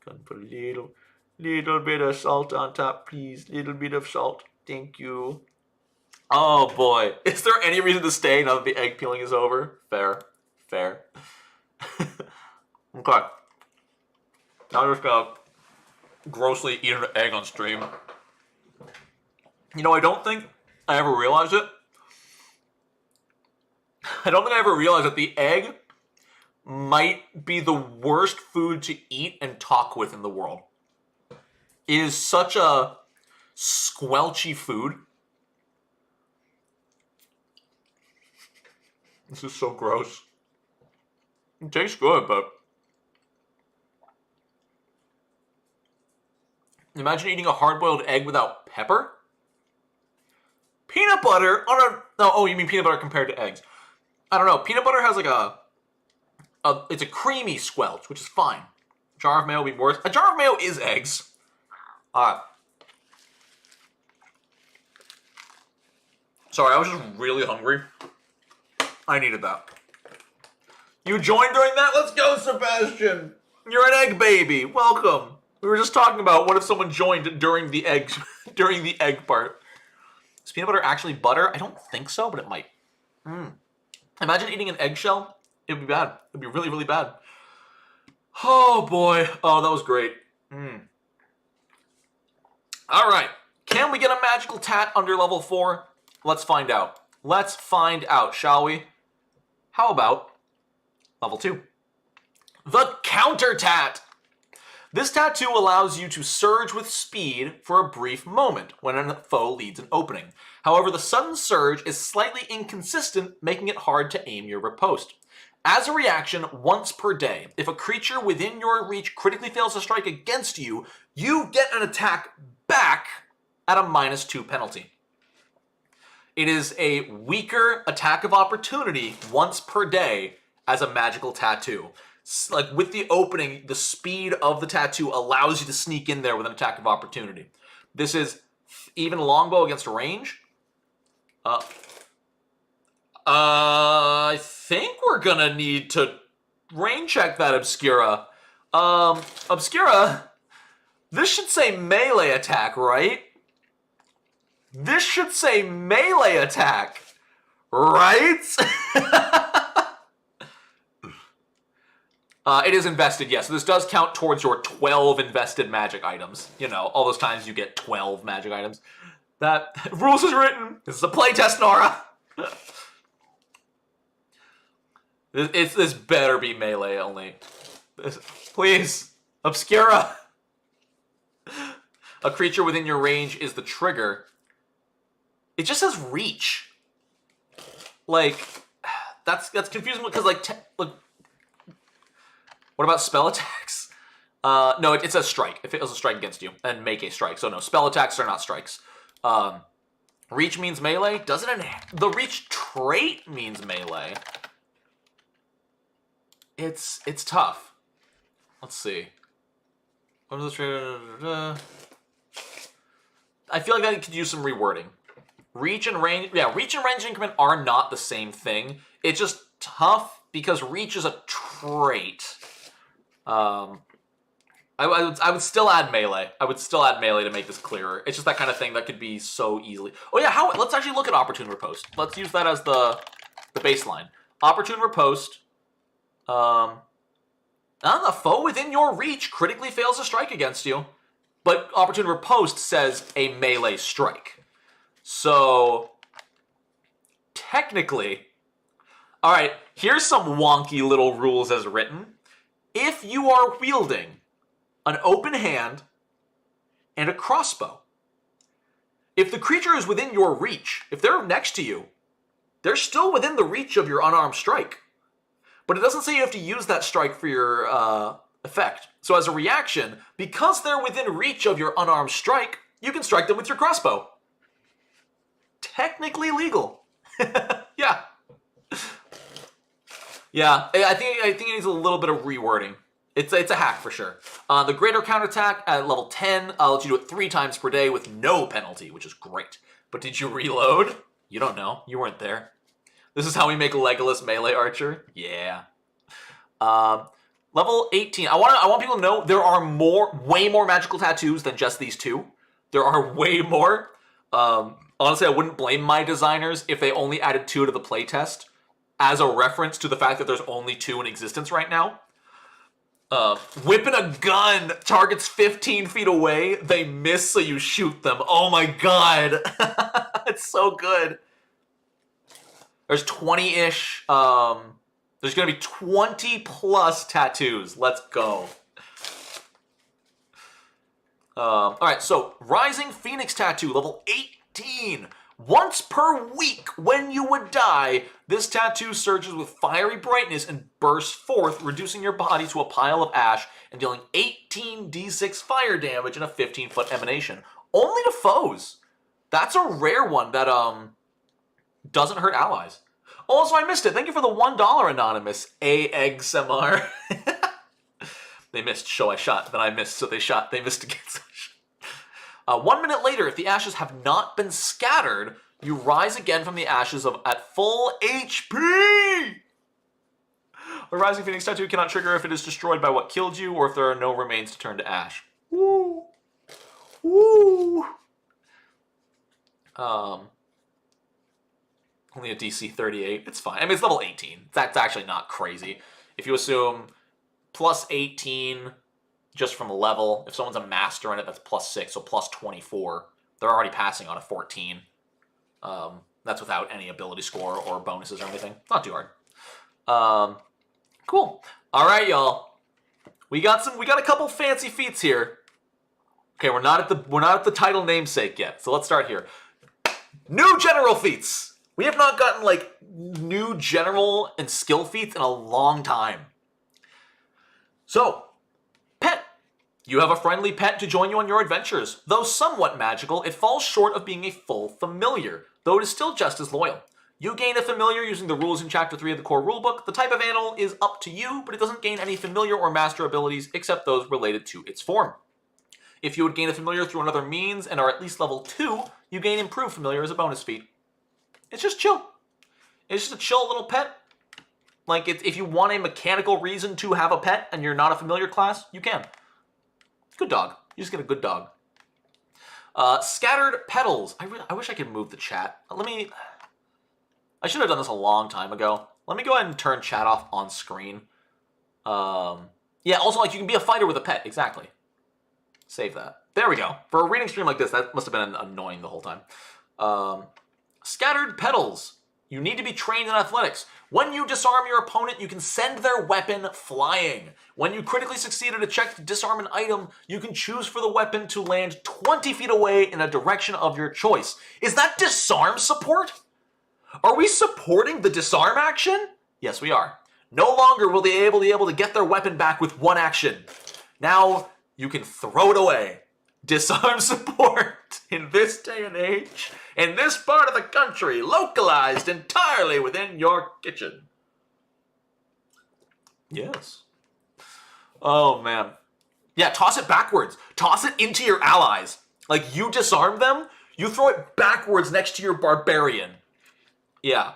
Gonna put a little bit of salt on top, please. Little bit of salt. Thank you. Oh boy. Is there any reason to stay now that the egg peeling is over? Fair. Okay. Now I'm just gonna grossly eat an egg on stream. You know, I don't think I ever realized it. I don't think I ever realized that the egg might be the worst food to eat and talk with in the world. It is such a squelchy food. This is so gross. It tastes good, but imagine eating a hard-boiled egg without pepper? Peanut butter on a... No, oh, you mean peanut butter compared to eggs. I don't know. Peanut butter has like it's a creamy squelch, which is fine. A jar of mayo would be worse. A jar of mayo is eggs. Alright. Sorry, I was just really hungry. I needed that. You joined during that? Let's go, Sebastian! You're an egg baby. Welcome. We were just talking about what if someone joined during the egg during the egg part. Is peanut butter actually butter? I don't think so, but it might. Imagine eating an eggshell. It would be bad. It would be really, really bad. Oh boy. Oh, that was great. Alright. Can we get a magical tat under level 4? Let's find out. Let's find out, shall we? How about level 2? The Counter Tat! This tattoo allows you to surge with speed for a brief moment when a foe leads an opening. However, the sudden surge is slightly inconsistent, making it hard to aim your riposte. As a reaction, once per day, if a creature within your reach critically fails to strike against you, you get an attack back at a -2 penalty. It is a weaker attack of opportunity once per day as a magical tattoo. Like with the opening, the speed of the tattoo allows you to sneak in there with an attack of opportunity. This is even longbow against range. I think we're gonna need to range check that Obscura. Obscura, this should say melee attack, right? This should say melee attack, right? It is invested, yes. So this does count towards your 12 invested magic items. You know, all those times you get 12 magic items. That rules is written. This is a playtest, Nora. This better be melee only. Please, Obscura. A creature within your range is the trigger. It just says reach. Like, that's confusing because like what about spell attacks? No, it says strike. If it was a strike against you, and make a strike. So no, spell attacks are not strikes. Reach means melee. Doesn't it? The reach trait means melee. It's tough. Let's see. What is the trait? I feel like I could use some rewording. Reach and range. Yeah, reach and range increment are not the same thing. It's just tough because reach is a trait. I would still add melee. I would still add melee to make this clearer. It's just that kind of thing that could be so easily. Oh yeah, let's actually look at opportune riposte. Let's use that as the baseline. Opportune riposte. The foe within your reach critically fails to strike against you, but opportune riposte says a melee strike. So technically, all right. Here's some wonky little rules as written. If you are wielding an open hand and a crossbow, if the creature is within your reach, if they're next to you, they're still within the reach of your unarmed strike. But it doesn't say you have to use that strike for your effect. So as a reaction, because they're within reach of your unarmed strike, you can strike them with your crossbow. Technically legal. Yeah. Yeah, I think it needs a little bit of rewording. It's a hack for sure. The greater counterattack at level 10 lets you do it 3 times per day with no penalty, which is great. But did you reload? You don't know. You weren't there. This is how we make Legolas melee archer. Yeah. Level 18. I want people to know there are way more magical tattoos than just these 2. There are way more. Honestly, I wouldn't blame my designers if they only added 2 to the playtest as a reference to the fact that there's only 2 in existence right now. Whipping a gun targets 15 feet away. They miss, so you shoot them. Oh my god. It's so good. There's 20-ish. There's going to be 20 plus tattoos. Let's go. Alright, so Rising Phoenix Tattoo, level 18. Once per week, when you would die, this tattoo surges with fiery brightness and bursts forth, reducing your body to a pile of ash and dealing 18d6 fire damage in a 15-foot emanation. Only to foes. That's a rare one that doesn't hurt allies. Also, I missed it. Thank you for the $1 anonymous AXMR. They missed, so I shot. Then I missed, so they shot. They missed again, so I shot. 1 minute later, if the ashes have not been scattered, You rise again from the ashes at full HP! The Rising Phoenix tattoo cannot trigger if it is destroyed by what killed you or if there are no remains to turn to ash. Woo! Woo! Only a DC 38. It's fine. I mean, it's level 18. That's actually not crazy. If you assume plus 18 just from level, if someone's a master in it, that's plus 6, so plus 24. They're already passing on a 14. That's without any ability score or bonuses or anything. Not too hard. Cool. All right, y'all. We got a couple fancy feats here. Okay, we're not at the title namesake yet. So let's start here. New general feats. We have not gotten like new general and skill feats in a long time. So, pet. You have a friendly pet to join you on your adventures. Though somewhat magical, it falls short of being a full familiar, though it is still just as loyal. You gain a familiar using the rules in Chapter 3 of the core rulebook. The type of animal is up to you, but it doesn't gain any familiar or master abilities except those related to its form. If you would gain a familiar through another means and are at least level 2, you gain improved familiar as a bonus feat. It's just chill. It's just a chill little pet. Like, if you want a mechanical reason to have a pet and you're not a familiar class, you can. Good dog. You just get a good dog. Scattered petals. I wish I could move the chat. I should have done this a long time ago. Let me go ahead and turn chat off on screen. Yeah, also, like, you can be a fighter with a pet. Exactly. Save that. There we go. For a reading stream like this, that must have been annoying the whole time. Scattered petals. You need to be trained in athletics. When you disarm your opponent, you can send their weapon flying. When you critically succeed at a check to disarm an item, you can choose for the weapon to land 20 feet away in a direction of your choice. Is that disarm support? Are we supporting the disarm action? Yes, we are. No longer will they be able to get their weapon back with one action. Now, you can throw it away. Disarm support in this day and age, in this part of the country, localized entirely within your kitchen. Yes. Oh, man. Yeah, toss it backwards. Toss it into your allies. Like, you disarm them, you throw it backwards next to your barbarian. Yeah.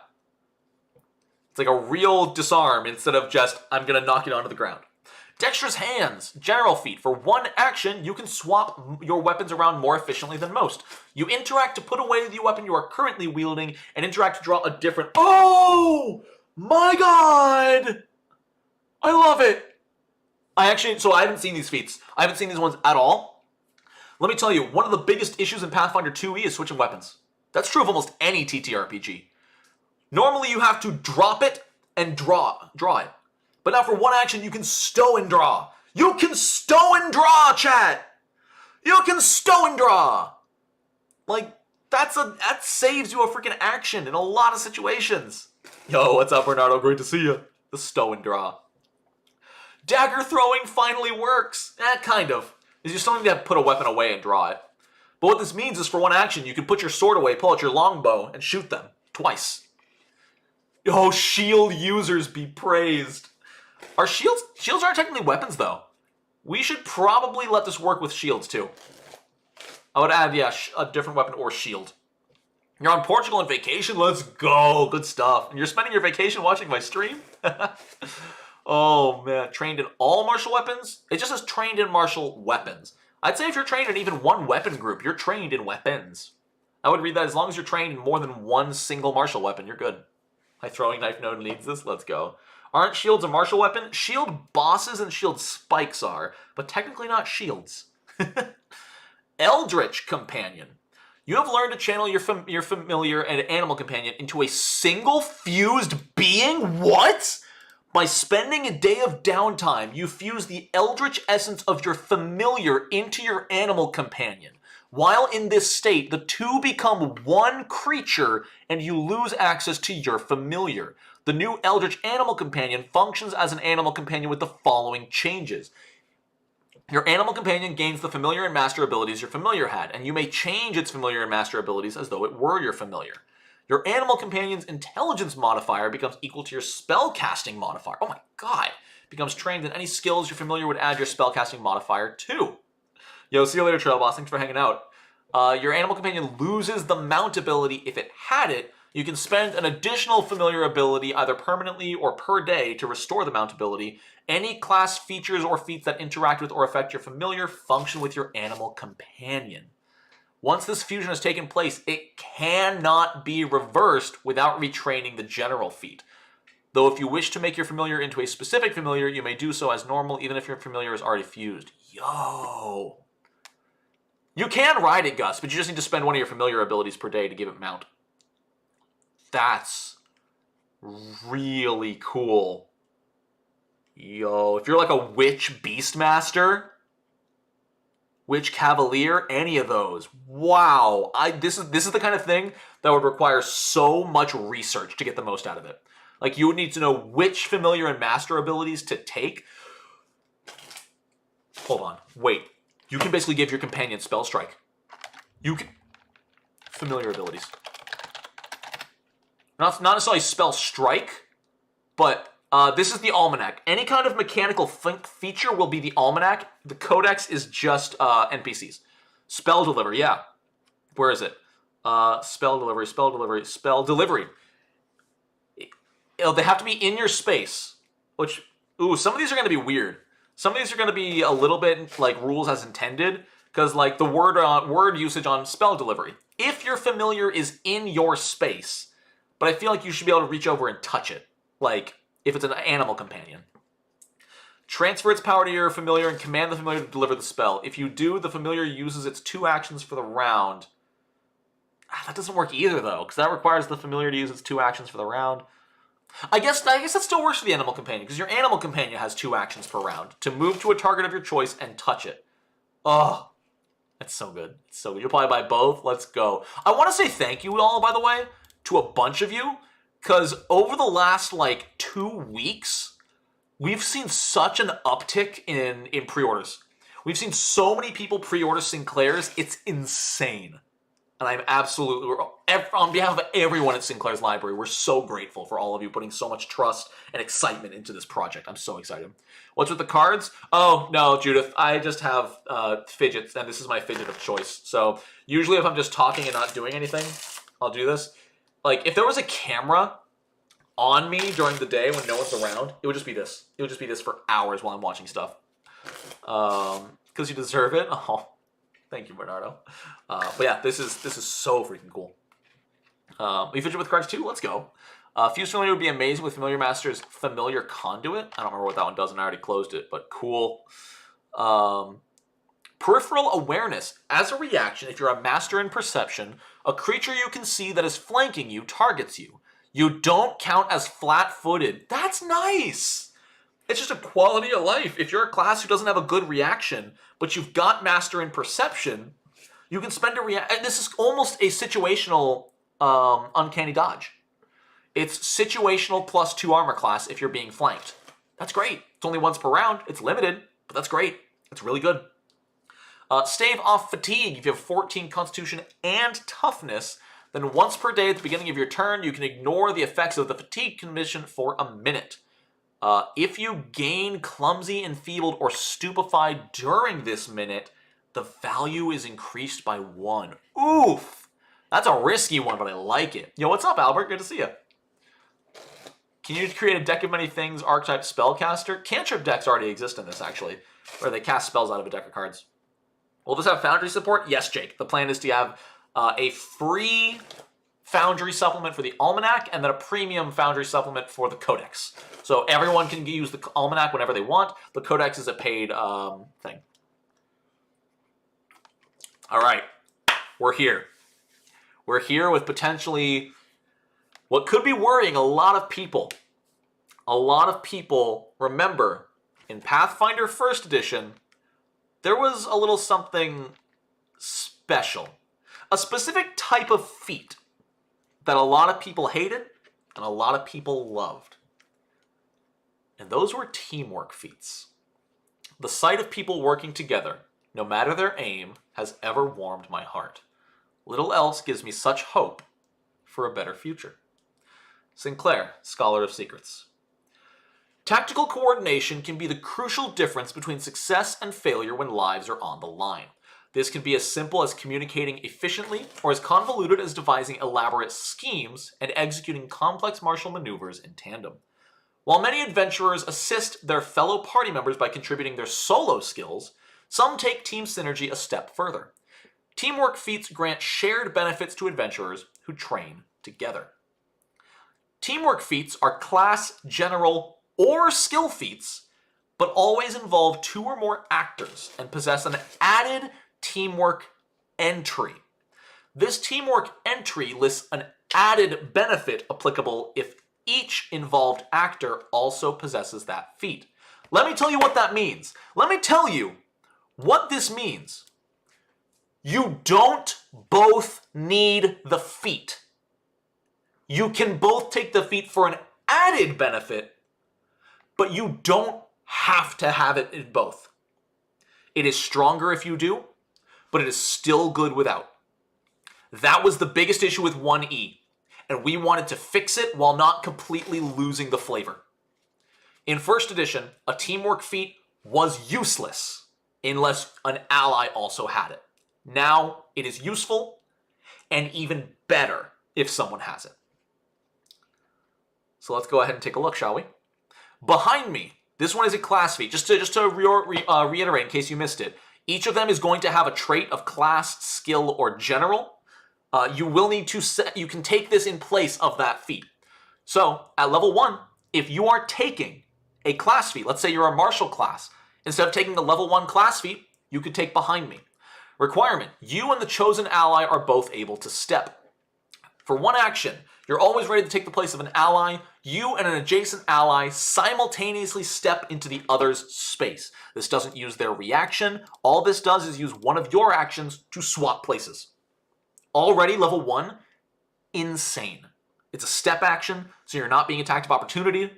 It's like a real disarm instead of just, I'm going to knock it onto the ground. Dexterous Hands, general feat. For one action, you can swap your weapons around more efficiently than most. You interact to put away the weapon you are currently wielding, and interact to draw a different... Oh! My god! I love it! I haven't seen these feats. I haven't seen these ones at all. Let me tell you, one of the biggest issues in Pathfinder 2e is switching weapons. That's true of almost any TTRPG. Normally, you have to drop it and draw it. But now for one action, you can stow and draw. You can stow and draw, chat! You can stow and draw! Like, that saves you a freaking action in a lot of situations. Yo, what's up, Bernardo? Great to see you. The stow and draw. Dagger throwing finally works. Kind of. You still need to put a weapon away and draw it. But what this means is for one action, you can put your sword away, pull out your longbow, and shoot them. Twice. Yo, shield users be praised. Our shields aren't technically weapons, though. We should probably let this work with shields, too. I would add, yeah, a different weapon or shield. You're on Portugal on vacation? Let's go. Good stuff. And you're spending your vacation watching my stream? Oh, man. Trained in all martial weapons? It just says trained in martial weapons. I'd say if you're trained in even one weapon group, you're trained in weapons. I would read that as long as you're trained in more than one single martial weapon, you're good. My throwing knife node needs this? Let's go. Aren't shields a martial weapon? Shield bosses and shield spikes are, but technically not shields. Eldritch Companion. You have learned to channel your familiar and animal companion into a single fused being? What? By spending a day of downtime, you fuse the eldritch essence of your familiar into your animal companion. While in this state, the two become one creature and you lose access to your familiar. The new Eldritch Animal Companion functions as an animal companion with the following changes. Your animal companion gains the familiar and master abilities your familiar had, and you may change its familiar and master abilities as though it were your familiar. Your animal companion's intelligence modifier becomes equal to your spellcasting modifier. Oh my god. Becomes trained in any skills your familiar would add your spellcasting modifier to. Yo, see you later, Trail Boss. Thanks for hanging out. Your animal companion loses the mount ability if it had it. You can spend an additional familiar ability either permanently or per day to restore the mount ability. Any class features or feats that interact with or affect your familiar function with your animal companion. Once this fusion has taken place, it cannot be reversed without retraining the general feat. Though if you wish to make your familiar into a specific familiar, you may do so as normal even if your familiar is already fused. Yo! You can ride it, Gus, but you just need to spend one of your familiar abilities per day to give it mount. That's really cool. Yo, if you're like a witch beastmaster, witch cavalier, any of those, wow! This is the kind of thing that would require so much research to get the most out of it. Like, you would need to know which familiar and master abilities to take. Hold on, wait. You can basically give your companion spell strike. You can familiar abilities. Not necessarily spell strike, but this is the almanac. Any kind of mechanical feature will be the almanac. The codex is just NPCs. Spell delivery, yeah. Where is it? Spell delivery, spell delivery, spell delivery. They have to be in your space, which, ooh, some of these are going to be weird. Some of these are going to be a little bit like rules as intended, because like the word usage on spell delivery. If your familiar is in your space, but I feel like you should be able to reach over and touch it, like if it's an animal companion. Transfer its power to your familiar and command the familiar to deliver the spell. If you do, the familiar uses its 2 actions for the round. That doesn't work either, though, because that requires the familiar to use its 2 actions for the round. I guess that still works for the animal companion, because your animal companion has 2 actions per round to move to a target of your choice and touch it. Oh, that's so good. It's so good. You'll probably buy both. Let's go. I want to say thank you all, by the way, to a bunch of you, because over the last, like, 2 weeks, we've seen such an uptick in pre-orders. We've seen so many people pre-order Sinclairs. It's insane. And I'm absolutely, on behalf of everyone at Sinclair's library, we're so grateful for all of you putting so much trust and excitement into this project. I'm so excited. What's with the cards? Oh, no, Judith, I just have fidgets, and this is my fidget of choice. So usually if I'm just talking and not doing anything, I'll do this. Like, if there was a camera on me during the day when no one's around, it would just be this. It would just be this for hours while I'm watching stuff. Because you deserve it. Oh. Thank you, Bernardo. But yeah, this is so freaking cool. We fidget with cards too? Let's go. Fuse Familiar would be amazing with Familiar Master's Familiar Conduit. I don't remember what that one does, and I already closed it, but cool. Peripheral Awareness. As a reaction, if you're a Master in Perception, a creature you can see that is flanking you targets you. You don't count as flat-footed. That's nice! It's just a quality of life. If you're a class who doesn't have a good reaction, but you've got Master in Perception, you can spend and this is almost a situational Uncanny Dodge. It's situational plus 2 armor class if you're being flanked. That's great. It's only once per round. It's limited, but that's great. It's really good. Stave off Fatigue. If you have 14 Constitution and Toughness, then once per day at the beginning of your turn, you can ignore the effects of the Fatigue condition for a minute. If you gain Clumsy, Enfeebled, or Stupefied during this minute, the value is increased by 1. Oof! That's a risky one, but I like it. Yo, what's up, Albert? Good to see you. Can you create a deck of many things, archetype spellcaster? Cantrip decks already exist in this, actually, where they cast spells out of a deck of cards. Will this have Foundry support? Yes, Jake. The plan is to have a free Foundry supplement for the Almanac, and then a premium Foundry supplement for the Codex. So everyone can use the Almanac whenever they want. The Codex is a paid thing. All right, we're here. We're here with potentially what could be worrying a lot of people. A lot of people, remember, in Pathfinder 1st Edition, there was a little something special. A specific type of feat that a lot of people hated and a lot of people loved. And those were teamwork feats. The sight of people working together, no matter their aim, has ever warmed my heart. Little else gives me such hope for a better future. Sinclair, Scholar of Secrets. Tactical coordination can be the crucial difference between success and failure when lives are on the line. This can be as simple as communicating efficiently or as convoluted as devising elaborate schemes and executing complex martial maneuvers in tandem. While many adventurers assist their fellow party members by contributing their solo skills, some take team synergy a step further. Teamwork feats grant shared benefits to adventurers who train together. Teamwork feats are class, general, or skill feats, but always involve 2 or more actors and possess an added teamwork entry. This teamwork entry lists an added benefit applicable if each involved actor also possesses that feat. Let me tell you what that means. Let me tell you what this means. You don't both need the feat. You can both take the feat for an added benefit, but you don't have to have it in both. It is stronger if you do, but it is still good without. That was the biggest issue with 1E, and we wanted to fix it while not completely losing the flavor. In first edition, a teamwork feat was useless unless an ally also had it. Now it is useful and even better if someone has it. So let's go ahead and take a look, shall we? Behind me, this one is a class feat. Just to reiterate in case you missed it, each of them is going to have a trait of class, skill, or general. You will need to set, you can take this in place of that feat. So at level 1, if you are taking a class feat, let's say you're a martial class, instead of taking the level 1 class feat, you could take Behind Me. Requirement, you and the chosen ally are both able to step. For one action, you're always ready to take the place of an ally. You and an adjacent ally simultaneously step into the other's space. This doesn't use their reaction. All this does is use one of your actions to swap places. Already level 1, insane. It's a step action, so you're not being attacked of opportunity.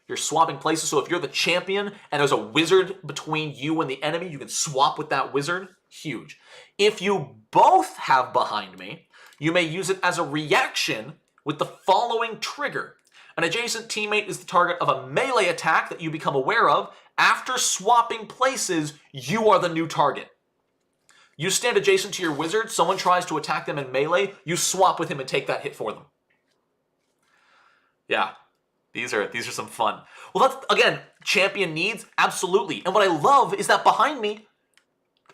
You're swapping places, so if you're the champion and there's a wizard between you and the enemy, you can swap with that wizard. Huge. If you both have Behind Me, you may use it as a reaction with the following trigger. An adjacent teammate is the target of a melee attack that you become aware of. After swapping places, you are the new target. You stand adjacent to your wizard, someone tries to attack them in melee, you swap with him and take that hit for them. Yeah, these are some fun. Well, that's, again, champion needs, absolutely. And what I love is that Behind Me,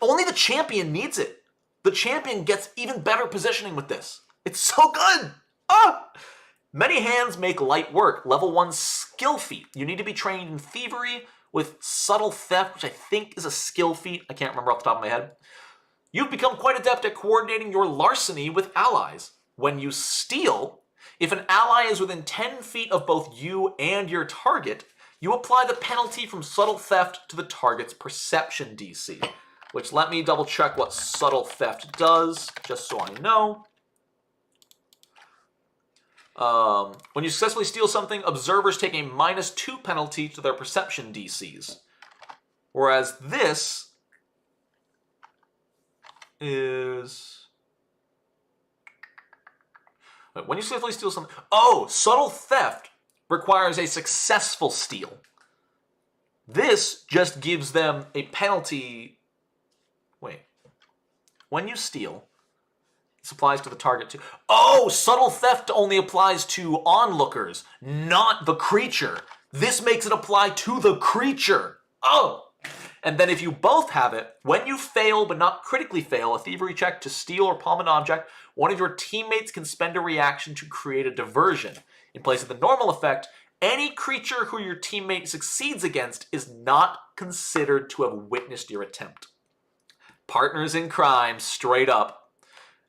only the champion needs it. The champion gets even better positioning with this. It's so good! Ah! Many hands make light work. Level 1 skill feat. You need to be trained in thievery with subtle theft, which I think is a skill feat. I can't remember off the top of my head. You've become quite adept at coordinating your larceny with allies. When you steal, if an ally is within 10 feet of both you and your target, you apply the penalty from subtle theft to the target's perception DC. Which, let me double check what subtle theft does, just so I know. When you successfully steal something, observers take a -2 penalty to their perception DCs. Whereas this is... when you successfully steal something... Oh, subtle theft requires a successful steal. This just gives them a penalty... Wait. When you steal, this applies to the target too. Oh, subtle theft only applies to onlookers, not the creature. This makes it apply to the creature. Oh! And then if you both have it, when you fail but not critically fail a thievery check to steal or palm an object, one of your teammates can spend a reaction to create a diversion. In place of the normal effect, any creature who your teammate succeeds against is not considered to have witnessed your attempt. Partners in crime, straight up.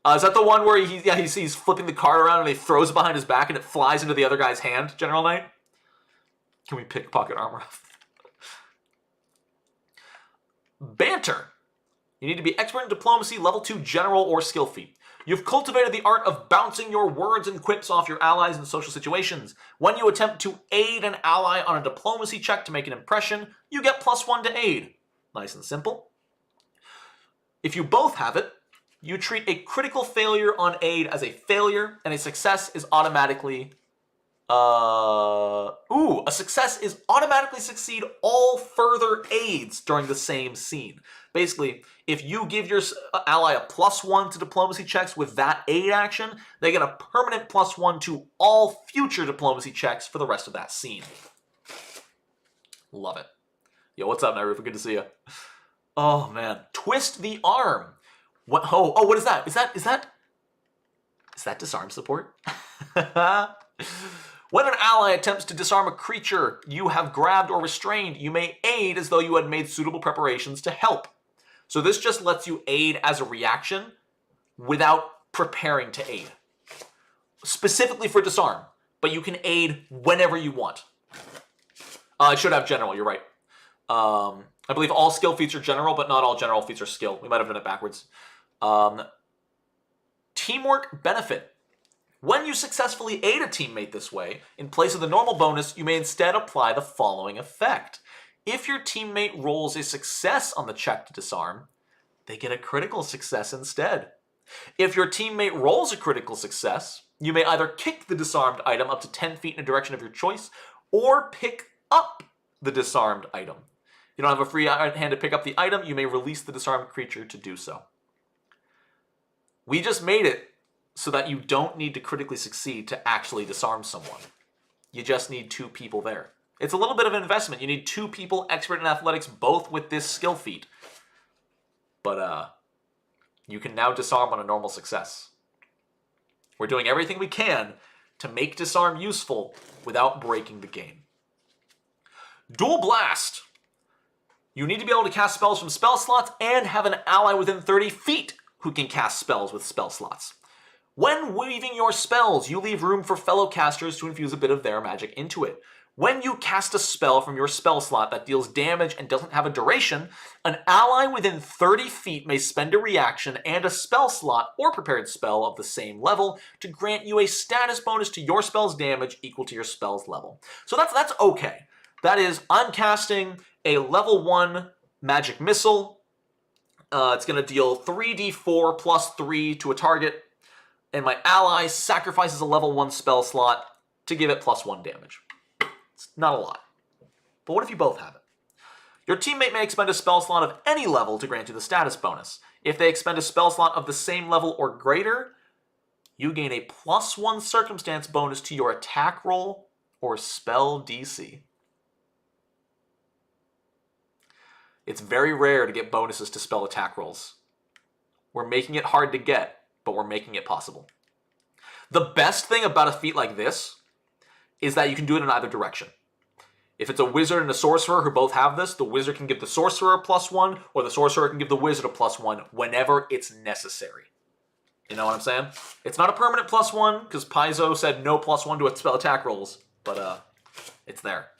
Is that the one where he's flipping the card around and he throws it behind his back and it flies into the other guy's hand, General Knight? Can we pickpocket armor off? Banter. You need to be expert in diplomacy, level 2 general or skill feat. You've cultivated the art of bouncing your words and quips off your allies in social situations. When you attempt to aid an ally on a diplomacy check to make an impression, you get +1 to aid. Nice and simple. If you both have it, you treat a critical failure on aid as a failure, and a success is automatically Ooh, a success is automatically succeed all further aids during the same scene. Basically, if you give your ally a +1 to diplomacy checks with that aid action, they get a permanent +1 to all future diplomacy checks for the rest of that scene. Love it. Yo, what's up, Nairufa? Good to see you. Oh, man. Twist the arm. What? Oh, what is that? Is that disarm support? When an ally attempts to disarm a creature you have grabbed or restrained, you may aid as though you had made suitable preparations to help. So this just lets you aid as a reaction without preparing to aid. Specifically for disarm, but you can aid whenever you want. I should have general, you're right. I believe all skill feats are general, but not all general feats are skill. We might have done it backwards. Teamwork benefit. When you successfully aid a teammate this way, in place of the normal bonus, you may instead apply the following effect. If your teammate rolls a success on the check to disarm, they get a critical success instead. If your teammate rolls a critical success, you may either kick the disarmed item up to 10 feet in a direction of your choice, or pick up the disarmed item. If you don't have a free hand to pick up the item, you may release the disarmed creature to do so. We just made it so that you don't need to critically succeed to actually disarm someone. You just need 2 people there. It's a little bit of an investment. You need 2 people expert in athletics, both with this skill feat. But you can now disarm on a normal success. We're doing everything we can to make disarm useful without breaking the game. Dual Blast. You need to be able to cast spells from spell slots and have an ally within 30 feet who can cast spells with spell slots. When weaving your spells, you leave room for fellow casters to infuse a bit of their magic into it. When you cast a spell from your spell slot that deals damage and doesn't have a duration, an ally within 30 feet may spend a reaction and a spell slot or prepared spell of the same level to grant you a status bonus to your spell's damage equal to your spell's level. So that's okay. That is, I'm casting a level 1 magic missile. It's going to deal 3d4 plus 3 to a target. And my ally sacrifices a level 1 spell slot to give it +1 damage. It's not a lot. But what if you both have it? Your teammate may expend a spell slot of any level to grant you the status bonus. If they expend a spell slot of the same level or greater, you gain a +1 circumstance bonus to your attack roll or spell DC. It's very rare to get bonuses to spell attack rolls. We're making it hard to get, but we're making it possible. The best thing about a feat like this is that you can do it in either direction. If it's a wizard and a sorcerer who both have this, the wizard can give the sorcerer a +1, or the sorcerer can give the wizard a +1 whenever it's necessary. You know what I'm saying? It's not a permanent +1, because Paizo said no +1 to spell attack rolls, but it's there.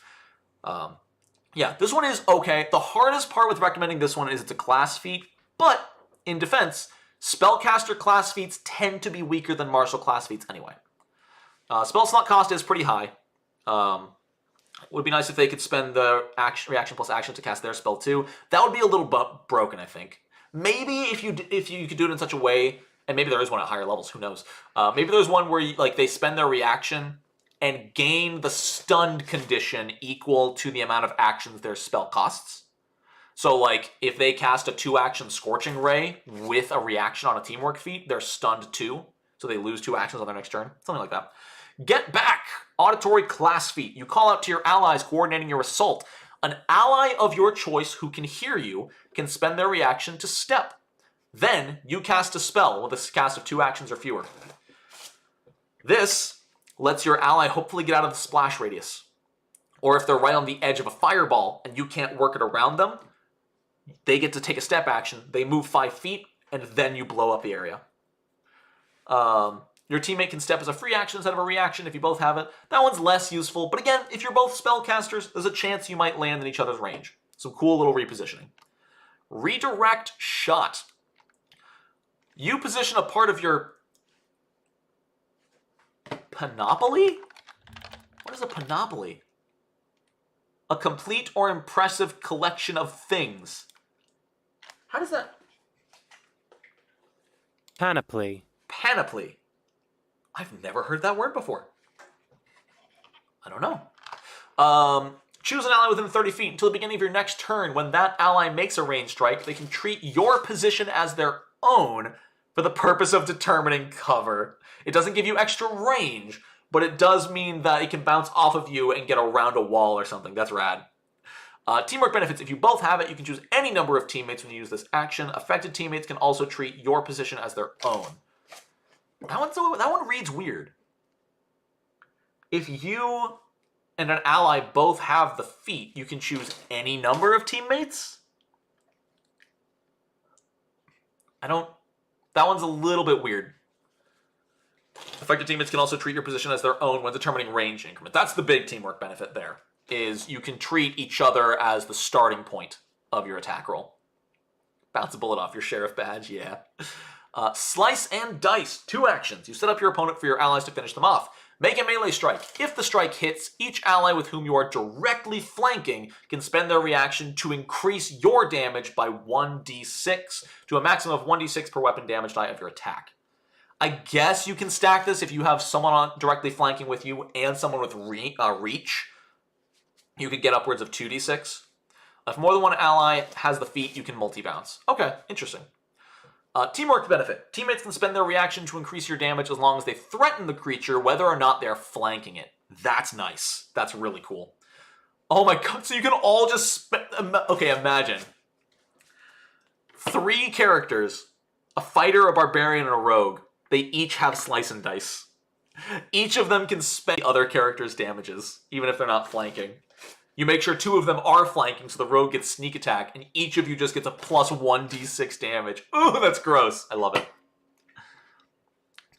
Yeah, this one is okay. The hardest part with recommending this one is it's a class feat, but in defense, spellcaster class feats tend to be weaker than martial class feats anyway. Spell slot cost is pretty high. Would be nice if they could spend the reaction plus action to cast their spell too. That would be a little broken, I think. Maybe if you could do it in such a way, and maybe there is one at higher levels, who knows. Maybe there's one where they spend their reaction and gain the stunned condition equal to the amount of actions their spell costs. So, if they cast a 2-action Scorching Ray with a reaction on a teamwork feat, they're stunned 2, so they lose 2 actions on their next turn. Something like that. Get Back! Auditory class feat. You call out to your allies coordinating your assault. An ally of your choice who can hear you can spend their reaction to step. Then, you cast a spell with a cast of 2 actions or fewer. This lets your ally hopefully get out of the splash radius. Or if they're right on the edge of a fireball and you can't work it around them, they get to take a step action, they move 5 feet, and then you blow up the area. Your teammate can step as a free action instead of a reaction if you both have it. That one's less useful, but again, if you're both spellcasters, there's a chance you might land in each other's range. Some cool little repositioning. Redirect Shot. You position a part of your panoply? What is a panoply? A complete or impressive collection of things. How does that... Panoply. Panoply. I've never heard that word before. I don't know. Choose an ally within 30 feet until the beginning of your next turn. When that ally makes a ranged strike, they can treat your position as their own for the purpose of determining cover. It doesn't give you extra range, but it does mean that it can bounce off of you and get around a wall or something. That's rad. Teamwork benefits. If you both have it, you can choose any number of teammates when you use this action. Affected teammates can also treat your position as their own. That one reads weird. If you and an ally both have the feat, you can choose any number of teammates? That one's a little bit weird. Affected teammates can also treat your position as their own when determining range increment. That's the big teamwork benefit there, is you can treat each other as the starting point of your attack roll. Bounce a bullet off your sheriff badge, yeah. Slice and dice, 2 actions. You set up your opponent for your allies to finish them off. Make a melee strike. If the strike hits, each ally with whom you are directly flanking can spend their reaction to increase your damage by 1d6 to a maximum of 1d6 per weapon damage die of your attack. I guess you can stack this if you have someone directly flanking with you and someone with reach. You could get upwards of 2d6. If more than one ally has the feat, you can multi-bounce. Okay, interesting. Teamwork benefit. Teammates can spend their reaction to increase your damage as long as they threaten the creature, whether or not they're flanking it. That's nice. That's really cool. Oh my god, so you can all just okay, imagine. 3 characters, a fighter, a barbarian, and a rogue. They each have slice and dice. Each of them can spend the other character's damages, even if they're not flanking. You make sure 2 of them are flanking, so the rogue gets sneak attack, and each of you just gets a plus 1d6 damage. Ooh, that's gross. I love it.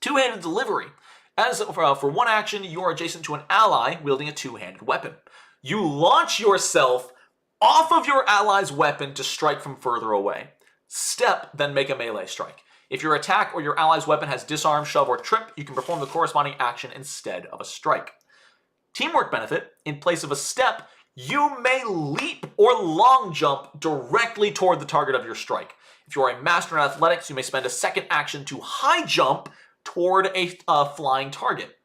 Two-handed delivery. As for one action, you are adjacent to an ally wielding a two-handed weapon. You launch yourself off of your ally's weapon to strike from further away. Step, then make a melee strike. If your attack or your ally's weapon has disarm, shove, or trip, you can perform the corresponding action instead of a strike. Teamwork benefit. In place of a step, you may leap or long jump directly toward the target of your strike. If you are a master in athletics, you may spend a second action to high jump toward a flying target.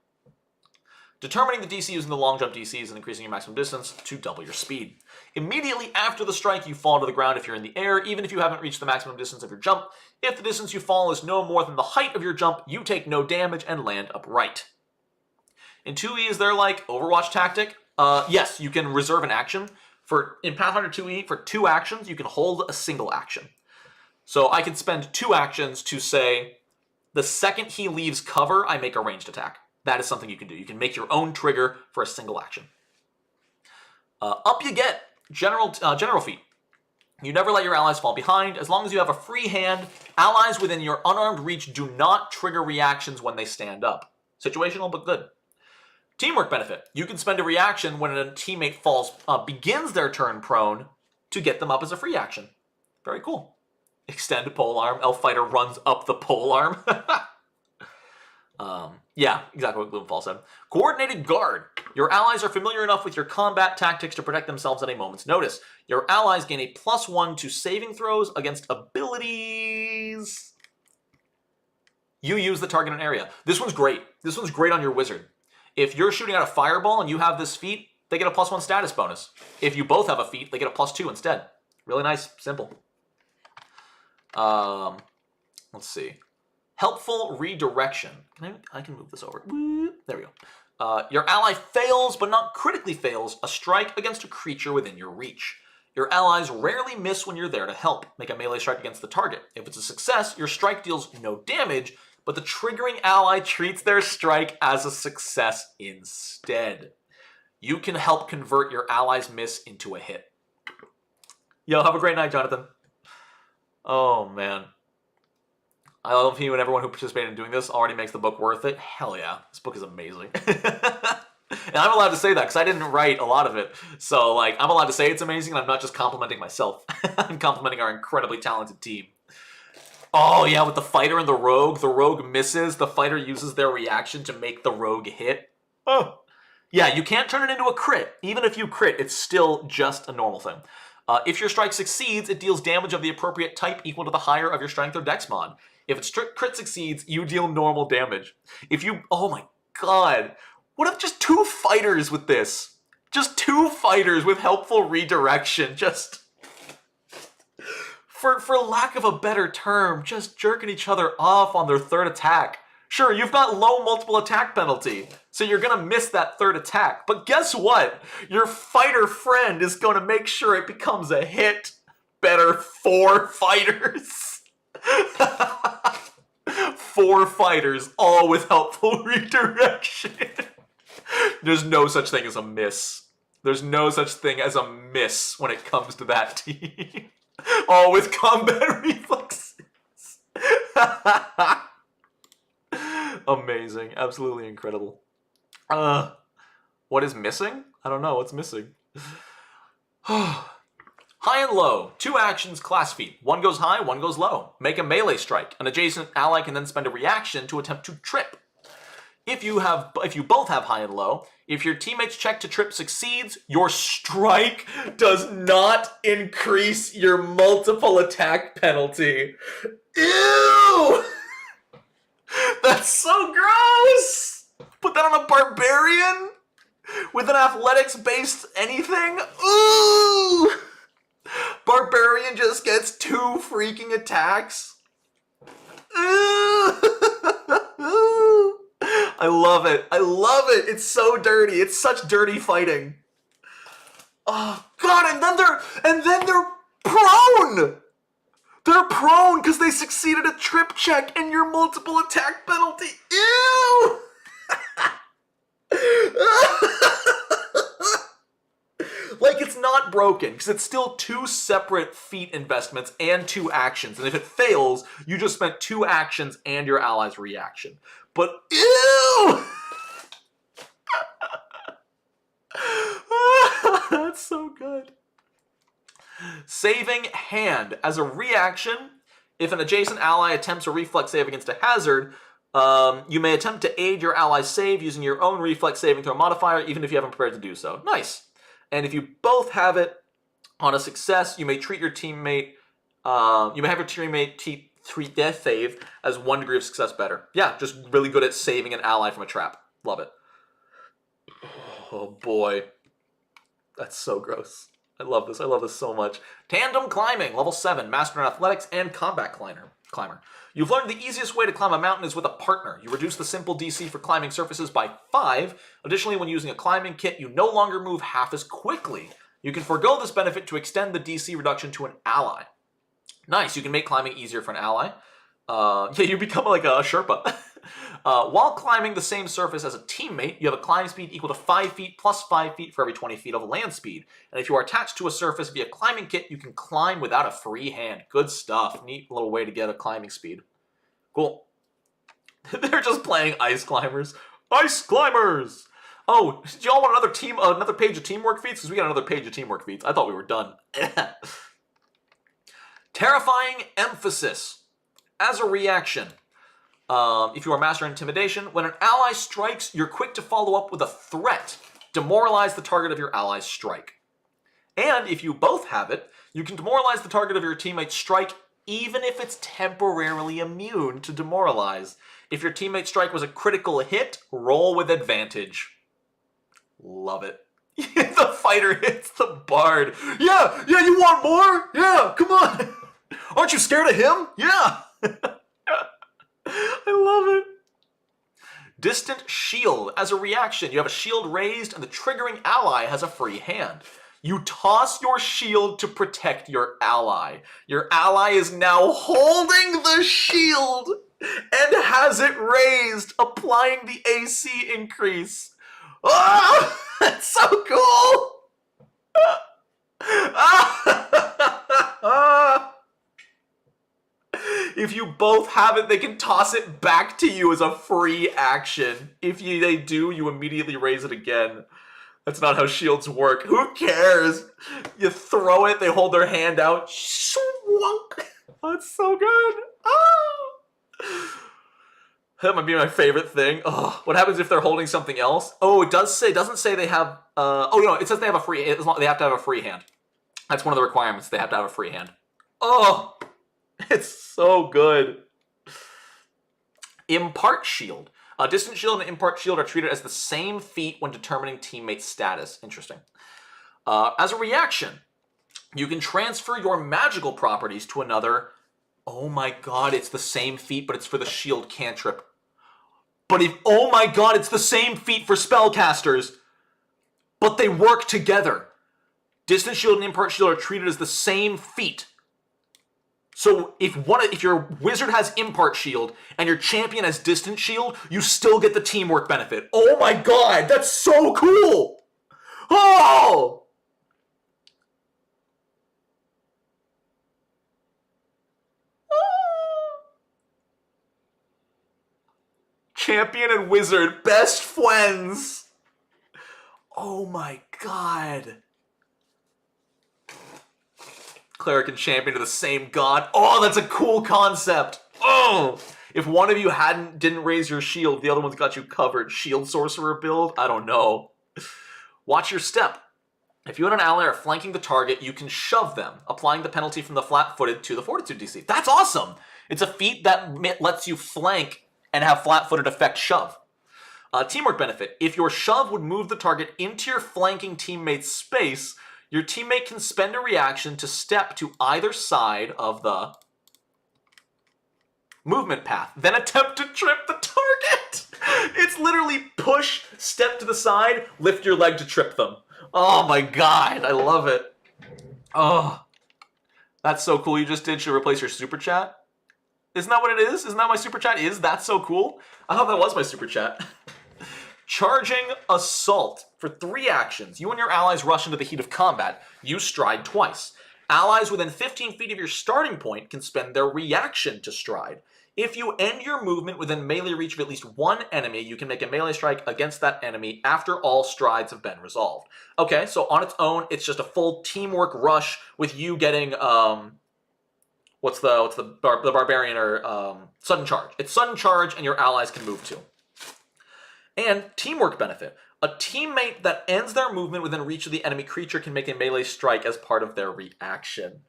Determining the DC using the long jump DCs and increasing your maximum distance to double your speed. Immediately after the strike, you fall to the ground if you're in the air, even if you haven't reached the maximum distance of your jump. If the distance you fall is no more than the height of your jump, you take no damage and land upright. In 2E, is there like Overwatch tactic? Yes, you can reserve an action. In Pathfinder 2E, for 2 actions, you can hold a single action. So I can spend 2 actions to say, the second he leaves cover, I make a ranged attack. That is something you can do. You can make your own trigger for a single action. Up you get. General feat. You never let your allies fall behind. As long as you have a free hand, allies within your unarmed reach do not trigger reactions when they stand up. Situational, but good. Teamwork benefit. You can spend a reaction when a teammate begins their turn prone to get them up as a free action. Very cool. Extend pole arm. Elf fighter runs up the pole arm. Yeah, exactly what Gloomfall said. Coordinated guard. Your allies are familiar enough with your combat tactics to protect themselves at a moment's notice. Your allies gain a +1 to saving throws against abilities. You use the target area. This one's great. This one's great on your wizard. If you're shooting out a fireball and you have this feat, they get a +1 status bonus. If you both have a feat, they get a +2 instead. Really nice, simple. Let's see. Helpful redirection. I can move this over. There we go. Your ally fails, but not critically fails, a strike against a creature within your reach. Your allies rarely miss when you're there to help. Make a melee strike against the target. If it's a success, your strike deals no damage, but the triggering ally treats their strike as a success instead. You can help convert your ally's miss into a hit. Yo, have a great night, Jonathan. Oh, man. I love you and everyone who participated in doing this already makes the book worth it. Hell yeah. This book is amazing. And I'm allowed to say that because I didn't write a lot of it. So, like, I'm allowed to say it's amazing and I'm not just complimenting myself. I'm complimenting our incredibly talented team. Oh, yeah, with the fighter and the rogue misses. The fighter uses their reaction to make the rogue hit. Oh. Yeah, you can't turn it into a crit. Even if you crit, it's still just a normal thing. If your strike succeeds, it deals damage of the appropriate type equal to the higher of your strength or dex mod. If its crit succeeds, you deal normal damage. Oh my god. What if just 2 fighters with this? Just 2 fighters with helpful redirection. Just, for lack of a better term, just jerking each other off on their 3rd attack. Sure, you've got low multiple attack penalty, so you're gonna miss that 3rd attack. But guess what? Your fighter friend is gonna make sure it becomes a hit. Better 4 fighters. 4 fighters, all with helpful redirection. There's no such thing as a miss. There's no such thing as a miss when it comes to that team. All with combat reflexes. Amazing. Absolutely incredible. What is missing? I don't know. What's missing? High and low. 2 actions, class feat. One goes high, one goes low. Make a melee strike. An adjacent ally can then spend a reaction to attempt to trip. If you both have high and low, if your teammate's check to trip succeeds, your strike does not increase your multiple attack penalty. Ew! That's so gross! Put that on a barbarian? With an athletics-based anything? Ooh! Barbarian just gets 2 freaking attacks? Ooh! I love it. I love it. It's so dirty. It's such dirty fighting. Oh god, and then they're prone! They're prone because they succeeded a trip check and your multiple attack penalty. Ew! Like, it's not broken because it's still 2 separate feat investments and 2 actions. And if it fails, you just spent 2 actions and your ally's reaction. But ew! That's so good. Saving hand. As a reaction, if an adjacent ally attempts a reflex save against a hazard, you may attempt to aid your ally's save using your own reflex saving throw modifier, even if you haven't prepared to do so. Nice. And if you both have it on a success, you may treat your teammate, treat their save as 1 degree of success better. Yeah, just really good at saving an ally from a trap. Love it. Oh boy. That's so gross. I love this. I love this so much. Tandem climbing, level 7, master in athletics and combat climber. You've learned the easiest way to climb a mountain is with a partner. You reduce the simple DC for climbing surfaces by 5. Additionally, when using a climbing kit, you no longer move half as quickly. You can forego this benefit to extend the DC reduction to an ally. Nice, you can make climbing easier for an ally. Yeah, you become like a Sherpa. While climbing the same surface as a teammate, you have a climb speed equal to 5 feet plus 5 feet for every 20 feet of land speed. And if you are attached to a surface via climbing kit, you can climb without a free hand. Good stuff. Neat little way to get a climbing speed. Cool. They're just playing ice climbers. Ice climbers! Oh, do y'all want another page of teamwork feats? Because we got another page of teamwork feats. I thought we were done. Terrifying emphasis. As a reaction, if you are master intimidation, when an ally strikes, you're quick to follow up with a threat. Demoralize the target of your ally's strike. And if you both have it, you can demoralize the target of your teammate's strike even if it's temporarily immune to demoralize. If your teammate's strike was a critical hit, roll with advantage. Love it. The fighter hits the bard. Yeah, you want more? Yeah, come on. Aren't you scared of him? Yeah. I love it. Distant shield. As a reaction, you have a shield raised and the triggering ally has a free hand. You toss your shield to protect your ally. Your ally is now holding the shield and has it raised, applying the AC increase. Oh, that's so cool! If you both have it, they can toss it back to you as a free action. If they do, you immediately raise it again. That's not how shields work. Who cares? You throw it, they hold their hand out. Shwunk. That's so good. Oh. That might be my favorite thing. Oh, what happens if they're holding something else? Oh, it doesn't say they have, it says they have a free, they have to have a free hand. That's one of the requirements, they have to have a free hand. Oh, it's so good. Impart shield. Distant shield and impart shield are treated as the same feat when determining teammate status. Interesting. As a reaction, you can transfer your magical properties to another. Oh my god, it's the same feat, but it's for the shield cantrip. Oh my god, it's the same feat for spellcasters, but they work together. Distant shield and impart shield are treated as the same feat. So if your wizard has impart shield and your champion has distant shield, you still get the teamwork benefit. Oh my god, that's so cool! Oh! Champion and wizard, best friends! Oh my god. Cleric and champion are the same god. Oh, that's a cool concept. Oh! If one of you didn't raise your shield, the other one's got you covered. Shield sorcerer build? I don't know. Watch your step. If you and an ally are flanking the target, you can shove them, applying the penalty from the flat-footed to the fortitude DC. That's awesome! It's a feat that lets you flank and have flat-footed effect shove. Teamwork benefit. If your shove would move the target into your flanking teammate's space, your teammate can spend a reaction to step to either side of the movement path, then attempt to trip the target. It's literally push, step to the side, lift your leg to trip them. Oh my god, I love it. Oh, that's so cool. You just should replace your super chat. Isn't that what it is? Isn't that my super chat is? That's so cool. I thought that was my super chat. Charging Assault. For 3 actions, you and your allies rush into the heat of combat. You stride twice. Allies within 15 feet of your starting point can spend their reaction to stride. If you end your movement within melee reach of at least one enemy, you can make a melee strike against that enemy after all strides have been resolved. Okay, so on its own, it's just a full teamwork rush with you getting, what's the barbarian or sudden charge. It's sudden charge and your allies can move too. And teamwork benefit. A teammate that ends their movement within reach of the enemy creature can make a melee strike as part of their reaction.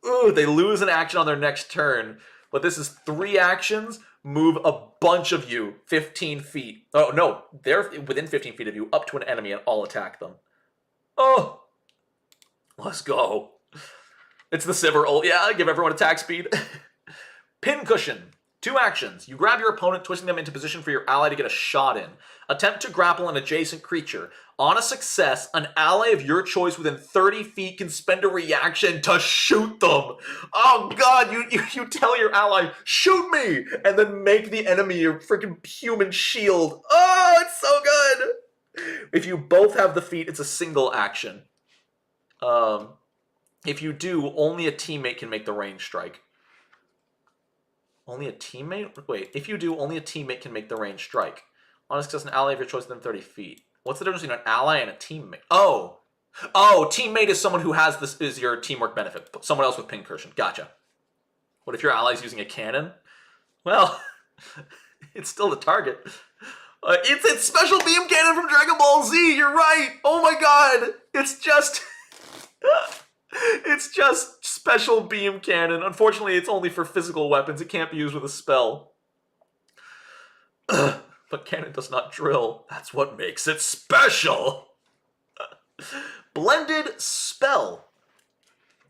Ooh, they lose an action on their next turn. But this is 3 actions, move a bunch of you 15 feet. Oh, no, they're within 15 feet of you, up to an enemy, and all attack them. Oh! Let's go. It's the Sivir ult. Yeah, give everyone attack speed. Pincushion. 2 actions. You grab your opponent, twisting them into position for your ally to get a shot in. Attempt to grapple an adjacent creature. On a success, an ally of your choice within 30 feet can spend a reaction to shoot them. Oh god, you tell your ally, shoot me! And then make the enemy your freaking human shield. Oh, it's so good! If you both have the feat, it's a single action. If you do, only a teammate can make the range strike. Only a teammate? Wait, if you do, only a teammate can make the range strike. On a success, an ally of your choice within 30 feet. What's the difference between an ally and a teammate? Oh! Oh, teammate is someone who has this, is your teamwork benefit. Someone else with pincushion. Gotcha. What if your ally's using a cannon? Well, it's still the target. It's special beam cannon from Dragon Ball Z, you're right! Oh my god! It's just... It's just special beam cannon. Unfortunately, it's only for physical weapons. It can't be used with a spell. But cannon does not drill. That's what makes it special. Blended spell.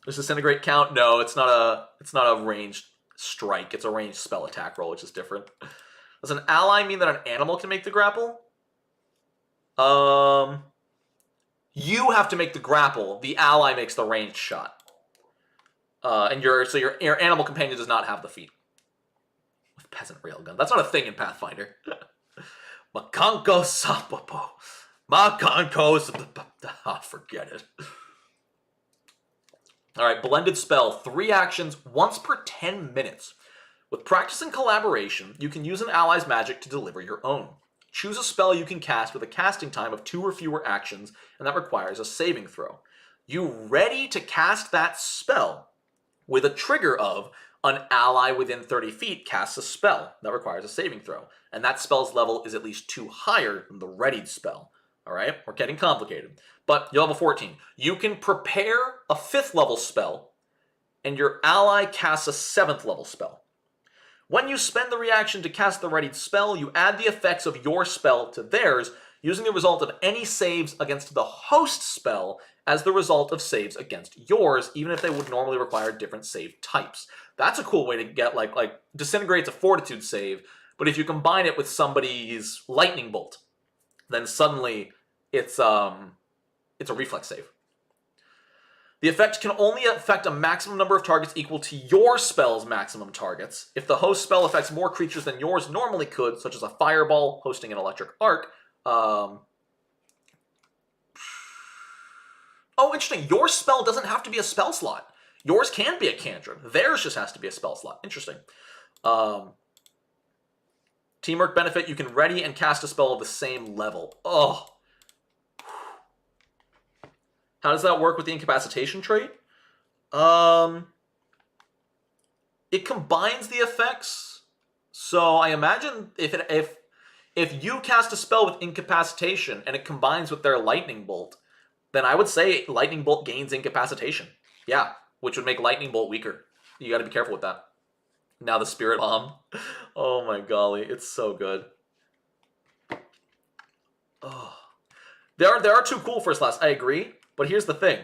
Does disintegrate count? No, it's not a ranged strike. It's a ranged spell attack roll, which is different. Does an ally mean that an animal can make the grapple? You have to make the grapple. The ally makes the ranged shot. And your animal companion does not have the feat. With peasant railgun. That's not a thing in Pathfinder. Makanko Sapopo. Makanko Sapopo. Forget it. Alright, blended spell. 3 actions, once per 10 minutes. With practice and collaboration, you can use an ally's magic to deliver your own. Choose a spell you can cast with a casting time of 2 or fewer actions, and that requires a saving throw. You ready to cast that spell with a trigger of an ally within 30 feet casts a spell. That requires a saving throw. And that spell's level is at least 2 higher than the readied spell. Alright, we're getting complicated. But you'll have a 14. You can prepare a 5th level spell, and your ally casts a 7th level spell. When you spend the reaction to cast the readied spell, you add the effects of your spell to theirs, using the result of any saves against the host spell as the result of saves against yours, even if they would normally require different save types. That's a cool way to get, like Disintegrate's a Fortitude save, but if you combine it with somebody's Lightning Bolt, then suddenly it's a reflex save. The effect can only affect a maximum number of targets equal to your spell's maximum targets. If the host spell affects more creatures than yours normally could, such as a fireball hosting an electric arc, oh, interesting. Your spell doesn't have to be a spell slot. Yours can be a cantrip. Theirs just has to be a spell slot. Interesting. Teamwork benefit, you can ready and cast a spell of the same level. Oh. How does that work with the incapacitation trait? It combines the effects. So I imagine if you cast a spell with incapacitation and it combines with their lightning bolt, then I would say lightning bolt gains incapacitation. Yeah, which would make lightning bolt weaker. You got to be careful with that. Now the spirit bomb. Oh my golly, it's so good. Oh. They are too cool for Slash, I agree. But here's the thing.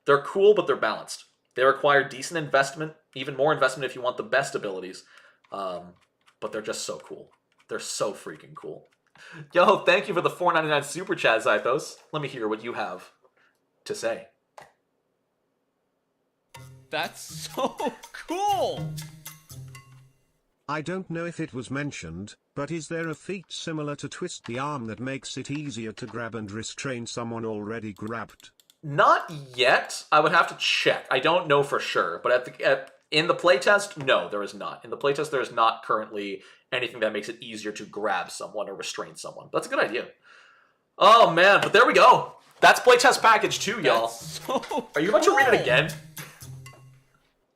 They're cool, but they're balanced. They require decent investment, even more investment if you want the best abilities. But they're just so cool. They're so freaking cool. Yo, thank you for the $4.99 super chat, Zythos. Let me hear what you have to say. That's so cool! I don't know if it was mentioned, but is there a feat similar to Twist the Arm that makes it easier to grab and restrain someone already grabbed? Not yet. I would have to check. I don't know for sure. But in the playtest, no, there is not. In the playtest, there is not currently anything that makes it easier to grab someone or restrain someone. That's a good idea. Oh, man. But there we go. That's playtest package 2, y'all. So Are you about to read it again?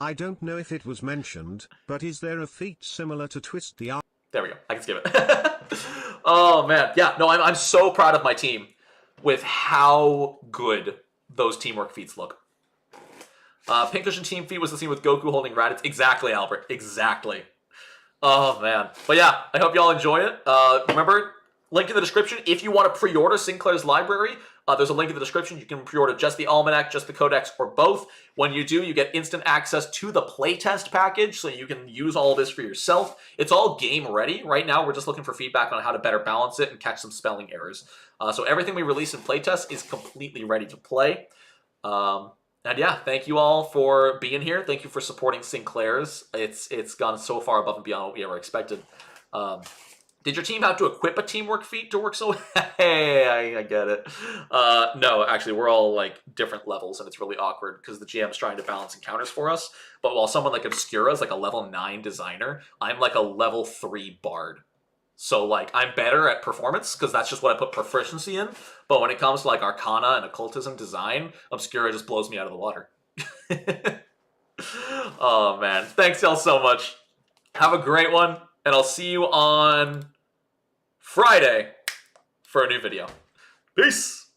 I don't know if it was mentioned, but is there a feat similar to Twist the Arm? There we go. I can skip it. Oh, man. Yeah, no, I'm so proud of my team with how good those teamwork feats look. Pincushion team feat was the scene with Goku holding Raditz. Exactly, Albert. Exactly. Oh, man. But yeah, I hope y'all enjoy it. Remember, link in the description. If you want to pre-order Sinclair's library, there's a link in the description. You can pre-order just the Almanac, just the Codex, or both. When you do, you get instant access to the playtest package, so you can use all of this for yourself. It's all game ready. Right now, we're just looking for feedback on how to better balance it and catch some spelling errors. So everything we release in playtest is completely ready to play. And yeah, thank you all for being here. Thank you for supporting Sinclair's. It's gone so far above and beyond what we ever expected. Did your team have to equip a teamwork feat to work so? Hey, I get it. No, actually, we're all like different levels, and it's really awkward because the GM's trying to balance encounters for us. But while someone like Obscura is like a level 9 designer, I'm like a level 3 bard. So like I'm better at performance because that's just what I put proficiency in. But when it comes to like Arcana and Occultism design, Obscura just blows me out of the water. Oh man, thanks y'all so much. Have a great one, and I'll see you on Friday for a new video. Peace!